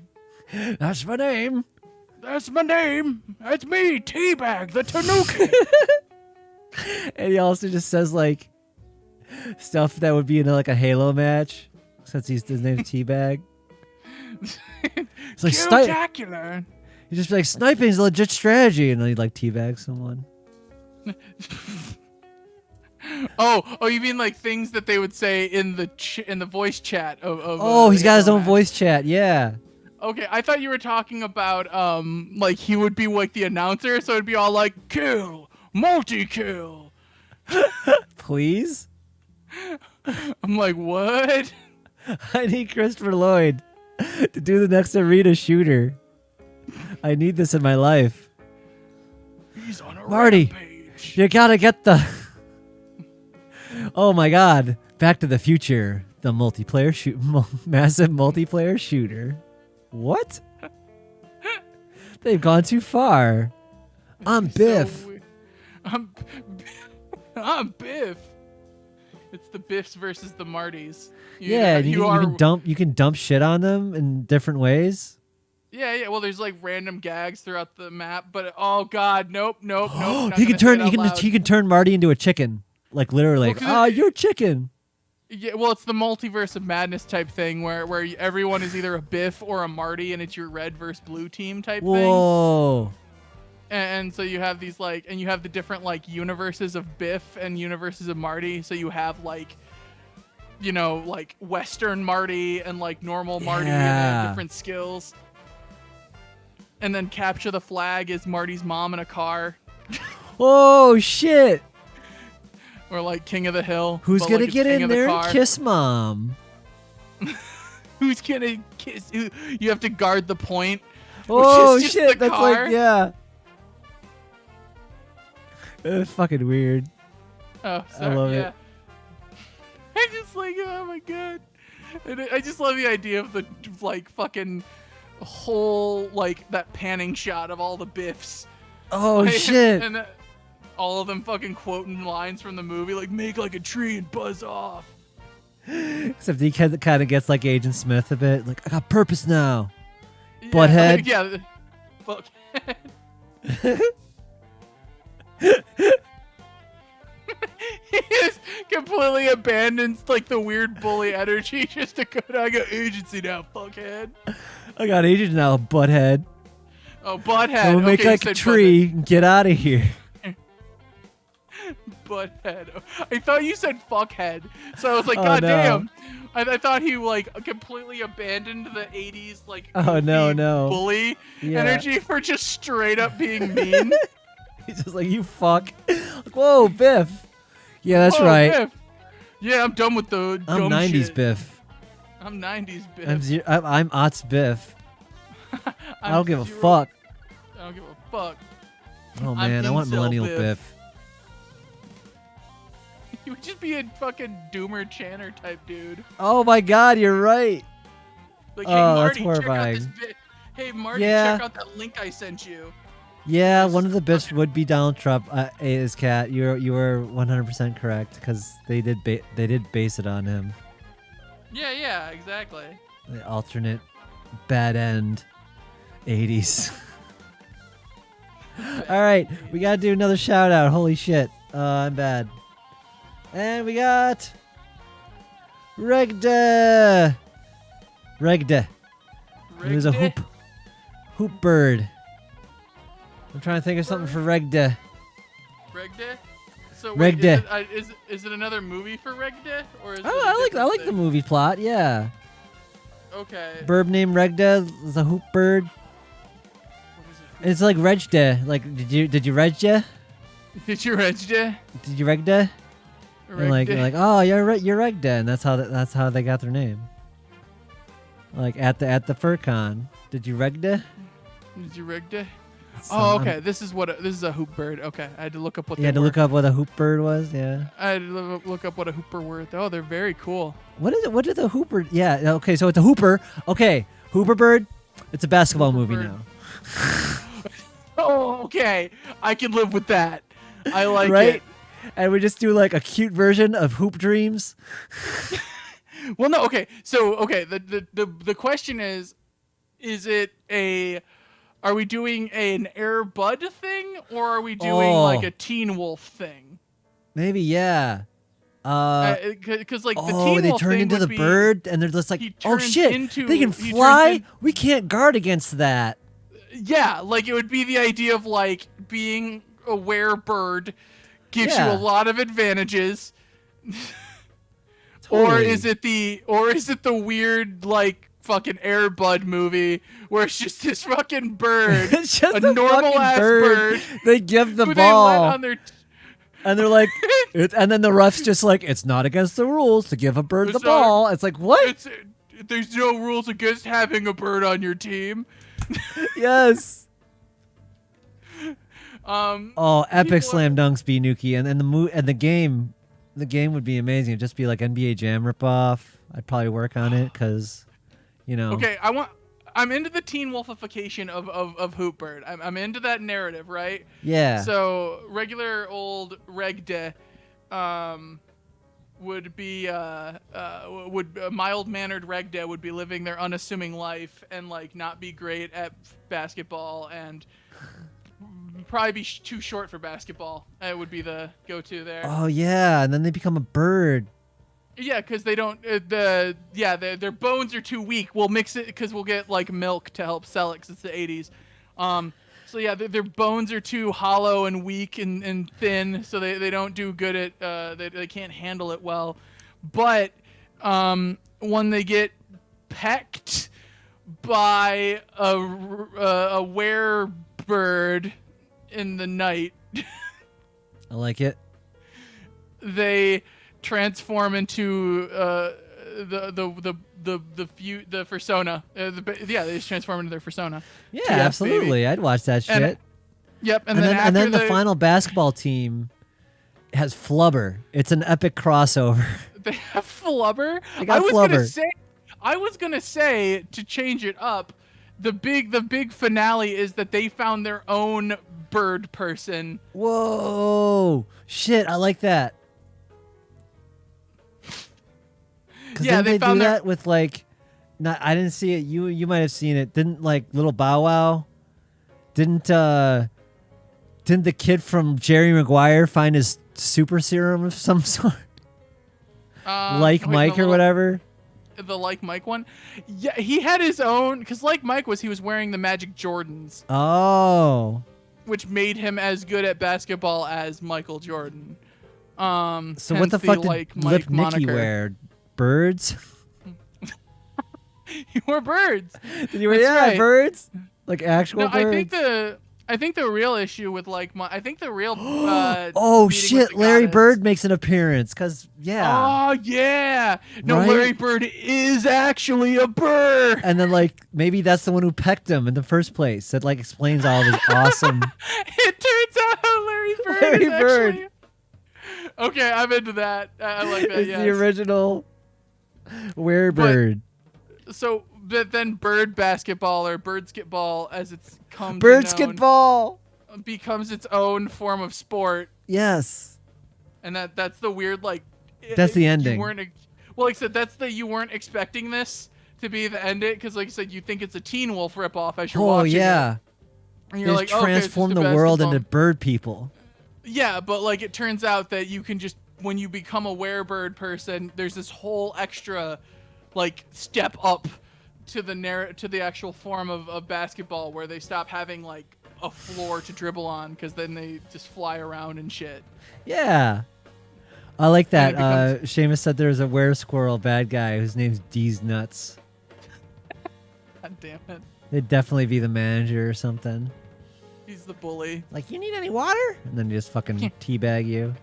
That's my name. That's my name. That's me, Teabag, the Tanuki. And he also just says like stuff that would be in like a Halo match, since his name's Teabag. It's like spectacular. He's just like, sniping is a legit strategy, and then he'd like teabag someone. Oh, you mean like things that they would say in the voice chat of Oh, he's got his own voice chat. Yeah. Okay, I thought you were talking about like he would be like the announcer, so it'd be all like kill, multi-kill. Please? I'm like, what? I need Christopher Lloyd to do the next arena shooter. I need this in my life. He's on a Marty, rampage. you gotta get the... Oh my god. Back to the Future. The multiplayer massive multiplayer shooter. What? They've gone too far. I'm Biff. I'm Biff. It's the Biffs versus the Martys. You can dump shit on them in different ways. Yeah. Well, there's like random gags throughout the map, but oh god, nope. He can turn Marty into a chicken, like literally. Well, you're a chicken. Yeah, well, it's the multiverse of madness type thing where everyone is either a Biff or a Marty, and it's your red versus blue team type thing. Whoa. And so you have these like, and you have the different like universes of Biff and universes of Marty. So you have like, you know, like Western Marty and like normal Marty, and they have different skills. And then Capture the Flag is Marty's mom in a car. Oh shit! Or like King of the Hill. Who's gonna get in there and kiss mom? Who's gonna kiss? You have to guard the point. Oh which is just shit! the That's car. like fucking weird. Oh, sorry. I love it. I just like, oh my god. And I just love the idea of the like fucking whole like that panning shot of all the Biffs. Oh like, shit! And all of them fucking quoting lines from the movie, like make like a tree and buzz off. Except he kind of gets like Agent Smith a bit, like I got purpose now. Yeah, Butthead. Like, yeah. Fuckhead. He just completely abandons like the weird bully energy just to go down. I got agency now, fuckhead. I got agent now, butthead. Oh, butthead. We'll make like a tree and get out of here. Butthead. I thought you said fuckhead, so I was like, oh, God no. damn. I thought he like completely abandoned the 80s like bully energy for just straight up being mean. He's just like, you fuck. Like, whoa, Biff. Yeah, that's right. Biff. Yeah, I'm done with the I'm dumb 90s shit. Biff. I'm 90s Biff. I'm aughts Biff. I don't give a fuck. I don't give a fuck. Oh man, I want millennial Biff. You would just be a fucking Doomer Channer type dude. Oh my god, you're right. Like, hey Marty, that's check out horrifying. this hey Marty, check out that link I sent you. Yeah, one of the Biffs would be Donald Trump. Is Cat. You were 100% correct because they did base it on him. Yeah, exactly. The alternate bad end 80s. All right, we gotta do another shout out. Holy shit, I'm bad. And we got Regda. It was a hoop bird. I'm trying to think of something for Regda. Regda? So wait, Regda. Is it another movie for Regda, or is it I like the movie plot. Yeah. Okay. Bird named Regda is a hoop bird. What is it? It's like Regda. Like, did you Regda? Did you Regda? Did you Regda? And like, you're like, oh, you're Regda, and that's how they got their name. Like at the FurCon. Did you Regda? Did you Regda? Oh, okay. This is a hoop bird. Okay, I had to look up what. You had to look up what a hoop bird was. Yeah. I had to look up what a hooper were. Oh, they're very cool. What is it? What did the hooper? Yeah. Okay, so it's a hooper. Okay, hooper bird. It's a basketball movie now. Oh, okay. I can live with that. I like right? it. And we just do like a cute version of Hoop Dreams. Well, no. Okay. So, okay. The question is it a? Are we doing an Air Bud thing, or are we doing like a Teen Wolf thing? Maybe, yeah. Because like the Teen Wolf they turn thing into would the be, bird, and they're just like, oh shit, they can he fly. We can't guard against that. Yeah, like it would be the idea of like being a werebird gives you a lot of advantages. Totally. Or is it the weird like fucking Air Bud movie where it's just this fucking bird, it's just a normal ass bird. They give the who ball, they let on their and they're like, and then the ref's just like, it's not against the rules to give a bird the ball. It's like, what? There's no rules against having a bird on your team. Yes. Oh, epic slam dunks, B Nuki, and the game would be amazing. It'd just be like NBA Jam ripoff. I'd probably work on it because, you know. Okay, I'm into the teen wolfification of Hoop Bird. I'm into that narrative, right? Yeah. So regular old Regda, would be mild mannered Regda would be living their unassuming life and like not be great at basketball and probably be too short for basketball. It would be the go-to there. Oh yeah, and then they become a bird. Yeah, because they don't. Their bones are too weak. We'll mix it because we'll get like milk to help sell it because it's the 80s. So yeah, their bones are too hollow and weak and thin, so they don't do good at. They can't handle it well. But when they get pecked by a werebird in the night, I like it. They transform into the persona. They just transform into their persona. Yeah, TF, absolutely. baby. I'd watch that shit. And then the final basketball team has Flubber. It's an epic crossover. They have Flubber. They got Flubber. I was gonna say to change it up. The big finale is that they found their own bird person. Whoa! Shit, I like that. Yeah, they found do that with like. I didn't see it. You might have seen it. Didn't like Little Bow Wow? Didn't the kid from Maguire find his super serum of some sort? Mike or whatever. The Mike one. Yeah, he had his own because Mike he was wearing the Magic Jordans. Oh. Which made him as good at basketball as Michael Jordan. So what the fuck did Lip Nicky wear? Birds? He wore birds. Did you wear right. birds? Like actual birds? I think the real issue with I think the real oh shit, Larry Bird makes an appearance cuz Oh yeah. No, right? Larry Bird is actually a bird. And then like maybe that's the one who pecked him in the first place. That like explains all of his awesome It turns out Larry Bird actually... Okay, I'm into that. I like that. It's the original werebird. So then bird basketball or birdsketball as it's come birdsketball becomes its own form of sport. Yes. And that's the weird that's the ending. Well, like I said, you weren't expecting this to be the ending because like I said, you think it's a Teen Wolf ripoff as you're watching. Oh yeah. And They you're just like, okay, it's transform just a the world basketball. into bird people. Yeah, but like it turns out that you can just when you become a werebird person, there's this whole extra like step up to the actual form of basketball where they stop having like a floor to dribble on because then they just fly around and shit. Yeah. I like that. And it Seamus said there's a were-squirrel bad guy whose name's D's Nuts. God damn it. They'd definitely be the manager or something. He's the bully. Like, you need any water? And then just fucking teabag you.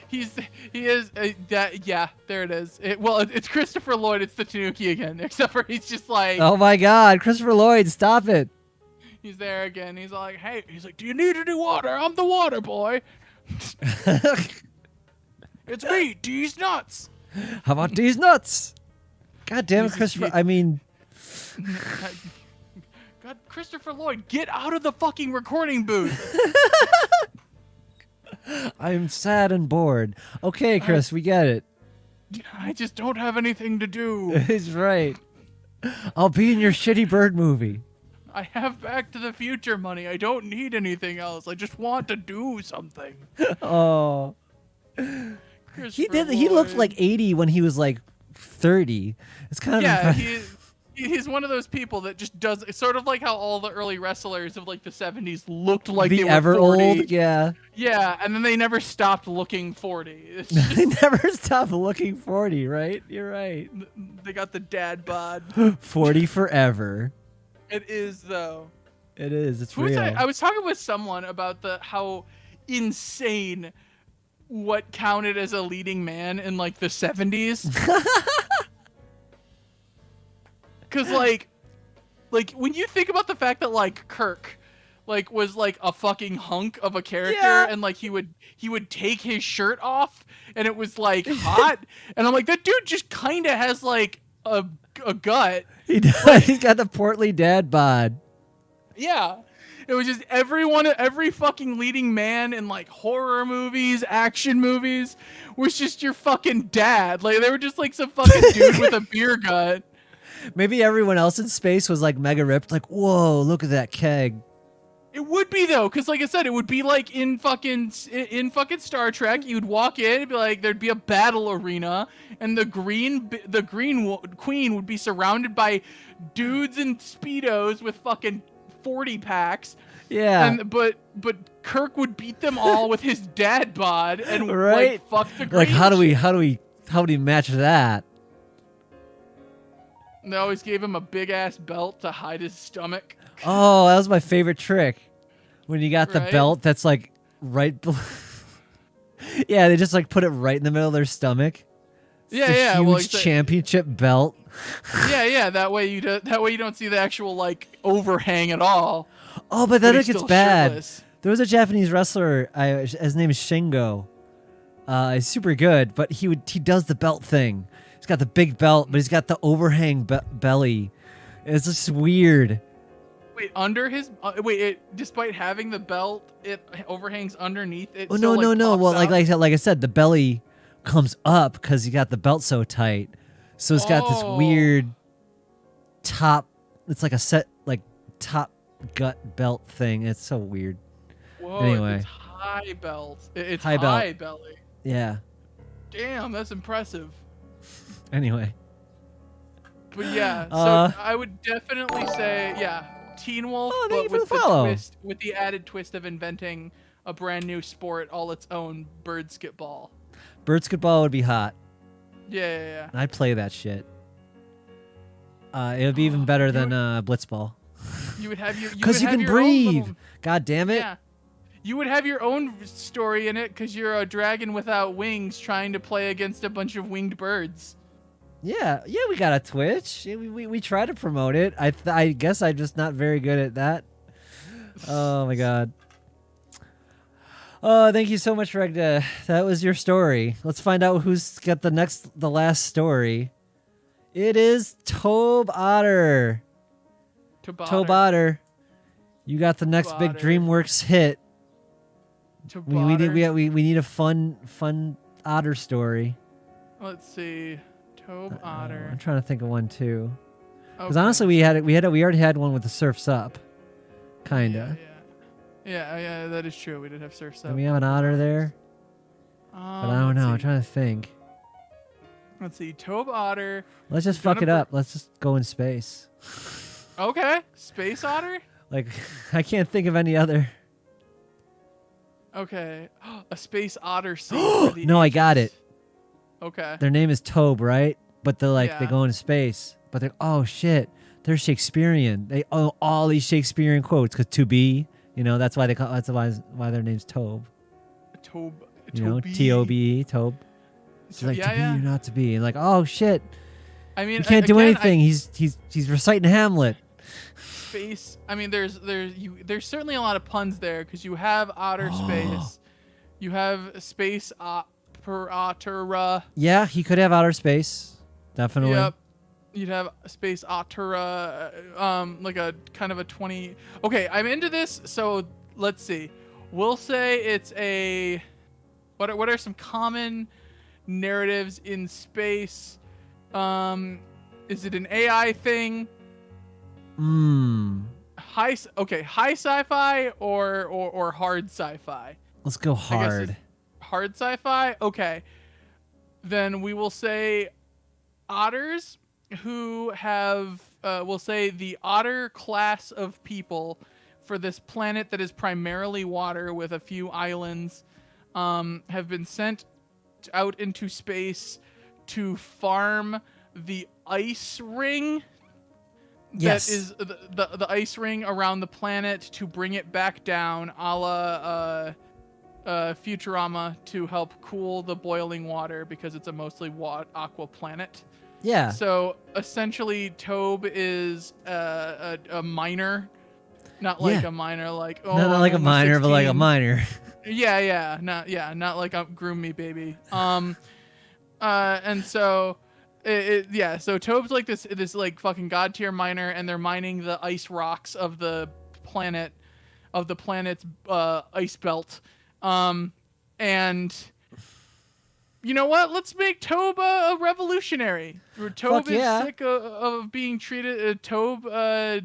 He is that yeah, there it is. It's Christopher Lloyd, it's the Tanuki again, except for he's just like Oh my god, Christopher Lloyd, stop it. he's there again. He's like, "Hey," he's like, "Do you need any water? I'm the water boy." It's me, D's Nuts. How about these nuts? God damn it, Christopher. I mean, God, Christopher Lloyd, get out of the fucking recording booth. I'm sad and bored. Okay, Chris, we get it. I just don't have anything to do. He's right. I'll be in your shitty bird movie. I have Back to the Future money. I don't need anything else. I just want to do something. Oh. He did. He looked like 80 when he was like 30. It's kind of impressive. He's one of those people that just does. It's sort of like how all the early wrestlers of like the 70s looked like the they were ever 40. old. Yeah. Yeah, and then they never stopped looking 40. It's They just, never stop looking 40. Right? You're right. they got the dad bod. 40 forever. It is though. It is. It's Who was real. I was talking with someone about how insane what counted as a leading man in like the 70s. Cause like when you think about the fact that like Kirk like was like a fucking hunk of a character and like he would take his shirt off and it was like hot and I'm like that dude just kind of has like a gut. He does. He's got the portly dad bod. Yeah. It was just every fucking leading man in like horror movies, action movies was just your fucking dad. Like they were just like some fucking dude with a beer gut. Maybe everyone else in space was like mega ripped. Like, whoa, look at that keg. It would be though, because like I said, it would be like in fucking Star Trek. You'd walk in, it'd be like there'd be a battle arena, and the green queen would be surrounded by dudes in speedos with fucking 40 packs. Yeah. But Kirk would beat them all with his dad bod and right? like fuck the green. Like how do we match that? And they always gave him a big ass belt to hide his stomach. Oh, that was my favorite trick. When you got the Right? belt that's like right below. Yeah, they just like put it right in the middle of their stomach. It's Yeah, the yeah. huge Well, it's championship belt. yeah. That way you don't see the actual like overhang at all. Oh, but then But it he's gets still bad. shirtless. There was a Japanese wrestler. His name is Shingo. He's super good, but he does the belt thing. He's got the big belt, but he's got the overhang belly. It's just weird. Wait, under his despite having the belt, it overhangs underneath it. Oh still, no. pops Well, out? like I said, the belly comes up because you got the belt so tight. So it's got this weird top. It's like a top gut belt thing. It's so weird. Whoa, anyway. it's high belt. It's High high, belt. belly. Yeah. Damn, that's impressive. Anyway. But yeah, so I would definitely say Teen Wolf, Oh, thank you but for with the follow. with the added twist of inventing a brand new sport all its own, bird skitball. Bird skitball would be hot. Yeah. I'd play that shit. It would be even better than blitzball. You would have your Because you can your own breathe. little- God damn it. Yeah. You would have your own story in it because you're a dragon without wings trying to play against a bunch of winged birds. Yeah, we got a Twitch. Yeah, we try to promote it. I guess I'm just not very good at that. Oh my god. Oh, thank you so much, Regda. That was your story. Let's find out who's got the last story. It is Tobe Otter. Tobe Otter. You got the next big Otter. DreamWorks hit. We need a fun otter story. Let's see. Tobe Otter. I'm trying to think of one too. Because Okay. honestly, we already had one with the Surfs Up, kinda. Yeah. Yeah, that is true. We did have surfs. And we have an otter there. But I don't know. I'm trying to think. Let's see. Tobe Otter. Let's just fuck it up. Let's just go in space. Okay. Space Otter? Like, I can't think of any other. Okay. A Space Otter scene. No, I got it. Okay. Their name is Tobe, right? But they're like, they Yeah. go into space. But they're, oh shit, they're Shakespearean. They owe all these Shakespearean quotes because to be, you know, that's why they call, that's why their name's Tobe. Tobe. You know, T-O-B-E, Tobe. She's like, to be or not to be. And like, oh shit. I mean, he can't do anything. He's reciting Hamlet. Space. I mean, there's certainly a lot of puns there because you have outer space, you have space opera. Yeah, he could have outer space, definitely. Yep. You'd have space opera, like a kind of a 20. Okay, I'm into this. So let's see. We'll say it's a. What are some common narratives in space? Is it an AI thing? High sci-fi or hard sci-fi? Let's go hard. Hard sci-fi? Okay. Then we will say otters who have, we'll say the otter class of people for this planet that is primarily water with a few islands, have been sent out into space to farm the ice ring. Yes. That is the ice ring around the planet to bring it back down, a la Futurama, to help cool the boiling water because it's a mostly aqua planet. Yeah. So essentially, Tobe is a miner, not like a miner, like not like a miner, but like a miner. Yeah, not like a groom me baby. And so. So Tobe's like this like fucking god tier miner, and they're mining the ice rocks of the planet's ice belt. And you know what? Let's make Tobe a revolutionary. Tobe is sick of being treated. Tobe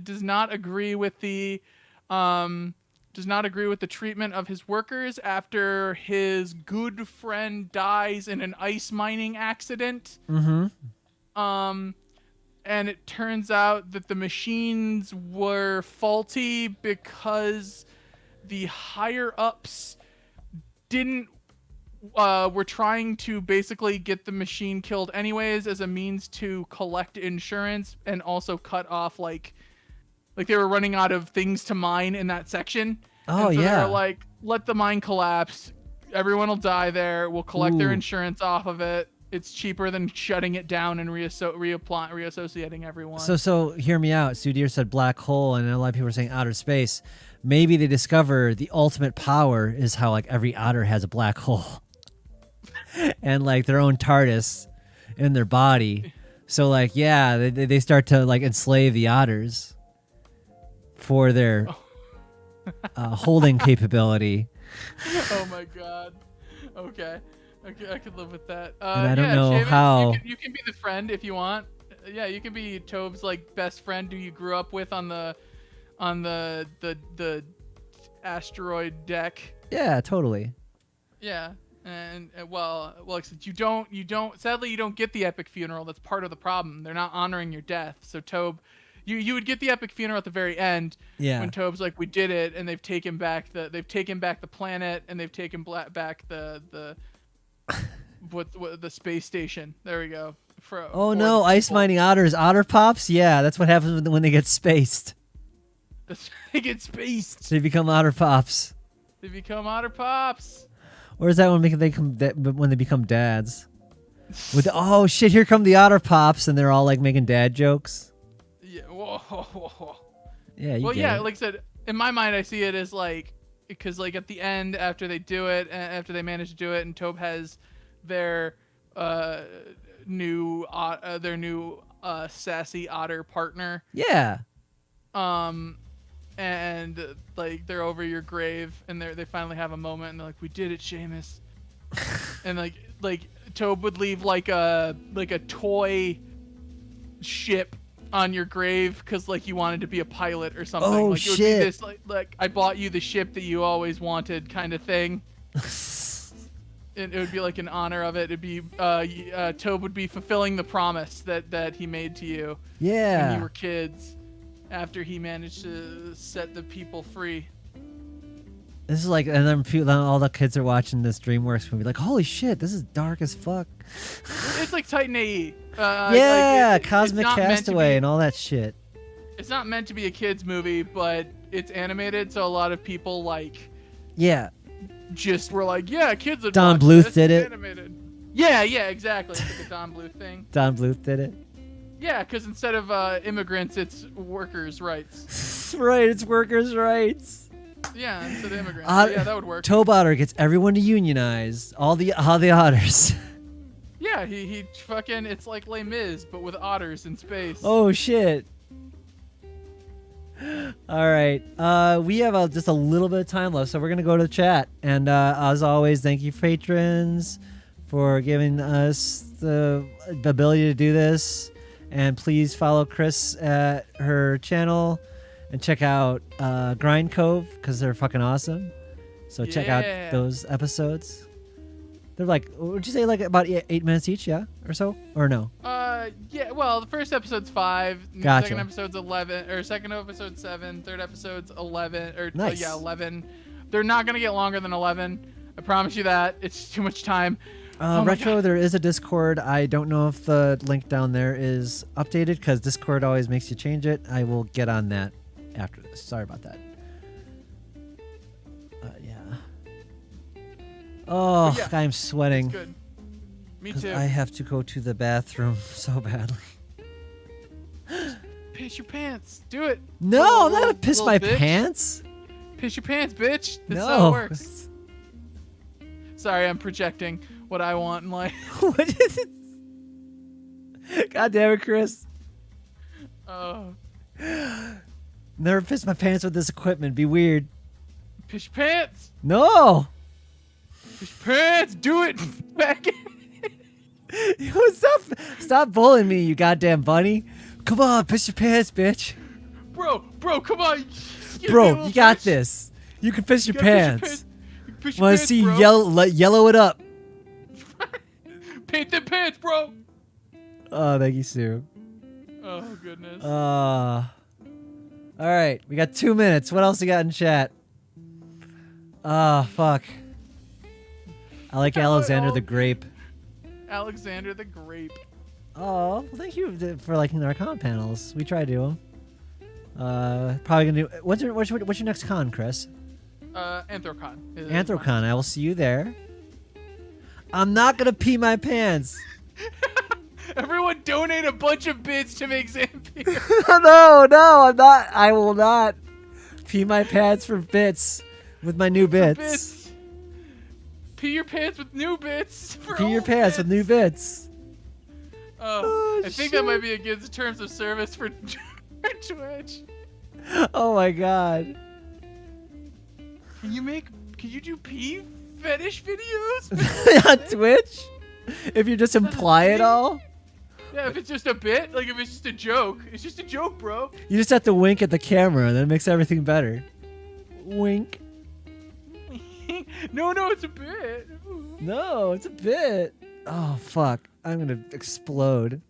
does not agree with the treatment of his workers after his good friend dies in an ice mining accident. Mm-hmm. And it turns out that the machines were faulty because the higher ups were trying to basically get the machine killed anyways as a means to collect insurance and also cut off like they were running out of things to mine in that section. Oh, and so yeah. They're like, let the mine collapse. Everyone will die there. We'll collect their insurance off of it. It's cheaper than shutting it down and reassociating everyone. So hear me out. Sudir said black hole, and a lot of people are saying outer space. Maybe they discover the ultimate power is how like every otter has a black hole and like their own TARDIS in their body. So like, yeah, they start to like enslave the otters for their holding capability. Oh my god. Okay, I could live with that. And I don't know Seamus, how. You can be the friend if you want. Yeah, you can be Tobe's like best friend who you grew up with on the asteroid deck. Yeah, totally. Yeah, and well, except you don't. Sadly, you don't get the epic funeral. That's part of the problem. They're not honoring your death. So Tobe, you would get the epic funeral at the very end. Yeah. When Tobe's like, we did it, and they've taken back the planet, and they've taken back the the space station. There we go. Oh no, ice mining otters, otter pops. Yeah, that's what happens when they get spaced. They get spaced. They become otter pops. They become otter pops. Or is that when they become dads? Oh shit! Here come the otter pops, and they're all like making dad jokes. Yeah. Whoa. Yeah. Well, yeah. Like I said, in my mind, I see it as like because like at the end, after they do it, after they manage to do it, and Tobe has their new sassy otter partner. Yeah. And like they're over your grave, and they finally have a moment, and they're like, "We did it, Seamus." And like Tobe would leave like a toy ship on your grave because like you wanted to be a pilot or something. Oh, like, it would shit. be this like I bought you the ship that you always wanted kind of thing. It would be like in honor of it. It'd be Tobe would be fulfilling the promise that he made to you Yeah. when you were kids, after he managed to set the people free. This is like, and then all the kids are watching this DreamWorks movie, like, holy shit, this is dark as fuck. It's like Titan AE. Yeah, like Cosmic it's not meant to Castaway be- and all that shit. It's not meant to be a kids movie, but it's animated, so a lot of people like Yeah. just were like, yeah, kids would Don watch Bluth this. did It's it. Animated. Yeah, exactly. It's like a Don Bluth thing. Don Bluth did it. Yeah, because instead of immigrants, it's workers' rights. Right, it's workers' rights. Yeah, instead of immigrants. So yeah, that would work. Tobe Otter gets everyone to unionize. All the otters. Yeah, he fucking, it's like Les Mis, but with otters in space. Oh shit. All right. We have just a little bit of time left, so we're gonna go to the chat. And as always, thank you, patrons, for giving us the ability to do this. And please follow Chris at her channel and check out Grind Cove because they're fucking awesome. So check out Yeah. those episodes. They're like, would you say like about 8 minutes each, yeah, or so, or no? Yeah. Well, the first episode's 5. Gotcha. Second episode's 11, or second episode's 7. Third episode's 11, or Nice. yeah, 11. They're not gonna get longer than 11. I promise you that. It's too much time. Oh my Retro, God. there is a Discord. I don't know if the link down there is updated because Discord always makes you change it. I will get on that after this. Sorry about that. Yeah. Oh, yeah, I'm sweating. It's good. Me 'Cause too. I have to go to the bathroom so badly. Piss your pants. Do it. No, I'm not gonna piss Little my bitch. pants. Piss your pants, bitch. That's No. how it works. Sorry, I'm projecting what I want in life. What is it? God damn it, Chris. Oh, Never piss my pants with this equipment. Be weird. piss your pants. No. Piss your pants. Do it. Back in. Stop bullying me, you goddamn bunny. Come on, piss your pants, bitch. Bro, come on. Bro, you got this. You can piss your You gotta pants. Piss your Want to pants, see bro. yellow it up? Paint them pants, bro. Oh, thank you, Sue. Oh goodness. All right, we got 2 minutes. What else you got in chat? Fuck. I like Alexander the Grape. Alexander the Grape. Oh, well, thank you for liking our con panels. We try to do them. Probably gonna do. What's your next con, Chris? Anthrocon. is Anthrocon. I will see you there. I'm not gonna pee my pants. mine. Everyone donate a bunch of bits to make Zampier. No, I'm not. I will not pee my pants for bits with my new bits. Pee your pants with new bits. For Pee your old pants with new bits. Oh, Oh, I think that might shit. be against terms of service for Twitch. Oh my god. Can you do pee fetish videos? On Twitch? If you just imply it all, Yeah, if it's just a bit, like if it's just a joke, it's just a joke, bro. you just have to wink at the camera, and that makes everything better. Wink. No, it's a bit. No, it's a bit. Oh fuck! I'm gonna explode.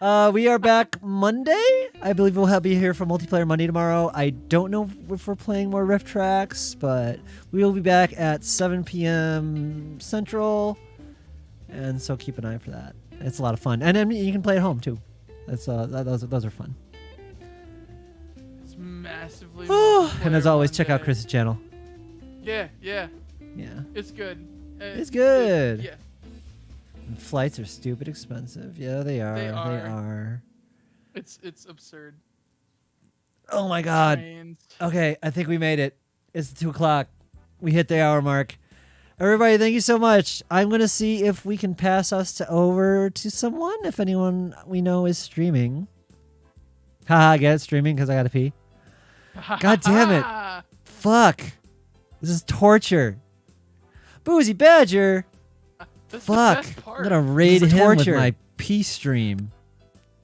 We are back Monday. I believe we'll be here for Multiplayer Monday tomorrow. I don't know if we're playing more riff tracks, but we will be back at 7 p.m. Central, and so keep an eye for that. It's a lot of fun, and then you can play at home too. That's those are fun. It's massively. And as multiplayer always, check out Monday. Chris's channel. Yeah, Yeah, it's good. It's good. Yeah. and flights are stupid expensive. Yeah, they are. They They are. are. It's absurd. Oh my god. Trains. Okay, I think we made it. It's 2 o'clock. We hit the hour mark. Everybody, thank you so much. I'm going to see if we can pass us over to someone, if anyone we know is streaming. Haha, get it? Streaming because I got to pee. God damn it. Fuck. This is torture. Boozy Badger. That's Fuck. The best I'm part. going to raid This is him with torture. my pee stream.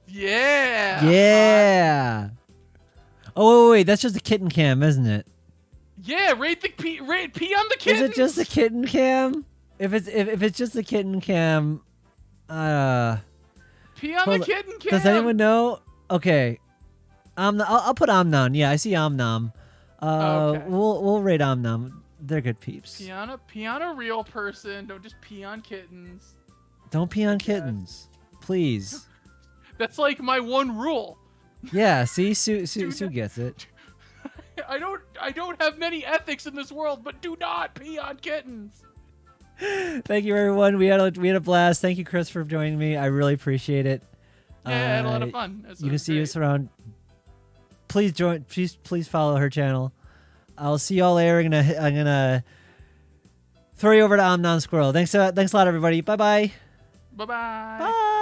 Yeah. Yeah. Oh wait, that's just a kitten cam, isn't it? Yeah, rate pee on the kittens. Is it just a kitten cam? If it's just a kitten cam, pee on the kitten cam. Does anyone know? Okay, I'll put Omnom. Yeah, I see Omnom. Okay. We'll rate Omnom. They're good peeps. Pee on a real person. Don't just pee on kittens. Don't pee on kittens, please. That's like my one rule. Yeah, see, Sue gets it. I don't have many ethics in this world, but do not pee on kittens. Thank you, everyone. We had a blast. Thank you, Chris, for joining me. I really appreciate it. Yeah, I had a lot of fun. You can see us around. Please join. Please follow her channel. I'll see y'all later. I'm gonna throw you over to Omnon Squirrel. Thanks a lot, everybody. Bye-bye. Bye-bye. Bye.